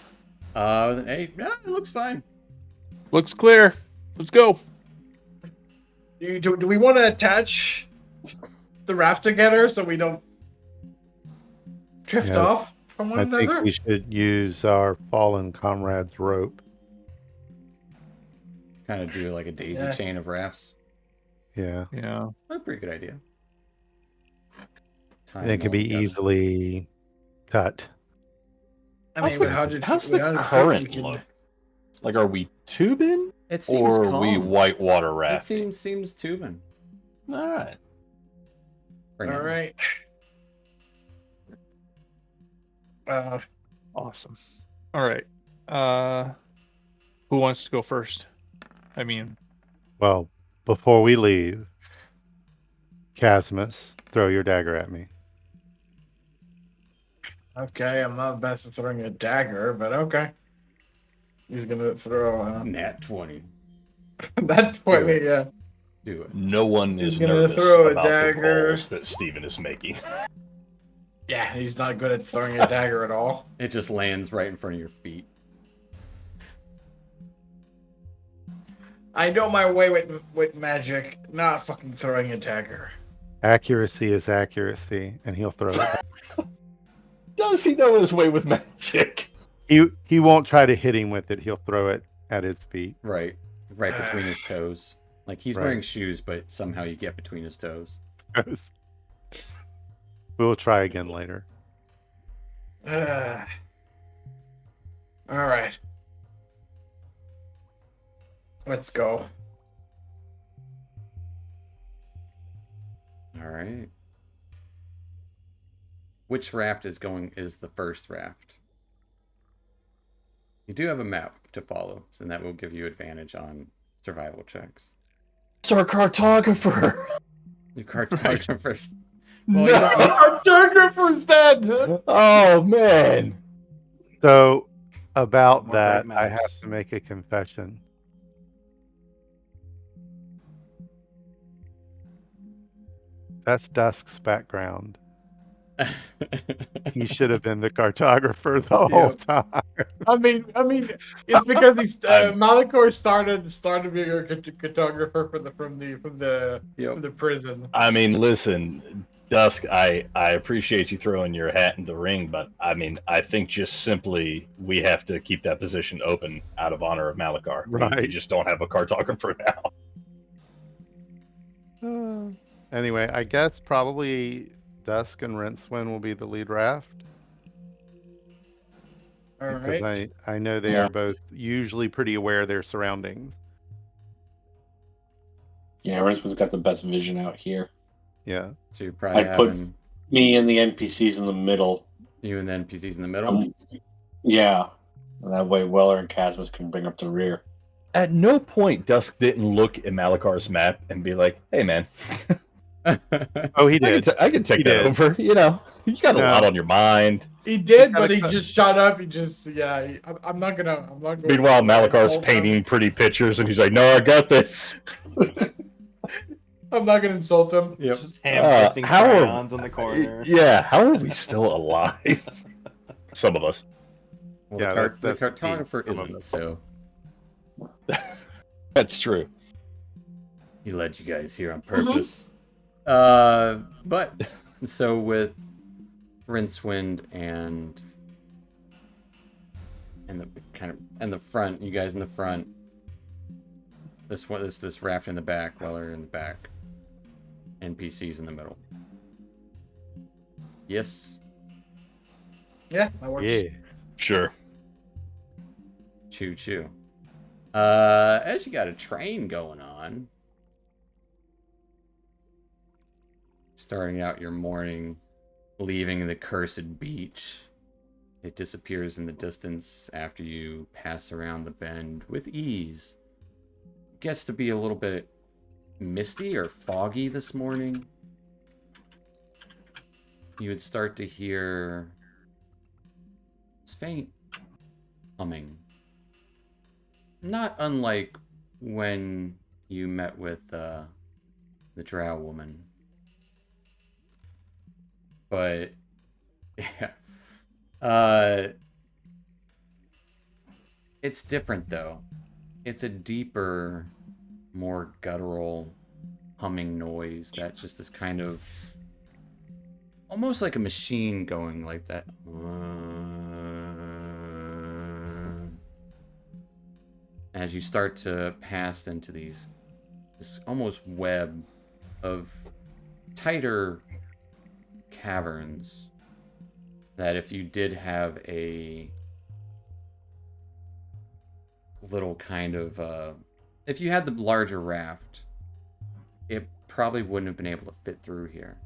With an 8. Yeah, it looks fine. Looks clear. Let's go. Do we want to attach the raft together so we don't drift Yeah. off from one I another? think we should use our fallen comrade's rope. Kind of do like a daisy Yeah. chain of rafts. Yeah. Yeah. That's a pretty good idea. And it can be easily cut. I mean, How's with the, 100 how's with the 100 feet, current you can- look? Like, are we tubing It seems or are calm. we whitewater It rafting? seems tubing. All right. Right All now. right. Awesome. All right. Who wants to go first? I mean, Well, before we leave, Casmus, throw your dagger at me. Okay, I'm not the best at throwing a dagger, but okay. He's gonna throw Nat 20. that 20, yeah. Do it. No one He's is gonna nervous throw a about the dagger. rolls that Steven is making. Yeah, he's not good at throwing a dagger at all. It just lands right in front of your feet. I know my way with magic, not fucking throwing a dagger. Accuracy is accuracy, and he'll throw it. Does he know his way with magic? He won't try to hit him with it. He'll throw it at his feet. Right. Right between his toes. Like he's Right. wearing shoes, but somehow you get between his toes. We'll try again later. All right. Let's go. All right. Which raft is the first raft? You do have a map to follow, so that will give you advantage on survival checks. It's our cartographer. Your cartographer's. No. Our dagger's dead! Oh man. So About More great that, I have maps. to make a confession. That's Dusk's background. He should have been the cartographer the whole Yep. time. I mean, it's because he's I'm- Malachor started being a cartographer from the prison. I mean, listen, Dusk, I appreciate you throwing your hat in the ring, but I mean, I think just simply we have to keep that position open out of honor of Malachar. We Right. just don't have a cartographer now. Anyway, I guess probably Dusk and Rincewind will be the lead raft. All Because right. I know they Yeah. are both usually pretty aware of their surroundings. Yeah, Rinceman's got the best vision out here. Yeah. So you're probably I'd put having me and the NPCs in the middle. you and the NPCs in the middle. Yeah. And that way Weller and Casmus can bring up the rear. At no point Dusk didn't look at Malachar's map and be like, "Hey, man, Oh, he I did. can take He that did. over." You know, you got a No. lot on your mind. He did, gotta but he cut- just shut up. He just I'm not gonna. Meanwhile, Malachar's insult him. painting pretty pictures, and he's like, "No, I got this." I'm not gonna insult him. Yep. Just ham-fisting how are- crayons in the corner. Yeah, how are we still alive? Some of us. Well, Yeah, the that's the key. cartographer Some of isn't, us. so That's true. he led you guys here on purpose. But so with Rincewind and the front, you guys in the front. This raft in the back, Weller in the back, NPCs in the middle. Yes, Yeah, that works. Yeah. Sure. choo choo. As you got a train going on, starting out your morning, leaving the cursed beach. It disappears in the distance after you pass around the bend with ease. It gets to be a little bit misty or foggy this morning. You would start to hear this faint humming. Not unlike when you met with the drow woman. But yeah. It's different though. It's a deeper, more guttural humming noise that's just this kind of almost like a machine going like that. As you start to pass into this almost web of tighter caverns that if you did have a little kind of if you had the larger raft, it probably wouldn't have been able to fit through here.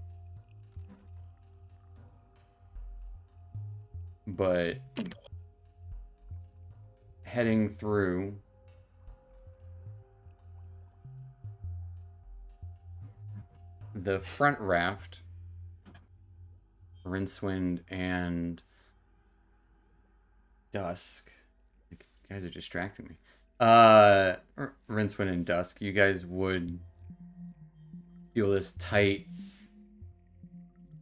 But heading through the front raft, Rincewind and Dusk. You guys are distracting me. Rincewind and Dusk, you guys would feel this tight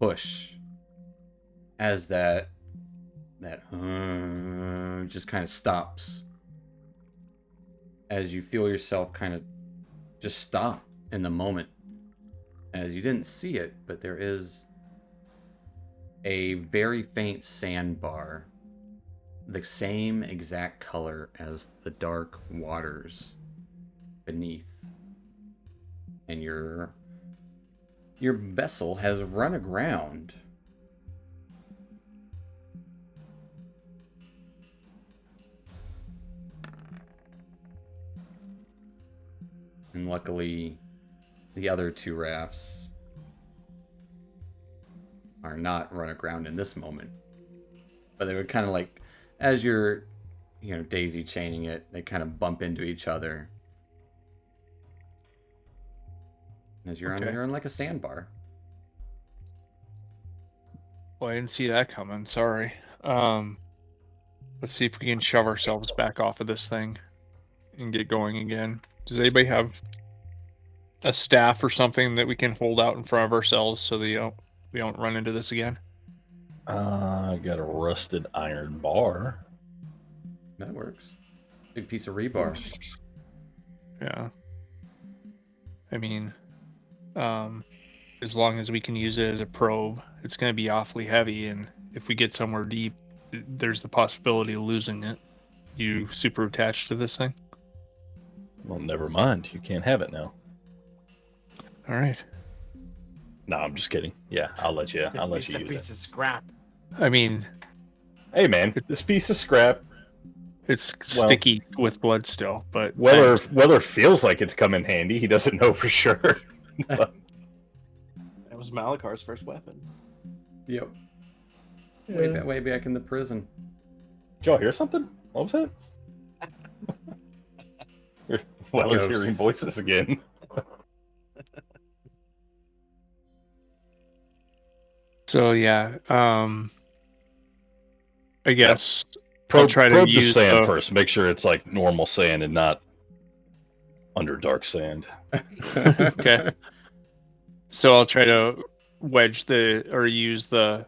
push as that just kind of stops. As you feel yourself kind of just stop in the moment. As you didn't see it, but there is a very faint sandbar, the same exact color as the dark waters beneath. And your vessel has run aground. And luckily, the other two rafts are not run aground in this moment. But they would kind of like, as you're, daisy chaining it, they kind of bump into each other. As you're Okay. you're on like a sandbar. Well, I didn't see that coming. Sorry. Let's see if we can shove ourselves back off of this thing and get going again. Does anybody have a staff or something that we can hold out in front of ourselves so that we don't run into this again? I got a rusted iron bar. That works. Big piece of rebar. Yeah. I mean, as long as we can use it as a probe, it's going to be awfully heavy, and if we get somewhere deep, there's the possibility of losing it. You super attached to this thing? Well, never mind. You can't have it now. All right. No, I'm just kidding. Yeah, I'll let you. I'll let It's you a use piece it. of scrap. I mean, Hey, man, this piece of scrap. it's Well- sticky with blood still, but Weller feels like it's come in handy. He doesn't know for sure. That was Malakar's first weapon. Yep. Way back in the prison. Did y'all hear something? What was that? Weller's Ghost. hearing voices again. so yeah. I guess Probe, try to probe the use sand the- first. Make sure it's like normal sand and not underdark sand. Okay. So I'll try to use the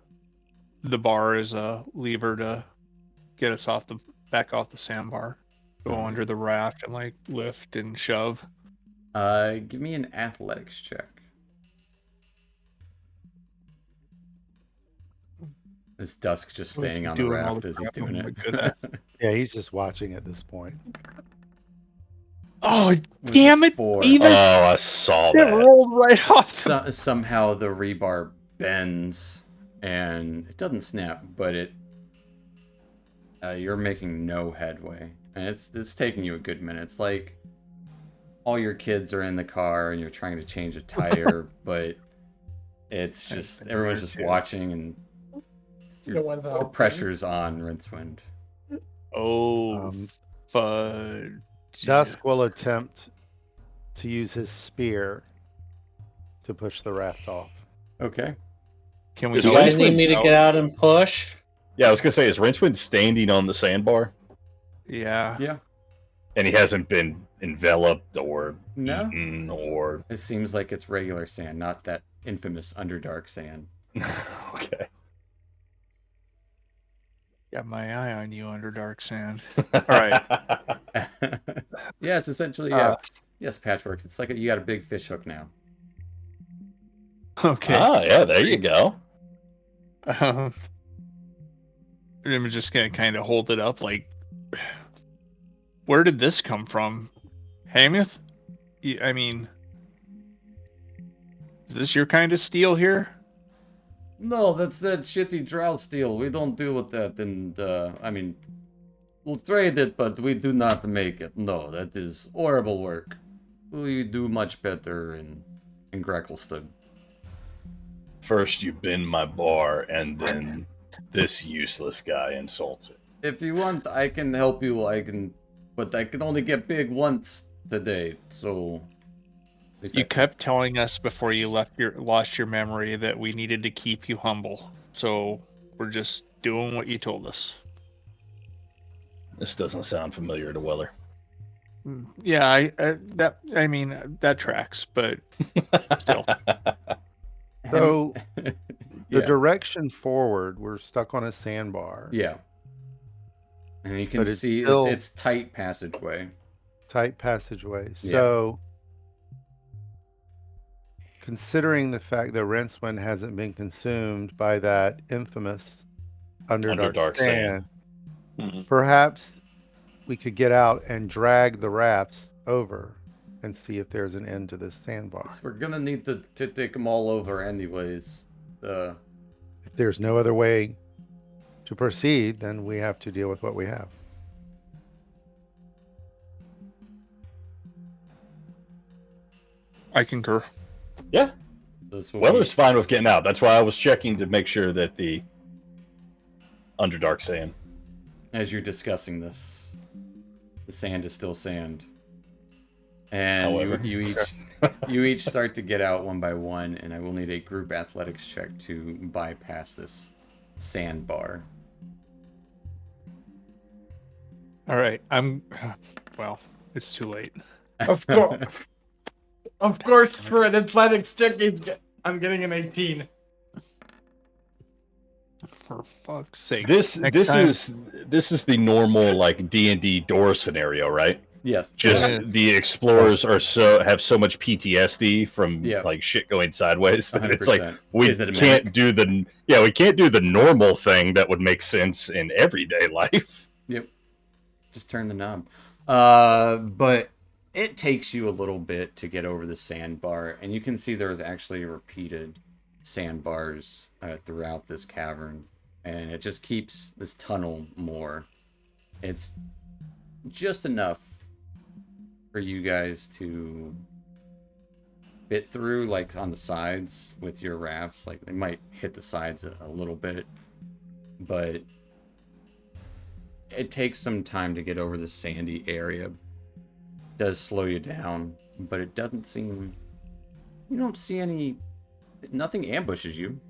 bar as a lever to get us back off the sandbar. Go Alright. under the raft and like lift and shove. Give me an athletics check. Is Dusk just staying on the Doing all raft the as he's crap doing I'm it? good at. Yeah, he's just watching at this point. Oh With a damn it! 4. Even Oh, I saw it that. rolled right off. Somehow the rebar bends and it doesn't snap, but you're making no headway, and it's taking you a good minute. It's like all your kids are in the car and you're trying to change a tire, but it's just everyone's just watching, and the pressure's on Rincewind. Oh, Um, fudge. Dusk will attempt to use his spear to push the raft off. Okay. Can we Is You go guys Rincewind need me to out? get out and push? Yeah, I was gonna say, is Rincewind standing on the sandbar, Yeah. Yeah. and he hasn't been enveloped or No. eaten or? It seems like it's regular sand, not that infamous Underdark sand. Okay. Got my eye on you, Underdark Sand. All right. Yeah, it's essentially yes, Patchworks. It's like you got a big fish hook now. Okay. Ah, yeah, there you go. I'm just gonna kind of hold it up, like, where did this come from, Hamath? I mean, is this your kind of steel here? No, that's that shitty drow steel. We don't deal with that, and I mean, we'll trade it, but we do not make it. No, that is horrible work. We do much better in Greckelstad. First you bend my bar, and then this useless guy insults it. If you want, I can help you. But I can only get big once today. So You kept telling us before you lost your memory that we needed to keep you humble. So we're just doing what you told us. This doesn't sound familiar to Weller. Yeah, that tracks, but still. So the Yeah. direction forward, we're stuck on a sandbar. Yeah. And you can But it's see still- it's tight passageway. Tight passageway. Yeah. So, considering the fact that Rincewind hasn't been consumed by that infamous Underdark, Underdark sand, sand. perhaps we could get out and drag the rafts over and see if there's an end to this sandbar. So we're gonna need to take them all over anyways. If there's no other way to proceed, then we have to deal with what we have. I concur. Yeah, this will Weller's fine with getting out. That's why I was checking to make sure that the Underdark sand. as you're discussing this, the sand is still sand. And However. you each start to get out one by one, and I will need a group athletics check to bypass this sandbar. All right. Well, it's too late. Of course, of course, for an athletics check, I'm getting an 18. For fuck's sake. This Next time- is the normal like D&D door scenario, right? Yes. Just Yeah. the explorers have so much PTSD from Yeah. like shit going sideways that it's 100%. like we Is it a can't do the normal thing that would make sense in everyday life. Yep. Just turn the knob. But it takes you a little bit to get over the sandbar, and you can see there's actually repeated sandbars throughout this cavern, and it just keeps this tunnel more. It's just enough for you guys to bit through, like on the sides with your rafts. Like they might hit the sides a little bit, but it takes some time to get over the sandy area. It does slow you down, but it doesn't seem, you don't see nothing ambushes you,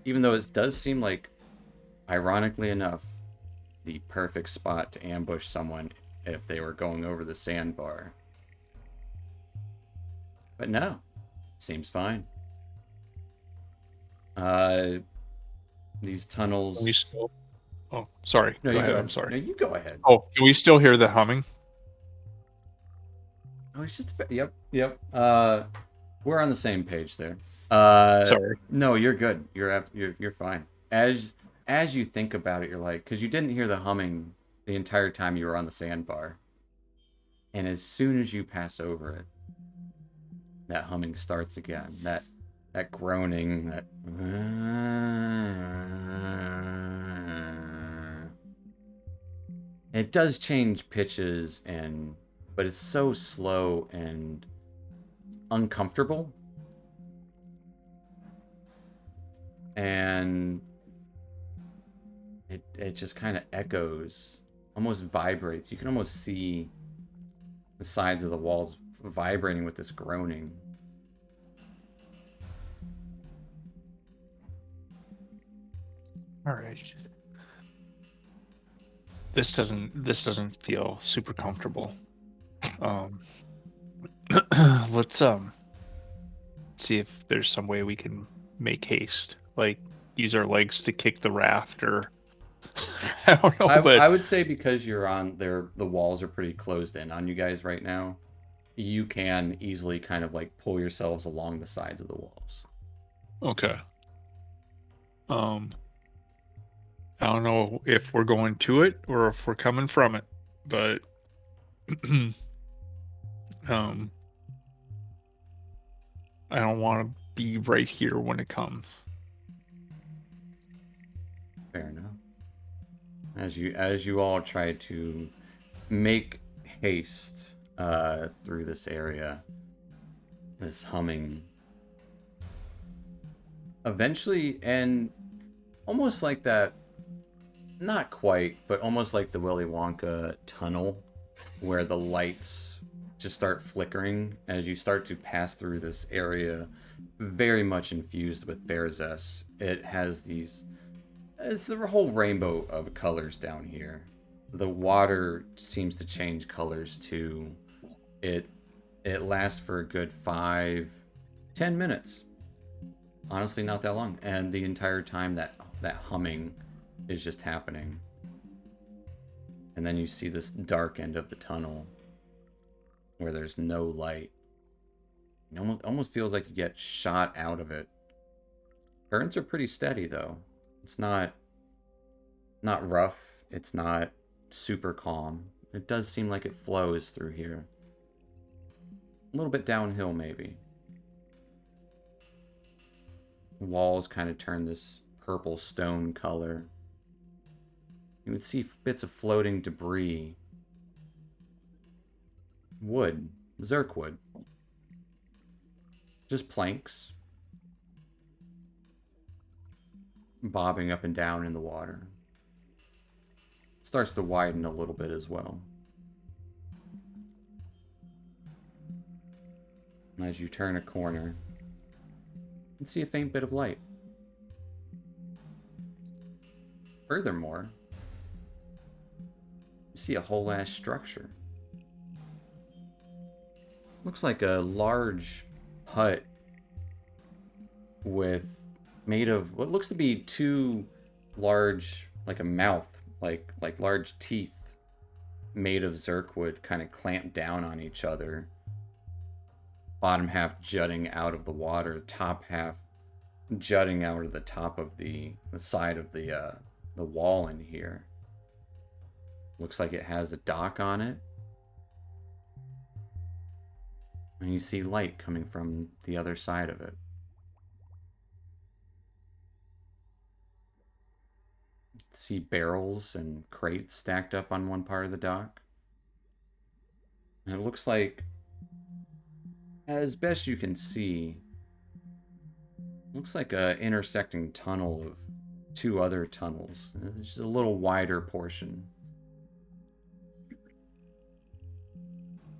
even though it does seem like, ironically enough, the perfect spot to ambush someone if they were going over the sandbar. But no, seems fine. These tunnels. Can we still... Oh, sorry. No, go you ahead. go. I'm sorry. No, you go ahead. Oh, can we still hear the humming? Oh, it's just yep. We're on the same page there. Sorry. No, you're good. You're fine. As you think about it, you're like, because you didn't hear the humming the entire time you were on the sandbar, and as soon as you pass over it, that humming starts again. That groaning. That. It does change pitches but it's so slow and uncomfortable. And it just kind of echoes, almost vibrates. You can almost see the sides of the walls vibrating with this groaning. All right. This doesn't feel super comfortable. Let's see if there's some way we can make haste, like use our legs to kick the raft, or I don't know. I would say because you're on there, the walls are pretty closed in on you guys right now. You can easily kind of like pull yourselves along the sides of the walls. Okay. I don't know if we're going to it or if we're coming from it, but I don't want to be right here when it comes. Fair enough. As you all try to make haste through this area, this humming, eventually, and almost like that, not quite, but almost like the Willy Wonka tunnel, where the lights just start flickering as you start to pass through this area, very much infused with Farazes. It has it's the whole rainbow of colors down here. The water seems to change colors too. It lasts for a good 5-10 minutes. Honestly, not that long. And the entire time that humming is just happening. And then you see this dark end of the tunnel where there's no light. It almost feels like you get shot out of it. Currents are pretty steady though. It's not rough. It's not super calm. It does seem like it flows through here. A little bit downhill maybe. Walls kind of turn this purple stone color. You would see bits of floating debris. Wood. Zerk wood. Just planks. Bobbing up and down in the water. Starts to widen a little bit as well. And as you turn a corner, you can see a faint bit of light. Furthermore, you see a whole ass structure. Looks like a large hut made of what looks to be two large, like a mouth, like large teeth made of Zerkwood, kind of clamped down on each other. Bottom half jutting out of the water, top half jutting out of the top of the side of the wall in here. Looks like it has a dock on it. And you see light coming from the other side of it. See barrels and crates stacked up on one part of the dock. And it looks like, as best you can see, looks like a intersecting tunnel of two other tunnels. It's just a little wider portion.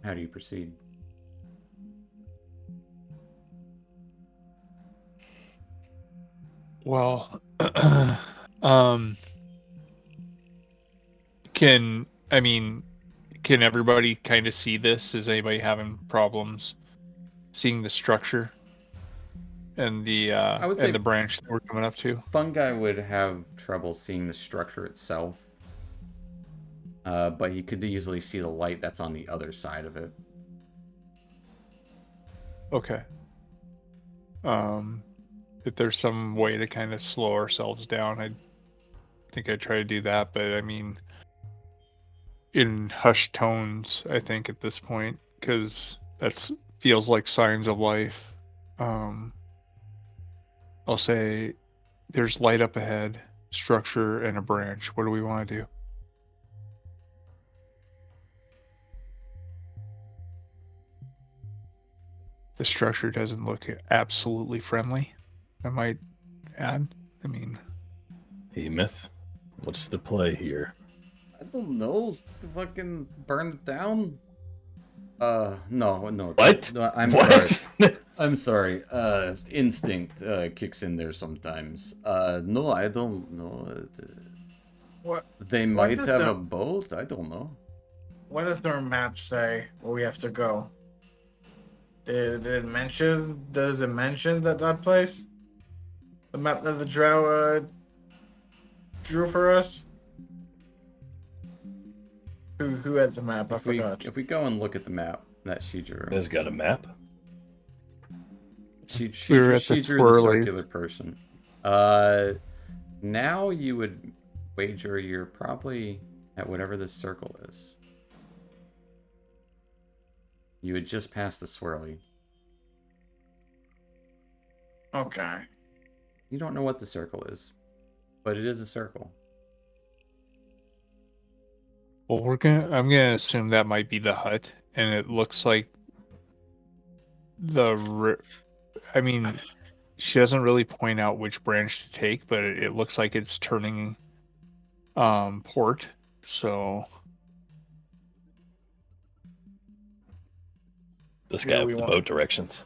How do you proceed? Well, can everybody kind of see this? Is anybody having problems seeing the structure and the I would say and the branch that we're coming up to? Fungi would have trouble seeing the structure itself, but he could easily see the light that's on the other side of it. Okay. If there's some way to kind of slow ourselves down, I think I'd try to do that. But I mean, in hushed tones, I think at this point, because that feels like signs of life. I'll say there's light up ahead, structure, and a branch. What do we want to do? The structure doesn't look absolutely friendly, I might add. I mean, Hemoth, what's the play here? I don't know. Fucking burn it down? No. What? No, I'm What? sorry. I'm sorry. Instinct kicks in there sometimes. No, I don't know. What? They What might does have the- a boat. I don't know. What does their map say where we have to go? Does it mention that place? The map that the drow drew for us? Who had the map? I forgot. If we go and look at the map that she drew, You guys got a map? she We were drew, at she the drew the twirly. circular person. Now you would wager you're probably at whatever this circle is. You had just passed the swirly. Okay. You don't know what the circle is, but it is a circle. well, I'm gonna assume that might be the hut, and it looks like I mean, she doesn't really point out which branch to take, but it looks like it's turning port. So This Yeah, guy we with the want- boat directions.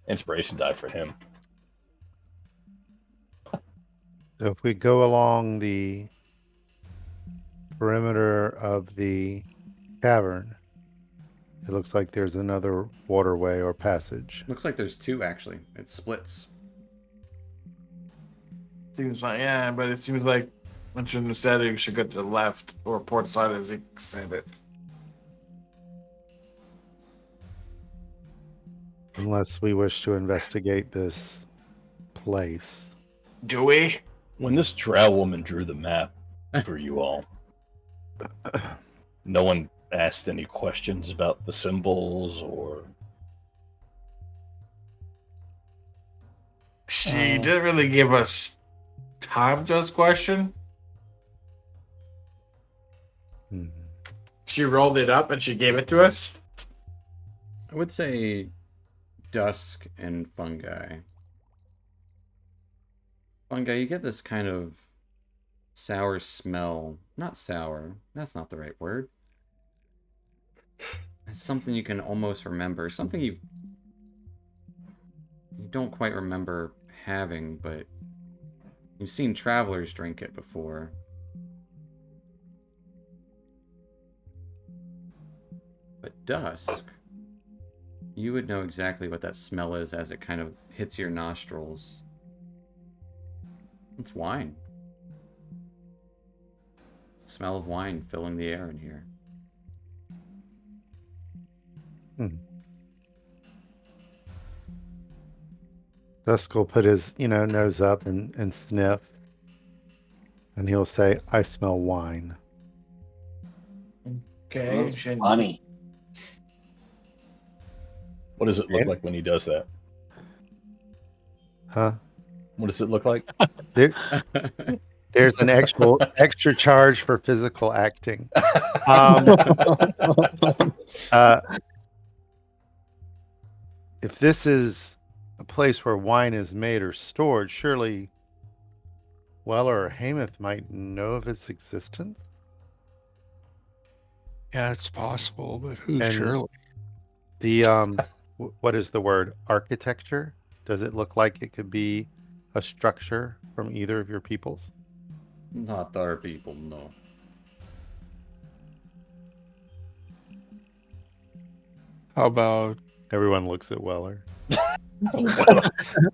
Inspiration die for him. So if we go along the perimeter of the cavern, it looks like there's another waterway or passage. Looks like there's two actually. It splits. Seems like but it seems like once you said it, you should go to the left or port side as he said it. Unless we wish to investigate this place. Do we? When this drow woman drew the map for you all, no one asked any questions about the symbols or... She didn't really give us time to ask question. Hmm. She rolled it up and she gave it to us. I would say Dusk and Fungi. Fungi, you get this kind of sour smell. Not sour. That's not the right word. It's something you can almost remember. Something you don't quite remember having, but you've seen travelers drink it before. But Dusk, you would know exactly what that smell is as it kind of hits your nostrils. It's wine. Smell of wine filling the air in here. Dusk will put his, nose up and sniff. And he'll say, I smell wine. Okay. It's funny. What does it look Yeah. like when he does that? Huh? What does it look like? There's an extra charge for physical acting. If this is a place where wine is made or stored, surely Weller or Hamath might know of its existence. Yeah, it's possible, but who And- surely? The what is the word? Architecture? Does it look like it could be a structure from either of your peoples? Not our people, no. How about Everyone looks at Weller.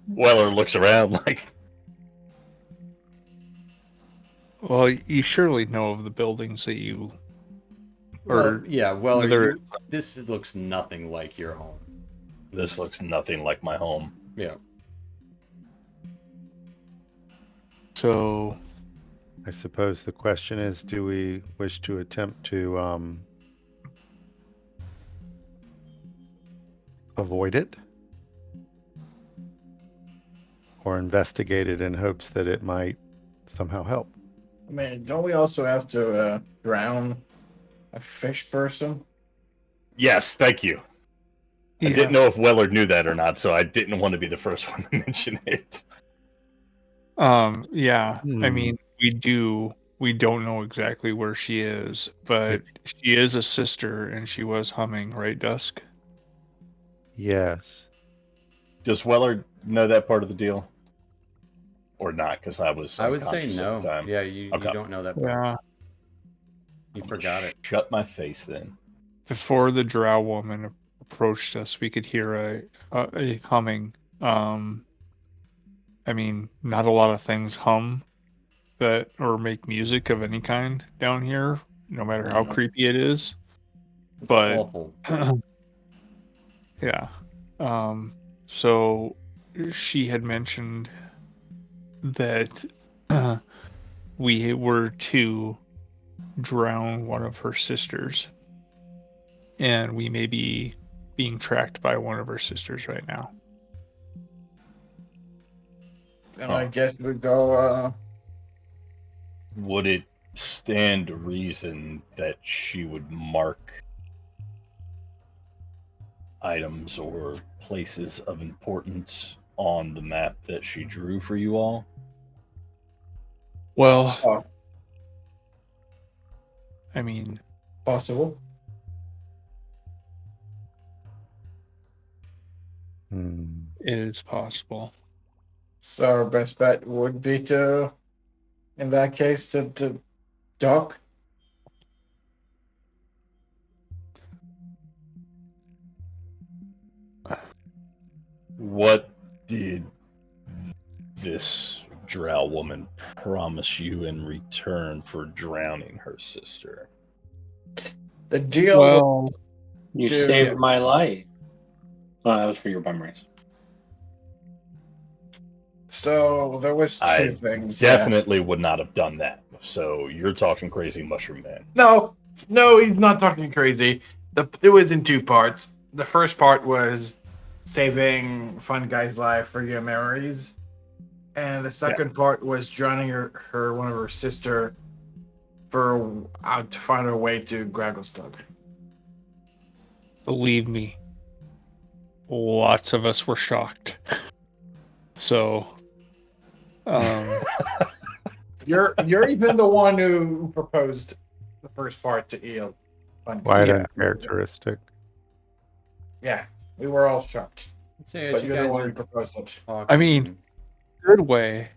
Weller looks around like, well, you surely know of the buildings that you Well, yeah, well, whether this looks nothing like your home. this looks nothing like my home. Yeah. so I suppose the question is, do we wish to attempt to avoid it? Or investigate it in hopes that it might somehow help? I mean, don't we also have to drown a fish person? Yes, thank you. I didn't know if Weller knew that or not, so I didn't want to be the first one to mention it. Yeah. I Hmm. mean, we don't know exactly where she is, but she is a sister and she was humming, right, Dusk? Yes. Does Weller know that part of the deal? Or not, because I was I would say unconscious no. at the time. Yeah, you Okay. don't know that part. Yeah. You forgot it. Shut my face then. Before the drow woman approached us, we could hear a humming. I mean, not a lot of things hum that or make music of any kind down here, no matter how No. creepy it is. It's But awful. yeah. So she had mentioned that we were to drown one of her sisters. And we may be being tracked by one of her sisters right now. And I guess we go. Would it stand to reason that she would mark items or places of importance on the map that she drew for you all? Well, I mean, Possible. it is possible. So our best bet would be to, in that case, to duck. What did this drow woman promise you in return for drowning her sister? The deal. Well, You Dude. saved my life. Oh, that was for your memories. So there was two I things. Definitely would not have done that. So you're talking crazy, Mushroom Man. No, he's not talking crazy. It was in two parts. The first part was saving Fun Guy's life for your memories, and the second part was drowning one of her sister, to find her way to Gragglestug. believe me, lots of us were shocked. So, You're even the one who proposed the first part to Eel. Fun Guy. Quite Yeah. uncharacteristic. Yeah, we were all shocked, I'd say as but you you're the guys one are who proposed it. talking, I mean- good way.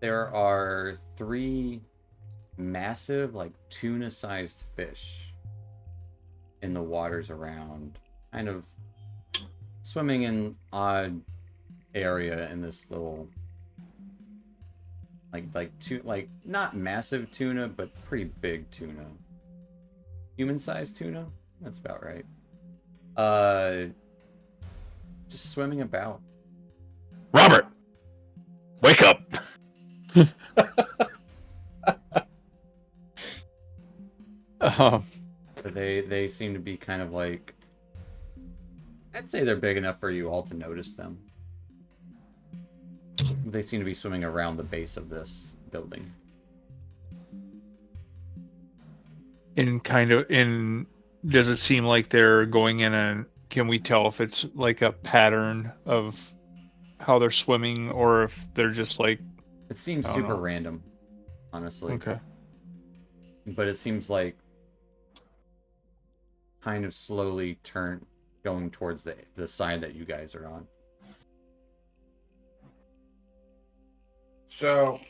there are 3 massive, like tuna-sized fish in the waters around, kind of swimming in odd area in this little like not massive tuna, but pretty big tuna. Human-sized tuna? That's about right. Just swimming about. Robert, wake up. But they seem to be kind of like, I'd say they're big enough for you all to notice them. They seem to be swimming around the base of this building. Does it seem like they're going in a, can we tell if it's like a pattern of how they're swimming or if they're just like, It seems I don't super know. random, honestly. okay. But it seems like kind of slowly going towards the side that you guys are on. So,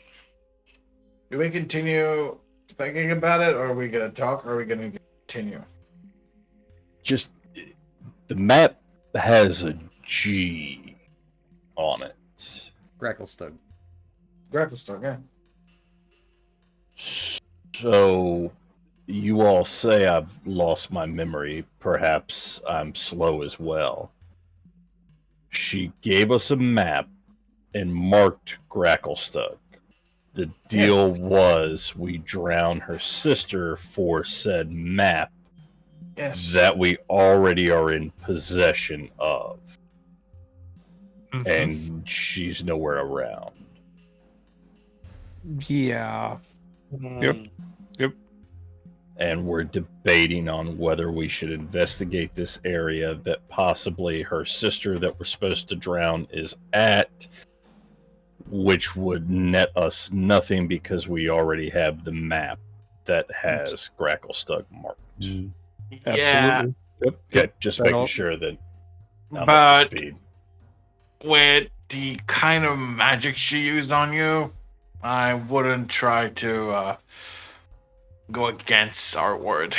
do we continue thinking about it, or are we gonna talk, or are we gonna continue? Just the map has a G on it. Gracklestug. Gracklestug, yeah. So you all say I've lost my memory. Perhaps I'm slow as well. She gave us a map and marked Gracklestug. The deal was we drown her sister for said map Yes. that we already are in possession of. Mhm. And she's nowhere around. Yeah. Mm, And we're debating on whether we should investigate this area that possibly her sister that we're supposed to drown is at, which would net us nothing because we already have the map that has Gracklestug marked. Mm. Yeah, Absolutely. Yep. Okay, just That making all- sure that I'm up but to speed. with the kind of magic she used on you, I wouldn't try to go against our word.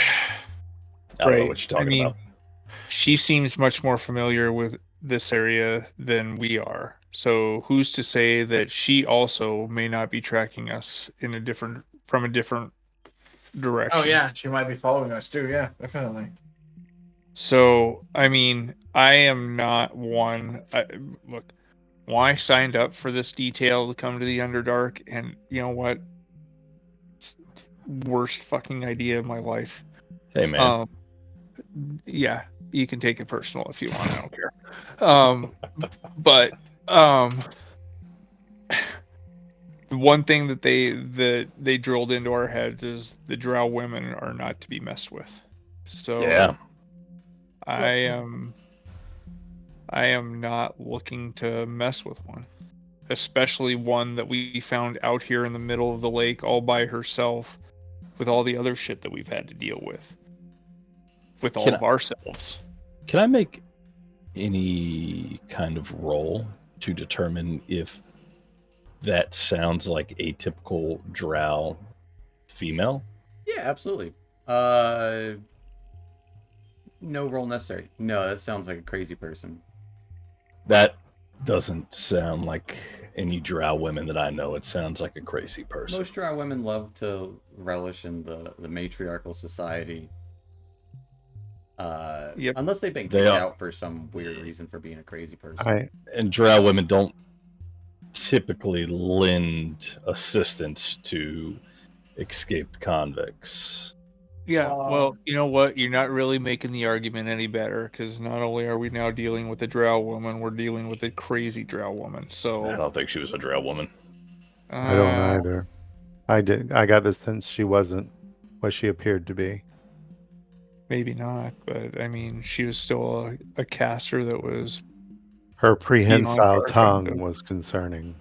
I don't know Right. what you're talking I mean, about. She seems much more familiar with this area than we are. So who's to say that she also may not be tracking us in from a different direction? Oh yeah, she might be following us too. Yeah, definitely. So, I mean, I am not one. Look, when I signed up for this detail to come to the Underdark, and you know what? It's the worst fucking idea of my life. Hey, man. Yeah, you can take it personal if you want. I don't care. But the one thing that they drilled into our heads is the drow women are not to be messed with. So Yeah. I am not looking to mess with one, especially one that we found out here in the middle of the lake all by herself, with all the other shit that we've had to deal with all Can of ourselves. Can I make any kind of roll to determine if that sounds like a typical drow female? Yeah, absolutely. No roll necessary. No, that sounds like a crazy person. That doesn't sound like any drow women that I know. It sounds like a crazy person. Most drow women love to relish in the matriarchal society. Yep. Unless they've been They kicked are. out for some weird reason for being a crazy person. And drow women don't typically lend assistance to escaped convicts. Yeah, well, you know what? You're not really making the argument any better, because not only are we now dealing with a drow woman, we're dealing with a crazy drow woman. I So don't think she was a drow woman. I don't uh, either. I got the sense she wasn't what she appeared to be. maybe not, but I mean, she was still a caster that was Her prehensile our tongue effective. was concerning.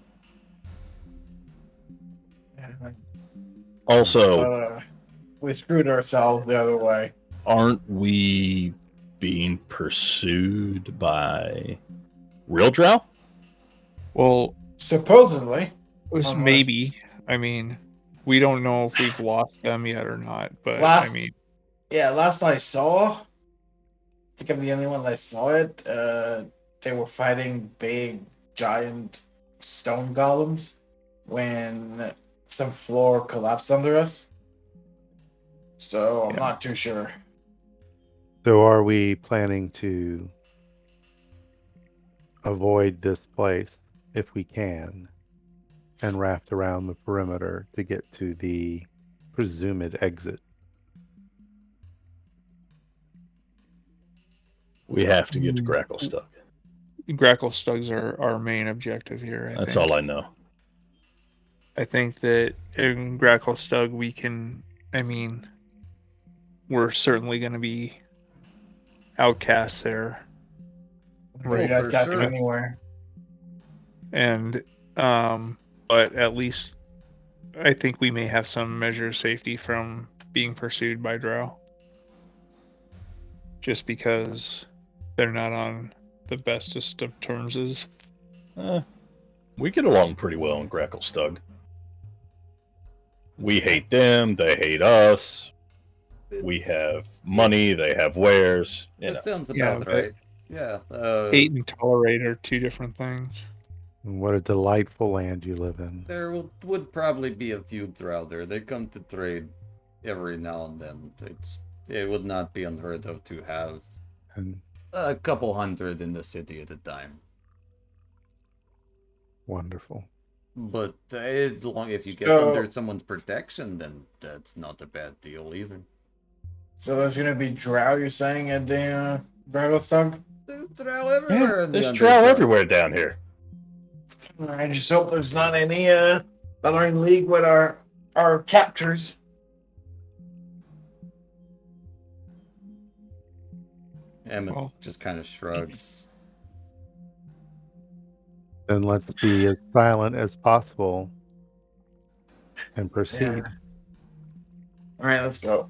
Also, We screwed ourselves the other way. aren't we being pursued by real drow? well, Supposedly. it was Unless- maybe. I mean, we don't know if we've lost them yet or not, but Last- I mean, Yeah, last I saw, think I'm the only one that saw it. They were fighting big, giant stone golems when some floor collapsed under us. So I'm Yeah. not too sure. So are we planning to avoid this place if we can and raft around the perimeter to get to the presumed exit? We have to get to Gracklestug. Grackle Stugs are our main objective here. That's all I know. I think that in Grackle Stug we can. I mean, we're certainly going to be outcasts there, Right, for that's sure. anywhere. and but at least I think we may have some measure of safety from being pursued by Drow, just because they're not on the bestest of terms. We get along pretty well in Gracklestug. We hate them, they hate us. We have money, they have wares. You know. That sounds Yeah, about but- right. Yeah. Hate and tolerate are two different things. And what a delightful land you live in. There would probably be a few Drow there. They come to trade every now and then. It would not be unheard of to have And a couple hundred in the city at a time. wonderful. But as long if you get So- under someone's protection, then that's not a bad deal either. So there's gonna be drow, you're saying, at the Bragglestug? There's Drow everywhere. Yeah, in the there's Drow Underdark. everywhere down here. I just hope there's not any that are in league with our captors. Emmett Well- just kind of shrugs. Then let's be as silent as possible and proceed. Yeah. Alright, let's go.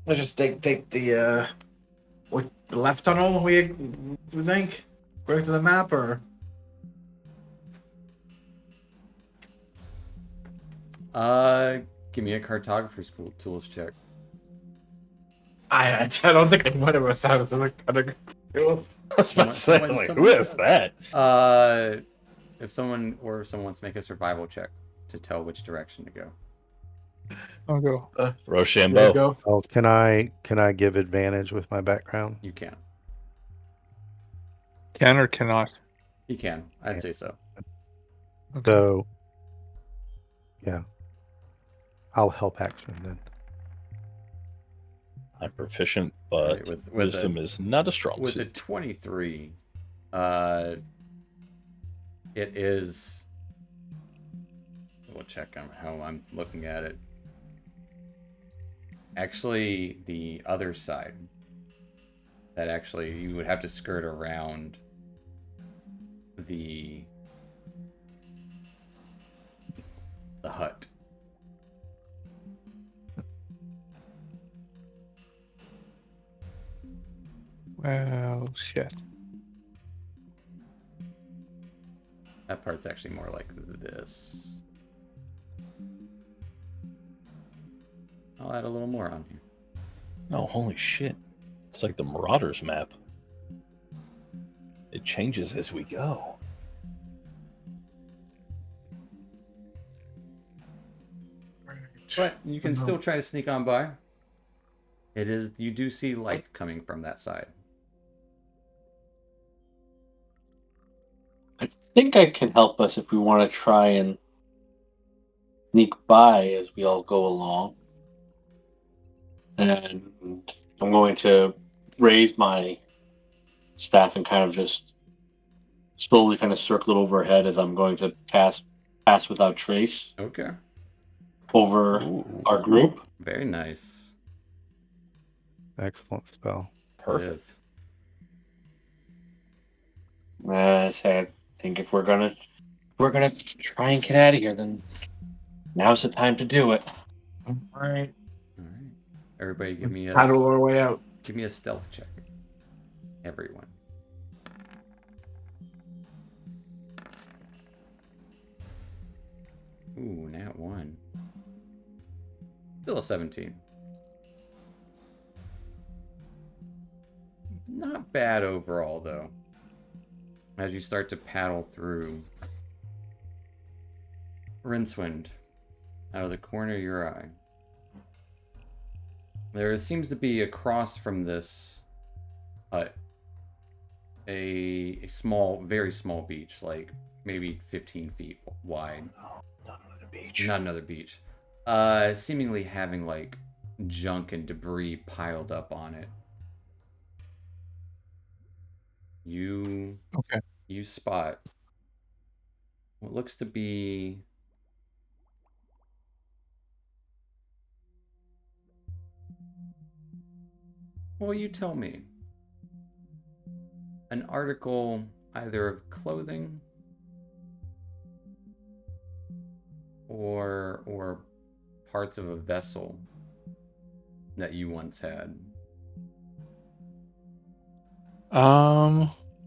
Let's just take the what, the left tunnel, we think? According to the map, or Give me a cartographer's tools check. I don't think anyone of us has a I was about to say, Someone- like, someone- who is that? If someone wants to make a survival check to tell which direction to go. I'll go. There you Rochambeau. go. Oh, can I give advantage with my background? You can. Can or cannot. You can. I'd say so. Okay. So, yeah, I'll help action then. I'm proficient, but Right, with wisdom is not a strong With a suit. 23, it is. We'll check on how I'm looking at it. Actually, the other side. That actually you would have to skirt around the hut. Well, shit. That part's actually more like this. I'll add a little more on here. Oh, holy shit. It's like the Marauders map. It changes as we go. But you can still try to sneak on by. You do see light coming from that side. I think I can help us if we want to try and sneak by as we all go along. And I'm going to raise my staff and kind of just slowly kind of circle it overhead as I'm going to pass without trace Okay. over Ooh, our group. very nice. Excellent spell. Perfect. It is. So I think if we're gonna try and get out of here, then now's the time to do it. Alright. All right. Everybody, give me Paddle our way out. a stealth check. Everyone. Ooh, nat 1. Still a 17. bad overall, though. As you start to paddle through, Rincewind, out of the corner of your eye, there seems to be across from this hut a small, very small beach, like maybe 15 feet wide. Not another beach. Not another beach. Seemingly having like junk and debris piled up on it. You spot what looks to be well, you tell me. An article either of clothing or parts of a vessel that you once had.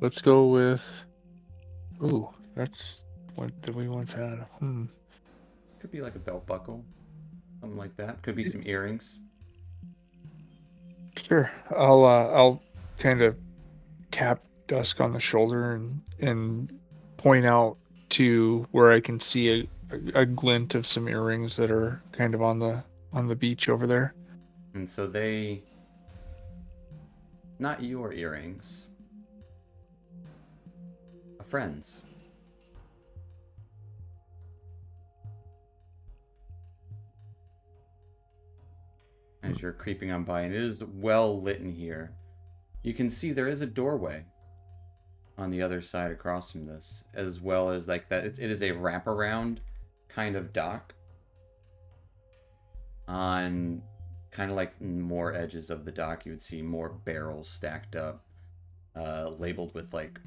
Let's go with. Ooh, that's what we once had. Could be like a belt buckle, something like that. Could be some earrings. Sure. I'll kind of tap Dusk on the shoulder and point out to where I can see a glint of some earrings that are kind of on the beach over there. And so they, not your earrings, a friend's. As you're creeping on by, and it is well lit in here, you can see there is a doorway on the other side across from this, as well as like that. It is a wraparound kind of dock on kind of like more edges of the dock. You would see more barrels stacked up, labeled with like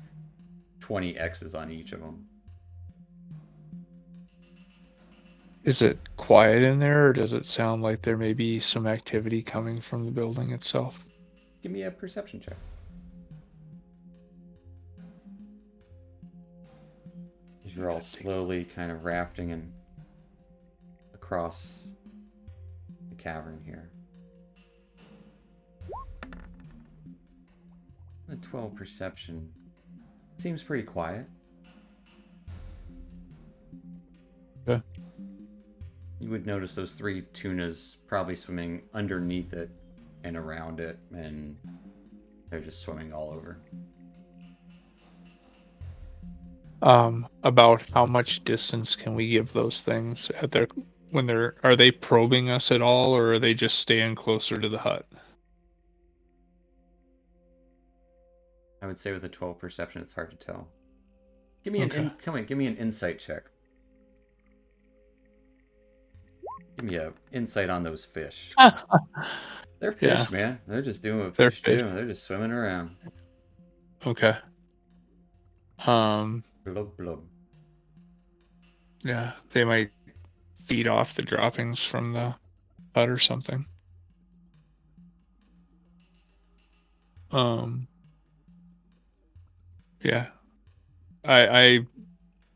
20 X's on each of them. Is it quiet in there, or does it sound like there may be some activity coming from the building itself? Give me a perception check. As you're all slowly kind of rafting and across the cavern here. A 12 perception. Seems pretty quiet. Yeah. You would notice those 3 tunas probably swimming underneath it and around it, and they're just swimming all over. About how much distance can we give those things at their are they probing us at all, or are they just staying closer to the hut? I would say with a 12 perception, it's hard to tell. Give me give me an insight check. Give me a insight on those fish. They're fish, man. They're just doing what fish do. They're just swimming around. Okay. Blub blub. Yeah, they might feed off the droppings from the hut or something. Yeah. I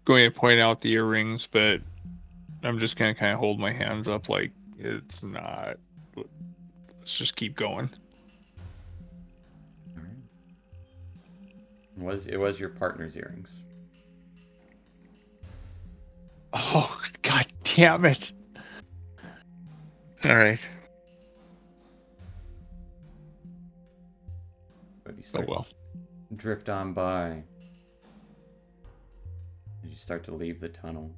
going to point out the earrings, but I'm just gonna kind of hold my hands up like it's not. Let's just keep going. All right. It was your partner's earrings. Oh, god damn it. All right. But you start well. Drift on by as you start to leave the tunnel.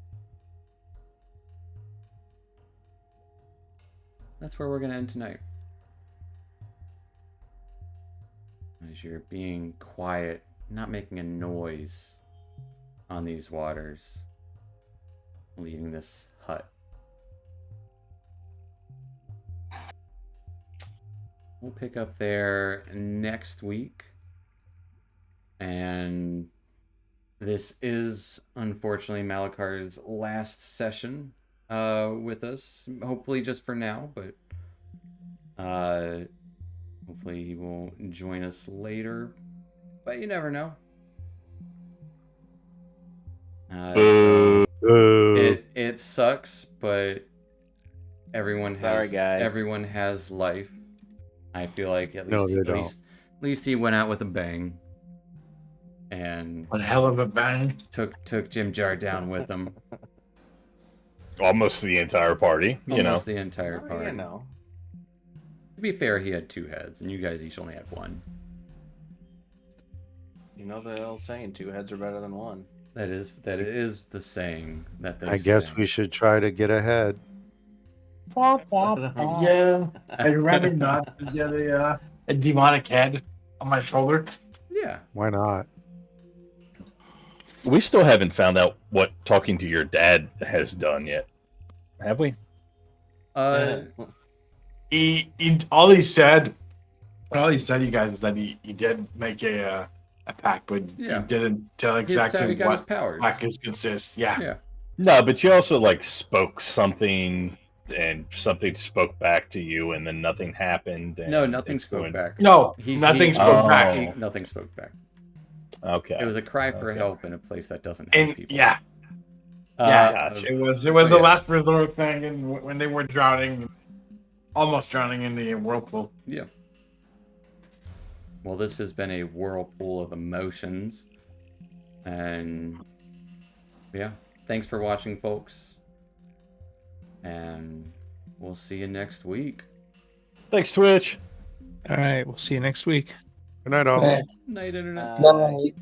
That's where we're going to end tonight. As you're being quiet, not making a noise on these waters, leaving this hut. We'll pick up there next week. And this is, unfortunately, Malakar's last session with us. Hopefully just for now, but hopefully he will join us later. But you never know. It sucks, but everyone has life. I feel like at least At least he went out with a bang. And One hell of a bang. took Jim Jar down with him. Almost the entire party, you Almost know. the entire Oh, party. you know. To be fair, he had 2 heads, and you guys each only had 1. You know the old saying, 2 heads are better than 1. That is the saying that they I guess say. we should try to get ahead. Yeah. I remember not the a demonic head on my shoulder. Yeah. Why not? We still haven't found out what talking to your dad has done yet. Have we? He all he said, you guys, is that he did make a pact, but Yeah. he didn't tell That's how he exactly got his what powers. pact consists. Yeah. Yeah. No, but you also like spoke something and something spoke back to you and then nothing happened. And No, nothing it's spoke going- back. No, He's- nothing he's- spoke Oh. back. Nothing spoke back. Okay. It was a cry for Okay. help in a place that doesn't help And people. yeah, yeah, Gotcha. it was a yeah. last resort thing, and when they were drowning, almost drowning in the whirlpool. Yeah. Well, this has been a whirlpool of emotions. And yeah, thanks for watching, folks. And we'll see you next week. Thanks, Twitch. All right, we'll see you next week. Good night, all. Night, Internet. Bye.